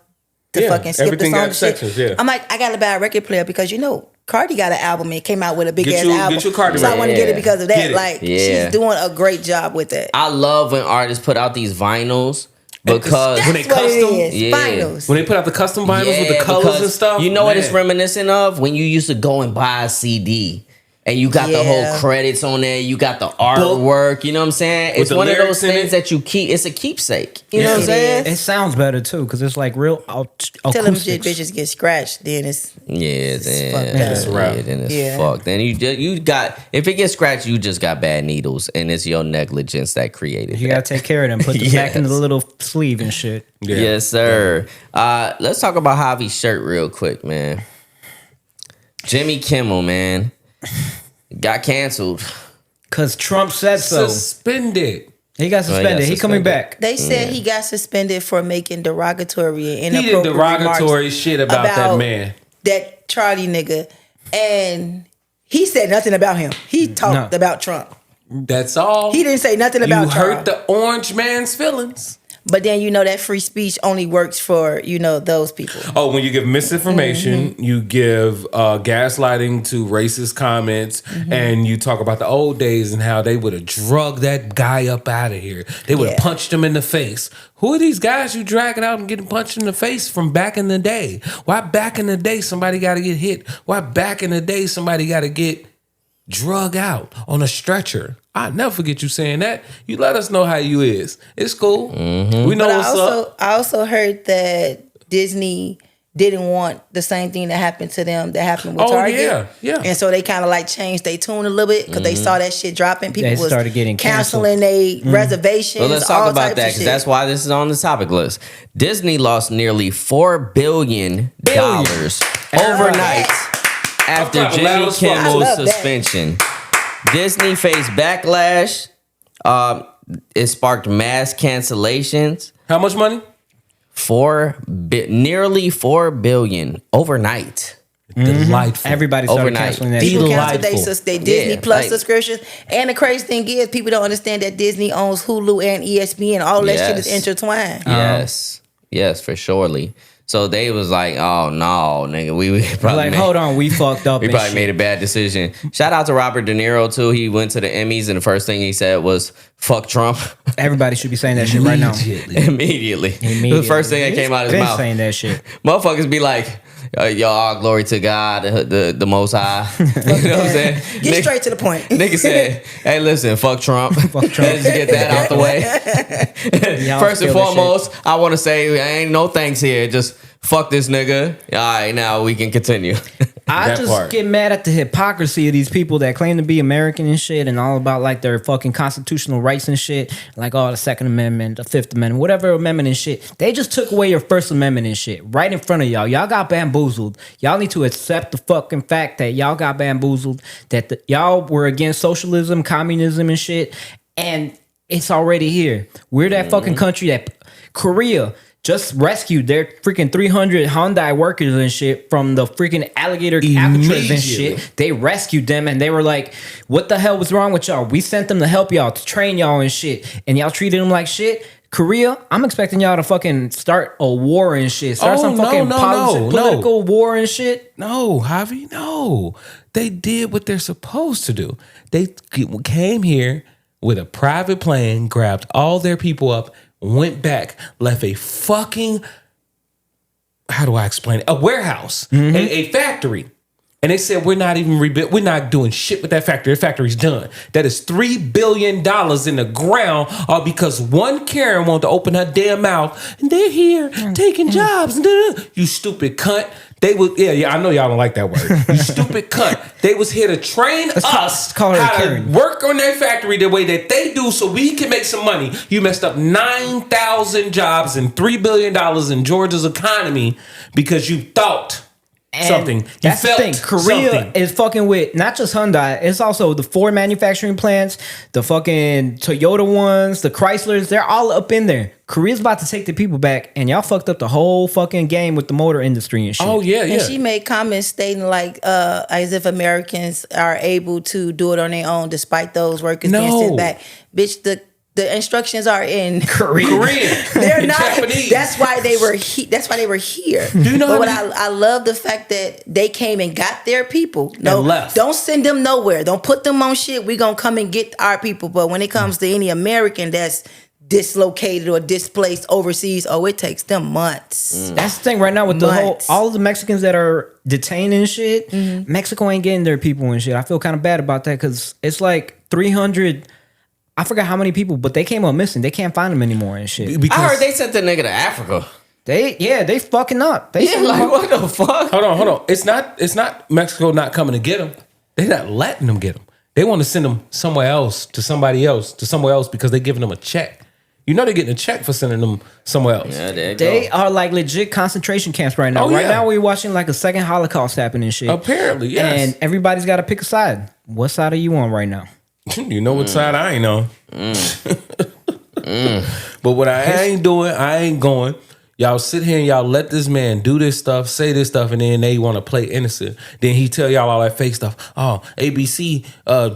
to Yeah, fucking skip the everything song got and shit. sections, yeah. I'm like, I gotta buy a record player because you know Cardi got an album and came out with a big ass album. Get your Cardi so I right. want to get it because of that. Get it. Like Yeah. she's doing a great job with it. I love when artists put out these vinyls because That's when they what custom- it is. Yeah. Finals. When they put out the custom vinyls with the colors because and stuff. You know what it's man. reminiscent of? When you used to go and buy a CD. And you got the whole Yeah. credits on there. You got the artwork. You know what I'm saying? It's the one of those lyrics in things it. that you keep. It's a keepsake. You know what I'm It saying? It sounds better too, because it's like real Tell them acoustics. bitches get scratched, then it's Yeah, then fucked up. That's right. Yeah, then it's Yeah. fucked. Then you got if it gets scratched, you just got bad needles, and it's your negligence that created. You that. gotta take care of them. Put them back in the Yes. little sleeve and shit. Yeah. Yes, sir. Let's talk about Javy's shirt real quick, man. Jimmy Kimmel, man, got canceled. Cause Trump said so. Suspended. He got suspended. He coming suspended. back. They said he got suspended for making derogatory and He did inappropriate derogatory remarks shit about that man. that Charlie nigga, and he said nothing about him. He talked No. about Trump. That's all. He didn't say nothing You about Trump. hurt the orange man's feelings. But then that free speech only works for those people. Oh, when you give misinformation, you give gaslighting to racist comments, and you talk about the old days and how they would have drugged that guy up out of here. They would have Yeah. punched him in the face. Who are these guys you dragging out and getting punched in the face from back in the day? Why back in the day somebody got to get hit? Why back in the day somebody got to get drug out on a stretcher? I'll never forget you saying that. You let us know how you is. It's cool. We know But what's up. I also heard that Disney didn't want the same thing that happened to them that happened with Oh, Target. yeah. And so they kind of like changed their tune a little bit because they saw that shit dropping. People They was started getting canceling their reservations. Well, let's all talk about types that of because shit. that's why this is on the topic list. Disney lost nearly $4 billion overnight after I'm clapping loud Jimmy as fuck. I Kimmel's love that. suspension. Disney faced backlash. It sparked mass cancellations. How much money? Nearly $4 billion overnight. Delightful. Everybody started Overnight. canceling that. People shit. canceled Delightful. they Disney Yeah, Plus like- subscriptions. And the crazy thing is, people don't understand that Disney owns Hulu and ESPN. All that shit is Yes. intertwined. Yes, for surely. So they was like, "Oh no, nigga, we probably Like, hold on, we fucked up. We and probably shit. made a bad decision." Shout out to Robert De Niro too. He went to the Emmys and the first thing he said was "fuck Trump." Everybody should be saying that shit right now. Immediately. The first thing that came out of his Been mouth. saying that shit. Motherfuckers be like, "Y'all, glory to God, the Most High." You know what I'm saying? Get straight to the point. Nigga said, "Hey, listen, fuck Trump. Fuck Trump. Let's just get that out the way." Y'all First and feel that foremost, I want to say ain't no thanks here. Just fuck this nigga. All right, now we can continue. I That just part. get mad at the hypocrisy of these people that claim to be American and shit and all about like their fucking constitutional rights and shit. Like, the Second Amendment, the Fifth Amendment, whatever amendment and shit. They just took away your First Amendment and shit right in front of y'all. Y'all got bamboozled. Y'all need to accept the fucking fact that y'all got bamboozled, that y'all were against socialism, communism and shit. And it's already here. We're that fucking country that Korea just rescued their freaking 300 Hyundai workers and shit from the freaking alligator Alcatraz and shit. They rescued them and they were like, what the hell was wrong with y'all? We sent them to help y'all, to train y'all and shit. And y'all treated them like shit. Korea, I'm expecting y'all to fucking start a war and shit. Start some fucking political war and shit. No, Javi, no. They did what they're supposed to do. They came here with a private plane, grabbed all their people up, went back, left a fucking, how do I explain it? A warehouse, a factory. And they said, we're not even rebuilt. We're not doing shit with that factory. The factory's done. That is $3 billion in the ground, all because one Karen wanted to open her damn mouth. And they're here taking jobs. You stupid cunt. They was, I know y'all don't like that word. You stupid cunt. They was here to train us call her how to Karen. work on their factory the way that they do so we can make some money. You messed up 9,000 jobs and $3 billion in Georgia's economy because you thought And something. That's the felt thing. Korea something. is fucking with not just Hyundai. It's also the Ford manufacturing plants, the fucking Toyota ones, the Chryslers. They're all up in there. Korea's about to take the people back, and y'all fucked up the whole fucking game with the motor industry and shit. Oh, yeah, yeah. And she made comments stating like as if Americans are able to do it on their own despite those workers being No. sent back. Bitch, the The instructions are in Korean. They're not. Japanese. That's why they were. That's why they were here. Do you know But how I love the fact that they came and got their people. No, And left. don't send them nowhere. Don't put them on shit. We gonna come and get our people. But when it comes to any American that's dislocated or displaced overseas, it takes them months. That's the thing right now with the whole Months. all of the Mexicans that are detained and shit. Mexico ain't getting their people and shit. I feel kind of bad about that because it's like 300. I forgot how many people, but they came up missing. They can't find them anymore and shit. I heard they sent the nigga to Africa. They fucking up. They Yeah, like what the fuck? Hold on. It's not Mexico not coming to get them. They're not letting them get them. They want to send them somewhere else, to somebody else, to somewhere else because they're giving them a check. You know they're getting a check for sending them somewhere else. Yeah, there you They go. are like legit concentration camps right now. Oh, Right yeah. now we're watching like a second Holocaust happen and shit. Apparently, yes. And everybody's got to pick a side. What side are you on right now? You know what side I ain't on. But what I ain't doing, I ain't going. Y'all sit here and y'all let this man do this stuff, say this stuff, and then they want to play innocent. Then he tell y'all all that fake stuff. Oh, ABC,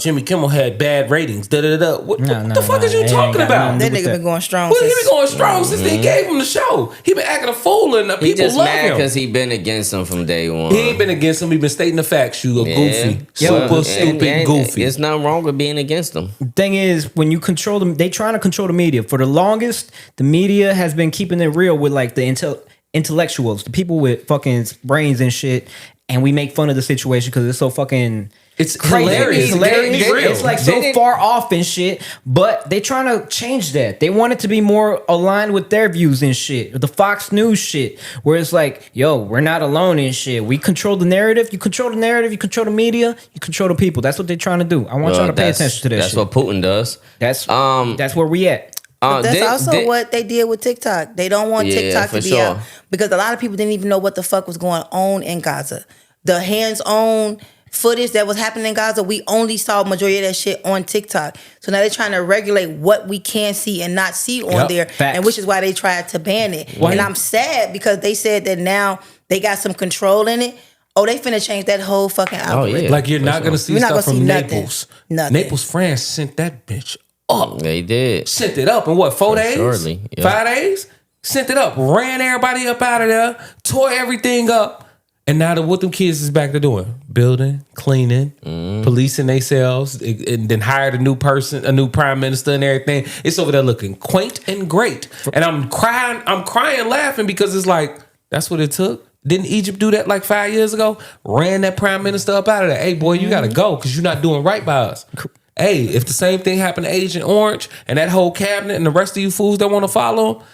Jimmy Kimmel had bad ratings. What the fuck is you It ain't talking got about? nothing That nigga been going strong. Well, he since- been going strong since they gave him the show. He been acting a fool and the He people just love mad him. because he been against him from day one. He ain't been against him. He been stating the facts. You a goofy, super stupid goofy. It's nothing wrong with being against them. Thing is, when you control them, they trying to control the media. For the longest, the media has been keeping it real with like the intellectuals, the people with fucking brains and shit, and we make fun of the situation because it's so fucking. It's crazy. hilarious. It's hilarious. It's real. It's like They so didn't- far off and shit, but they trying to change that. They want it to be more aligned with their views and shit. The Fox News shit, where it's like, yo, we're not alone and shit. We control the narrative. You control the narrative. You control the media. You control the people. That's what they're trying to do. I want y'all to pay attention to that That's shit. what Putin does. That's where we at. But that's also what they did with TikTok. They don't want Yeah, TikTok for to be sure. out because a lot of people didn't even know what the fuck was going on in Gaza. The hands-on footage that was happening in Gaza, we only saw majority of that shit on TikTok. So now they're trying to regulate what we can see and not see on Yep, there, facts. and which is why they tried to ban it. And I'm sad because they said that now they got some control in it. They finna change that whole fucking algorithm. yeah. Like you're not gonna see We're not stuff gonna from see nothing. Naples. Nothing. Naples, France sent that bitch up. They did. Sent it up in what, 4 days? surely, yeah. 5 days? Sent it up, ran everybody up out of there, tore everything up. And now what them kids is back to doing? Building, cleaning, policing themselves, and then hired a new person, a new prime minister and everything. It's over there looking quaint and great. And I'm crying laughing because it's like, that's what it took. Didn't Egypt do that like 5 years ago? Ran that prime minister up out of there. Hey, boy, you got to go because you're not doing right by us. Hey, if the same thing happened to Agent Orange and that whole cabinet and the rest of you fools that want to follow,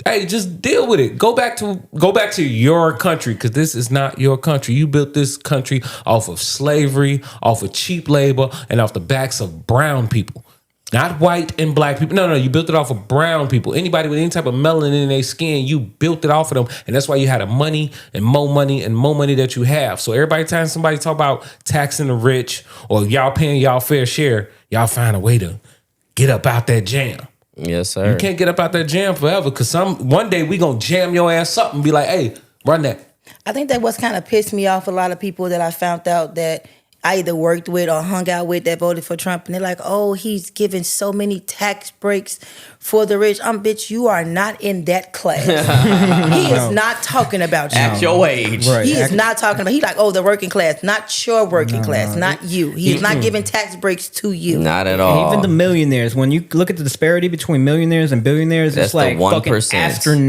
hey, just deal with it. Go back to your country because this is not your country. You built this country off of slavery, off of cheap labor, and off the backs of brown people. Not white and black people. No, you built it off of brown people. Anybody with any type of melanin in their skin, you built it off of them. And that's why you had the money and more money that you have. So every time somebody talk about taxing the rich or y'all paying y'all fair share, y'all find a way to get up out that jam. Yes, sir. You can't get up out that jam forever because one day we gonna jam your ass up and be like, hey, run that. I think that what's kind of pissed me off a lot of people that I found out that I either worked with or hung out with that voted for Trump, and they're like, oh, he's giving so many tax breaks for the rich. Bitch, you are not in that class. He is not talking about you. Act your age. Right. He is not talking about, he's like, the working class, not your working class, not you. He is not giving tax breaks to you. Not at all. Even the millionaires, when you look at the disparity between millionaires and billionaires, That's it's like the fucking 1%.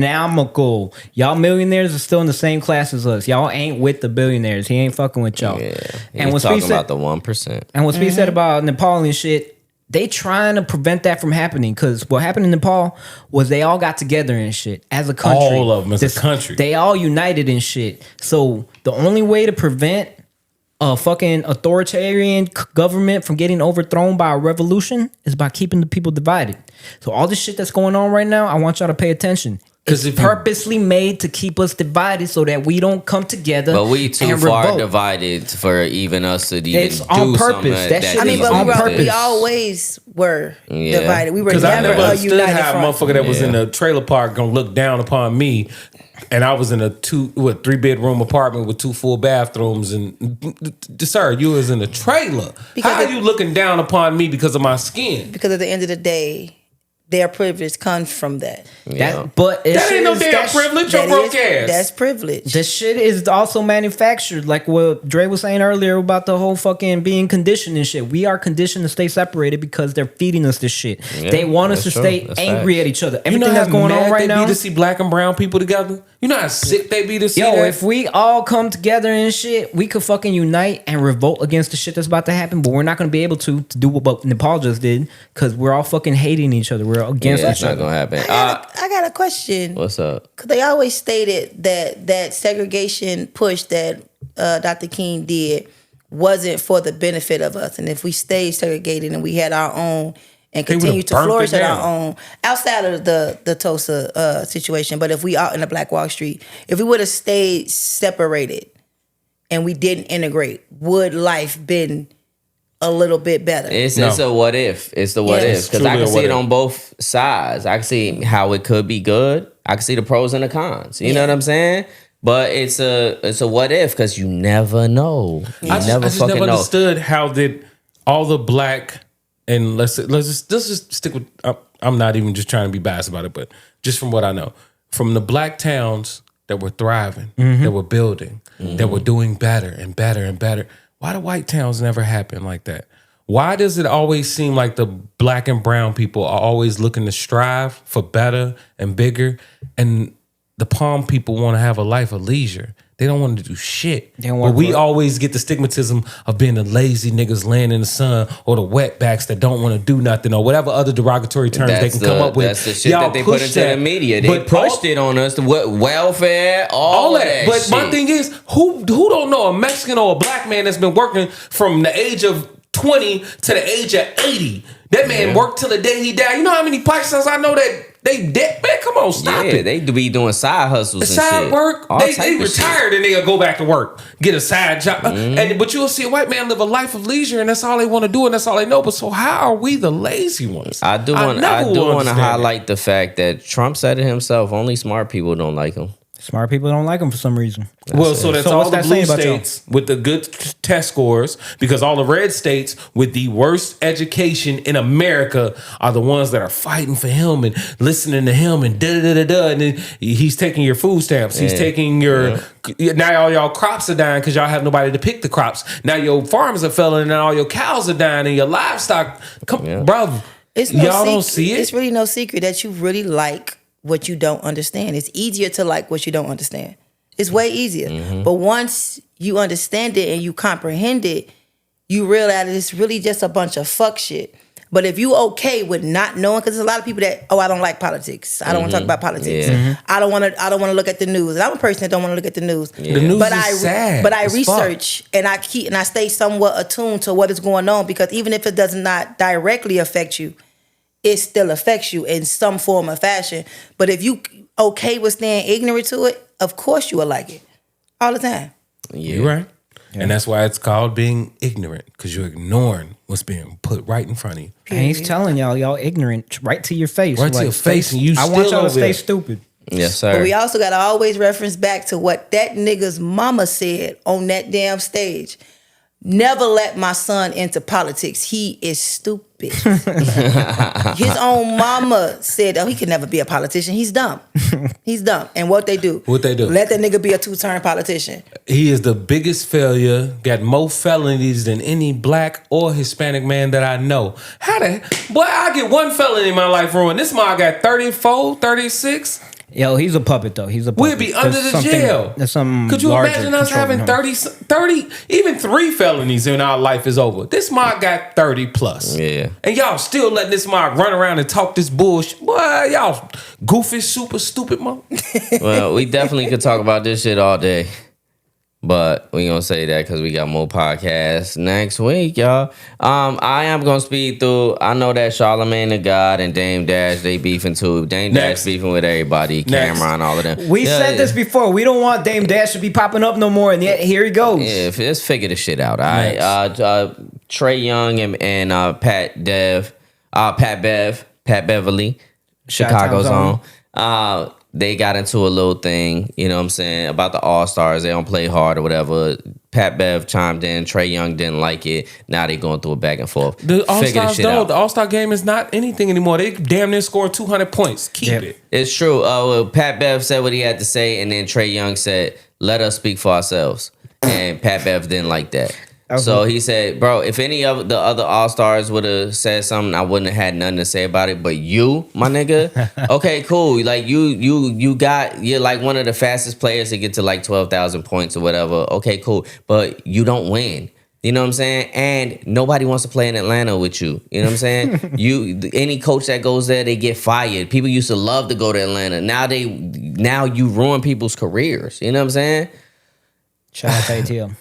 astronomical. Y'all millionaires are still in the same class as us. Y'all ain't with the billionaires. He ain't fucking with y'all. Yeah. And He's what's talking about the 1%. And what Speed said about Nepal and shit, they trying to prevent that from happening because what happened in Nepal was they all got together and shit as a country. All of them as a country. They all united and shit. So the only way to prevent a fucking authoritarian government from getting overthrown by a revolution is by keeping the people divided. So all this shit that's going on right now, I want y'all to pay attention. It's purposely made to keep us divided so that we don't come together. But we too and far revolt. divided for even us to even It's do on purpose. something That shit is But on purpose. we always were divided. We were Because I never never a understood united how a front. motherfucker that was in a trailer park gonna look down upon me, and I was in a 3-bedroom apartment with 2 full bathrooms, and sir, you was in a trailer. Because How are you looking down upon me because of my skin? Because at the end of the day, their privilege comes from that. But That ain't no damn privilege, your broke ass. That's privilege. the shit is also manufactured, like what Dre was saying earlier about the whole fucking being conditioned and shit. We are conditioned to stay separated because they're feeding us this shit. They want us to that's true. stay That's angry facts. at each other. You know Everything that's how going mad on right they now. be to see black and brown people together? You know how sick they be to see Yo, that? if we all come together and shit, we could fucking unite and revolt against the shit that's about to happen. But we're not going to be able to do what Nepal just did because we're all fucking hating each other. We're against That's each not other. gonna happen. I got a question. What's up? Cause they always stated that segregation push that Dr. King did wasn't for the benefit of us, and if we stayed segregated and we had our own and They would've continue to burnt flourish it at our down. own outside of the Tulsa situation, but if we out in the Black Wall Street, if we would have stayed separated and we didn't integrate, would life been a little bit better? It's No. a what if. It's the what Yeah. if. It's Because I truly can a see what it if. on both sides. I can see how it could be good. I can see the pros and the cons. You know Yeah. what I'm saying? But it's a what if because you never know. You I just never fucking never know. understood how did all the black and let's just stick with. I'm not even just trying to be biased about it, but just from what I know, from the black towns that were thriving, that were building, that were doing better and better and better. Why do white towns never happen like that? Why does it always seem like the black and brown people are always looking to strive for better and bigger, and the palm people want to have a life of leisure? They don't want to do shit. They don't But want we work. always get the stigmatism of being the lazy niggas laying in the sun or the wetbacks that don't want to do nothing or whatever other derogatory terms they can come up with. That's the shit Y'all that they put push into that. the media. They But pushed it on us. Welfare, all of that. But shit. my thing is, who don't know a Mexican or a black man that's been working from the age of 20 to the age of 80? That man worked till the day he died. You know how many Paisans I know that they dead? Man, come on, stop yeah, it. they do be doing side hustles and Side shit. work, All they type of shit. retired and they'll go back to work, get a side job. But you'll see a white man live a life of leisure, and that's all they want to do, and that's all they know. But so how are we the lazy ones? I do never want will to understand that. highlight the fact that Trump said it himself. Only smart people don't like him. Smart people don't like them for some reason. Well, so that's So all what's the that blue saying about y'all? states with the good test scores, because all the red states with the worst education in America are the ones that are fighting for him and listening to him and da da da da. And then he's taking your food stamps. He's taking your now all y'all crops are dying because y'all have nobody to pick the crops. Now your farms are failing and all your cows are dying and your livestock. Bro, It's no y'all don't secret. see it. It's really no secret that you really like what you don't understand. It's easier to like what you don't understand. It's way easier. But once you understand it and you comprehend it, you realize it's really just a bunch of fuck shit. But if you okay with not knowing, because there's a lot of people that, I don't like politics. I don't want to talk about politics. Yeah. I don't want to look at the news. And I'm a person that don't want to look at the news. The news But is sad. But I as fuck. research and I stay somewhat attuned to what is going on, because even if it does not directly affect you, it still affects you in some form or fashion. But if you okay with staying ignorant to it, of course you will like it all the time. You're right. And that's why it's called being ignorant, because you're ignoring what's being put right in front of you. And he's telling y'all ignorant right to your face. Right to your face, and you I want still y'all to over stay there. stupid. Yes, But sir. we also got to always reference back to what that nigga's mama said on that damn stage. Never let my son into politics. He is stupid. His own mama said, he could never be a politician. He's dumb. He's dumb. And what they do? What they do? Let that nigga be a two-term politician. He is the biggest failure, got more felonies than any black or Hispanic man that I know. Boy, I get one felony in my life ruined. This man got 34, 36. Yo, he's a puppet though. He's a puppet. We'd be under There's the something- jail. There's some. Could you larger imagine us controlling having him. 30, even 3 felonies and our life is over? This mod got 30 plus. Yeah. And y'all still letting this mod run around and talk this bullshit. Boy, y'all goofy, super stupid mo. Well, we definitely could talk about this shit all day. But we gonna say that because we got more podcasts next week, y'all. I am gonna speed through. I know that Charlamagne the God and Dame Dash, they beefing too. Dame Next. Dash beefing with everybody, Next. Cameron, all of them. We Yeah, said this before. We don't want Dame Dash to be popping up no more, and yet here he goes. Yeah, let's figure this shit out. All right. Trey Young and Pat Beverly, Chicago's Chi-Town's own. they got into a little thing, you know what I'm saying, about the All-Stars. They don't play hard or whatever. Pat Bev chimed in. Trae Young didn't like it. Now they going through a back and forth. The All-Stars, though, the All-Star game is not anything anymore. They damn near scored 200 points. Keep it. It's true. Well, Pat Bev said what he had to say, and then Trae Young said, let us speak for ourselves. And Pat Bev didn't like that. Okay. So he said, bro, if any of the other All-Stars would have said something, I wouldn't have had nothing to say about it. But you, my nigga, okay, cool. Like you're like one of the fastest players to get to like 12,000 points or whatever. Okay, cool. But you don't win. You know what I'm saying? And nobody wants to play in Atlanta with you. You know what I'm saying? Any coach that goes there, they get fired. People used to love to go to Atlanta. Now you ruin people's careers. You know what I'm saying? Shout out to ATL.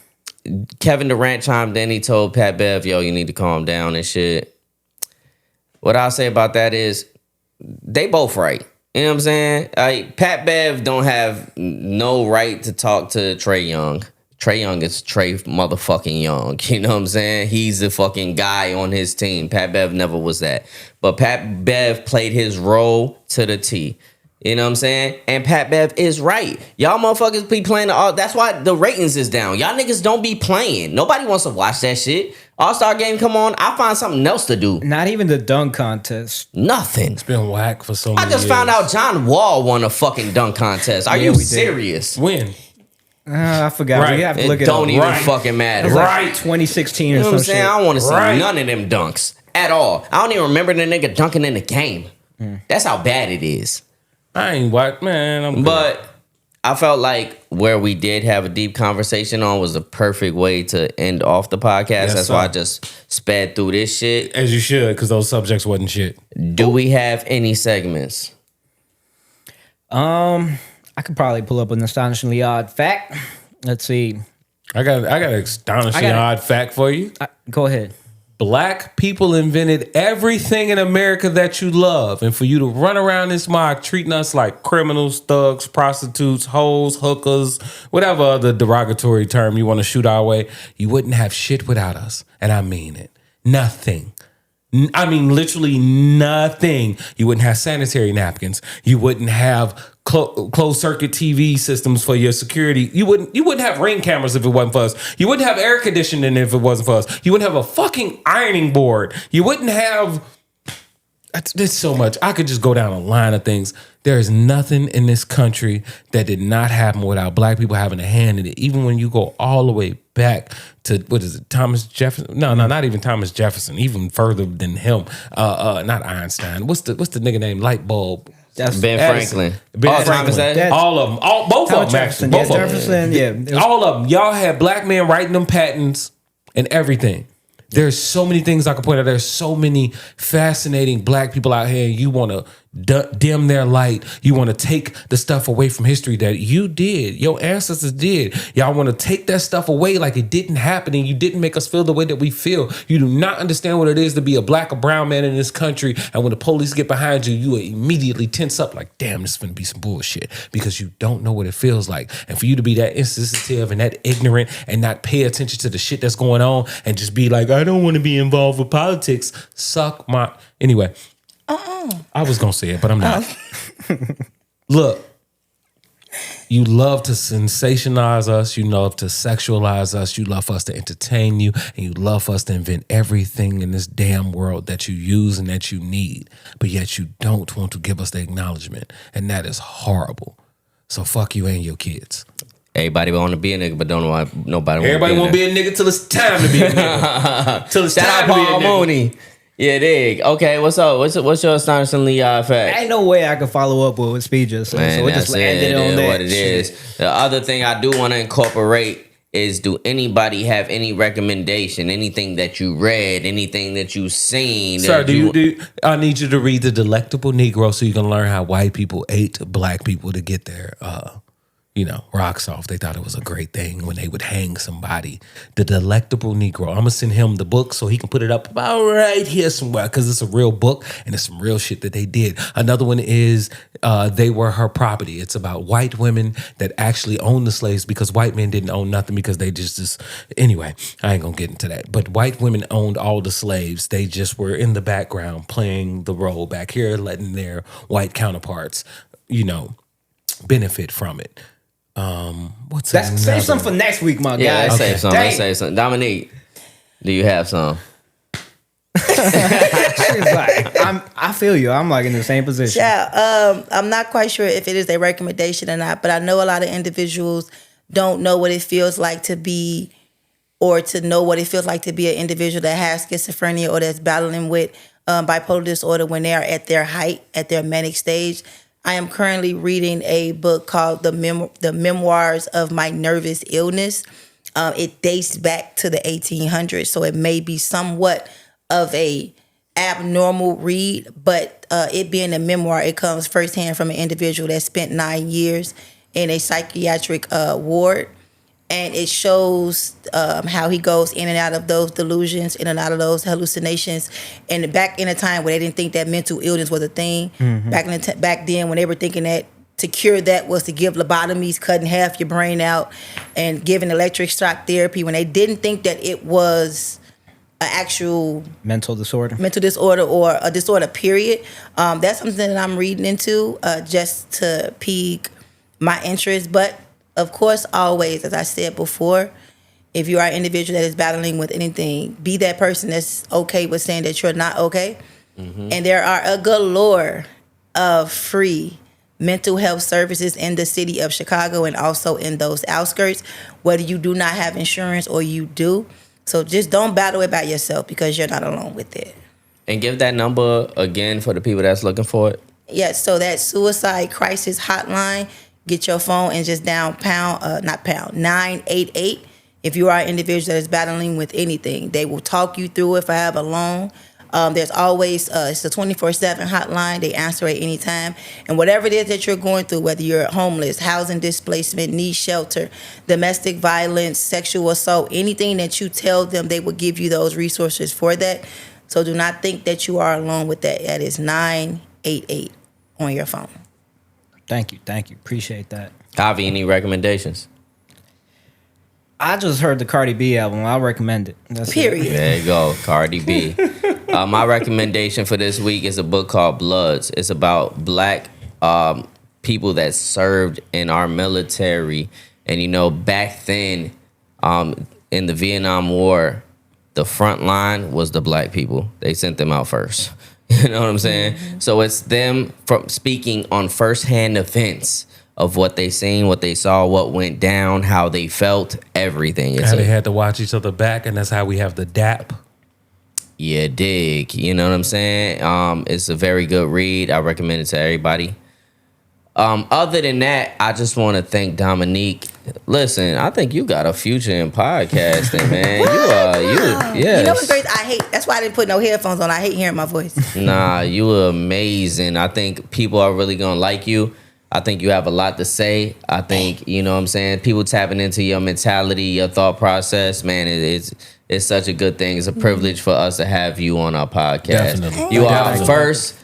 Kevin Durant chimed in. He told Pat Bev, yo, you need to calm down and shit. What I'll say about that is they both right. You know what I'm saying? Pat Bev don't have no right to talk to Trae Young. Trae Young is Trae motherfucking Young. You know what I'm saying? He's the fucking guy on his team. Pat Bev never was that. But Pat Bev played his role to the T. You know what I'm saying? And Pat Bev is right. Y'all motherfuckers be playing that's why the ratings is down. Y'all niggas don't be playing. Nobody wants to watch that shit. All-Star game, come on. I'll find something else to do. Not even the dunk contest. Nothing. It's been whack for so many years. I just found out John Wall won a fucking dunk contest. Are you serious? When? I forgot. Right. We have to look it it don't up. even fucking matter. It's like 2016 or you know what I'm some saying? shit. I don't want to see none of them dunks at all. I don't even remember the nigga dunking in the game. That's how bad it is. I ain't what, man. But I felt like where we did have a deep conversation on was the perfect way to end off the podcast. Yes, That's why I just sped through this shit. As you should, because those subjects wasn't shit. Do we have any segments? I could probably pull up an astonishingly odd fact. Let's see. I got an astonishingly odd fact for you. Go ahead. Black people invented everything in America that you love. And for you to run around this mog treating us like criminals, thugs, prostitutes, hoes, hookers, whatever other derogatory term you want to shoot our way, you wouldn't have shit without us. And I mean it. Nothing. I mean, literally nothing. You wouldn't have sanitary napkins. You wouldn't have closed circuit TV systems for your security. You wouldn't have ring cameras if it wasn't for us. You wouldn't have air conditioning if it wasn't for us. You wouldn't have a fucking ironing board. You wouldn't have. There's so much. I could just go down a line of things. There is nothing in this country that did not happen without black people having a hand in it. Even when you go all the way back to, what is it, Thomas Jefferson? No, not even Thomas Jefferson. Even further than him. Not Einstein. What's the nigga name? Light bulb. That's Ben Franklin. Franklin. All of them. Both of them, actually. Both of them. Yeah. All of them. Y'all had black men writing them patents and everything. There's so many things I could point out. There's so many fascinating black people out here, and you want to dim their light. You want to take the stuff away from history that you did, your ancestors did. Y'all want to take that stuff away like it didn't happen, and you didn't make us feel the way that we feel. You do not understand what it is to be a black or brown man in this country, and when the police get behind you, you immediately tense up like, damn, this is going to be some bullshit, because you don't know what it feels like. And for you to be that insensitive and that ignorant and not pay attention to the shit that's going on and just be like, I don't want to be involved with politics, suck my... Anyway, I was going to say it, but I'm not. Look, you love to sensationalize us. You love to sexualize us. You love us to entertain you. And you love us to invent everything in this damn world that you use and that you need. But yet you don't want to give us the acknowledgement. And that is horrible. So fuck you and your kids. Everybody want to be a nigga, but don't know nobody. Everybody want to be a nigga till it's time to be a nigga. Till it's Shout time out to be a Paul nigga. Mooney. Yeah, dig. Okay, what's up? What's your astonishingly fact? Ain't no way I could follow up with what Speed just said. Man, So we just ended on that. What it is. The other thing I do want to incorporate is, do anybody have any recommendation? Anything that you read? Anything that you seen? Sir, I need you to read The Delectable Negro so you can learn how white people ate black people to get their rocks off. They thought it was a great thing when they would hang somebody. The Delectable Negro. I'm gonna send him the book so he can put it up about right here somewhere, because it's a real book and it's some real shit that they did. Another one is They Were Her Property. It's about white women that actually owned the slaves, because white men didn't own nothing, because they just anyway, I ain't gonna get into that. But white women owned all the slaves. They just were in the background playing the role back here, letting their white counterparts, benefit from it. What's that? Save some for next week, my Yeah, guy. let's save some. Dang. Let's save some. Dominique, do you have some? She's like, I feel you. I'm like in the same position. Yeah, I'm not quite sure if it is a recommendation or not, but I know a lot of individuals don't know what it feels like to be, or to know what it feels like to be an individual that has schizophrenia or that's battling with bipolar disorder when they are at their height, at their manic stage. I am currently reading a book called The Memoirs of My Nervous Illness. It dates back to the 1800s, so it may be somewhat of a abnormal read, but it being a memoir, it comes firsthand from an individual that spent 9 years in a psychiatric ward, and it shows how he goes in and out of those delusions, in and out of those hallucinations, and back in a time where they didn't think that mental illness was a thing. Back then when they were thinking that to cure that was to give lobotomies, cutting half your brain out, and giving electric shock therapy, when they didn't think that it was an actual Mental disorder. or a disorder, period. That's something that I'm reading into just to pique my interest. But of course, always, as I said before, if you are an individual that is battling with anything, be that person that's okay with saying that you're not okay. And there are a galore of free mental health services in the city of Chicago and also in those outskirts, whether you do not have insurance or you do. So just don't battle it by yourself, because you're not alone with it. And give that number again for the people that's looking for it. Yes, so that suicide crisis hotline, get your phone and just down 988. If you are an individual that is battling with anything, they will talk you through it for however long. There's always, it's a 24/7 hotline. They answer at any time. And whatever it is that you're going through, whether you're homeless, housing displacement, need shelter, domestic violence, sexual assault, anything that you tell them, they will give you those resources for that. So do not think that you are alone with that. That is 988 on your phone. Thank you. Appreciate that. Javy, any recommendations? I just heard the Cardi B album. I'll recommend it. That's Period. It. There you go, Cardi B. My recommendation for this week is a book called Bloods. It's about black people that served in our military. And, you know, back then in the Vietnam War, the front line was the black people. They sent them out first. You know what I'm saying? So it's them from speaking on firsthand events of what they seen, what they saw, what went down, how they felt, everything. It's How they had to watch each other back, and that's how we have the DAP. Yeah, dig. You know what I'm saying? It's a very good read. I recommend it to everybody. Other than that, I just want to thank Dominique. Listen, I think you got a future in podcasting, man. You You know what's great? That's why I didn't put no headphones on. I hate hearing my voice. Nah, you are amazing. I think people are really going to like you. I think you have a lot to say. I think, you know what I'm saying, people tapping into your mentality, your thought process, man, it's such a good thing. It's a privilege for us to have you on our podcast. Definitely. You are first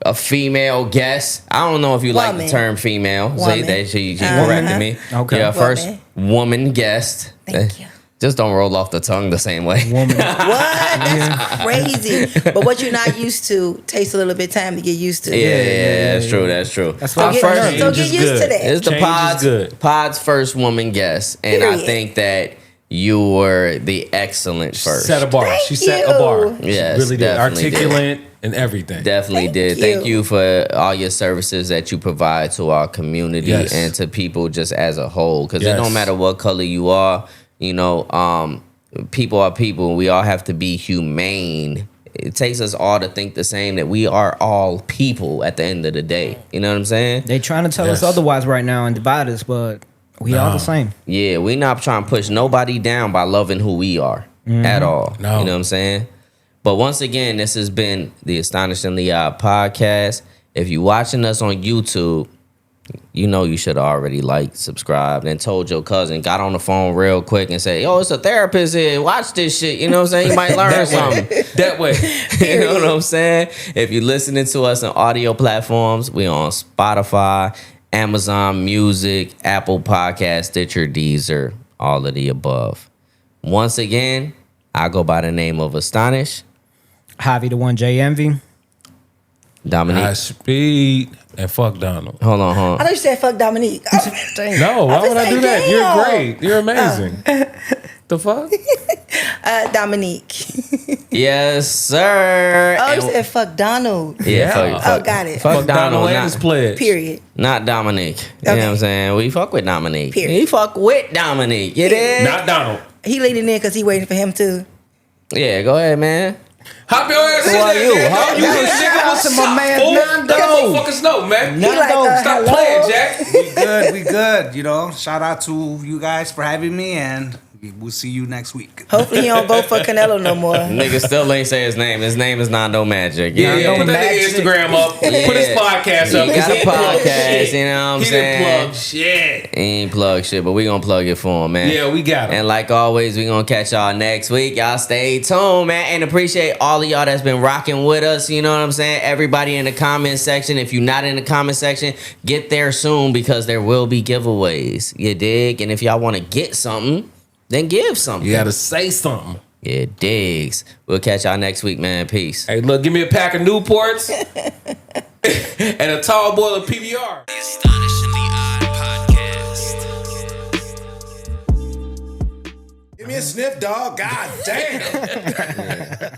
a female guest. I don't know if you like the term female. Say that she corrected me. Okay. You're our first woman guest. Thank you. Just don't roll off the tongue the same way. Woman. What? That's crazy. But what you're not used to takes a little bit of time to get used to. Yeah, that's true. That's true. That's So why get, so get used to that. It's the Change is good. pod's first woman guest, and I Period. think that you were the excellent first. Set a bar. Thank She set a bar. you. Yes, She really did. definitely did. Articulate and everything. Definitely did. Thank Thank you for all your services that you provide to our community Yes. and to people just as a whole. Because it Yes. don't matter what color you are, you know, people are people. We all have to be humane. It takes us all to think the same, that we are all people at the end of the day. You know what I'm saying? They trying to tell us Yes. otherwise right now and divide us, but we all the same. Yeah, we not trying to push nobody down by loving who we are at all. No. You know what I'm saying? But once again, this has been the Astonishingly Odd Podcast. If you're watching us on YouTube, you know you should have already liked, subscribed, and told your cousin, got on the phone real quick and said, yo, it's a therapist here. Watch this shit. You know what I'm saying? You might learn something. That way. You know what I'm saying? If you're listening to us on audio platforms, we on Spotify, Amazon Music, Apple Podcast, Stitcher, Deezer, all of the above. Once again, I go by the name of Astonish. Javy the one, J Envy. Dominique. High speed and fuck Donald. Hold on. I thought you said fuck Dominique. No, why would I do that? Damn. You're great. You're amazing. The fuck? Dominique. Yes, sir. Oh, you And- said fuck Donald. yeah. Oh, got it. Fuck Donald. and his pledge. Period. Not Dominique. You know what I'm saying? We fuck with Dominique. Period. He fuck with Dominique. You dig? Not Donald. He leading in because he waiting for him too. Yeah, go ahead, man. Hop your ass in Who are there, you? man. Huh? You hit Shout nigga out with to my shot, man, fool. Nando. Let motherfuckers know, man. He like, Stop hello? playing, Jack. We good. You know, shout out to you guys for having me, and we'll see you next week. Hopefully he don't vote for Canelo no more. Nigga still ain't say his name. His name is Nando Magic. You Yeah, know yeah. what Put I'm that nigga Instagram up. Put his podcast up. He got a He ain't plug podcast, shit. you know what I'm He saying? didn't plug shit. He ain't plug shit, but we gonna plug it for him, man. Yeah, we got him. And like always, we gonna catch y'all next week. Y'all stay tuned, man. And appreciate all of y'all that's been rocking with us. You know what I'm saying? Everybody in the comment section. If you're not in the comment section, get there soon because there will be giveaways. You dig? And if y'all want to get something, then give something. You gotta say something. Yeah, digs. We'll catch y'all next week, man. Peace. Hey, look, give me a pack of Newports and a tall boil of PBR. The Astonishingly Odd Podcast. Give me a sniff, dog. God damn.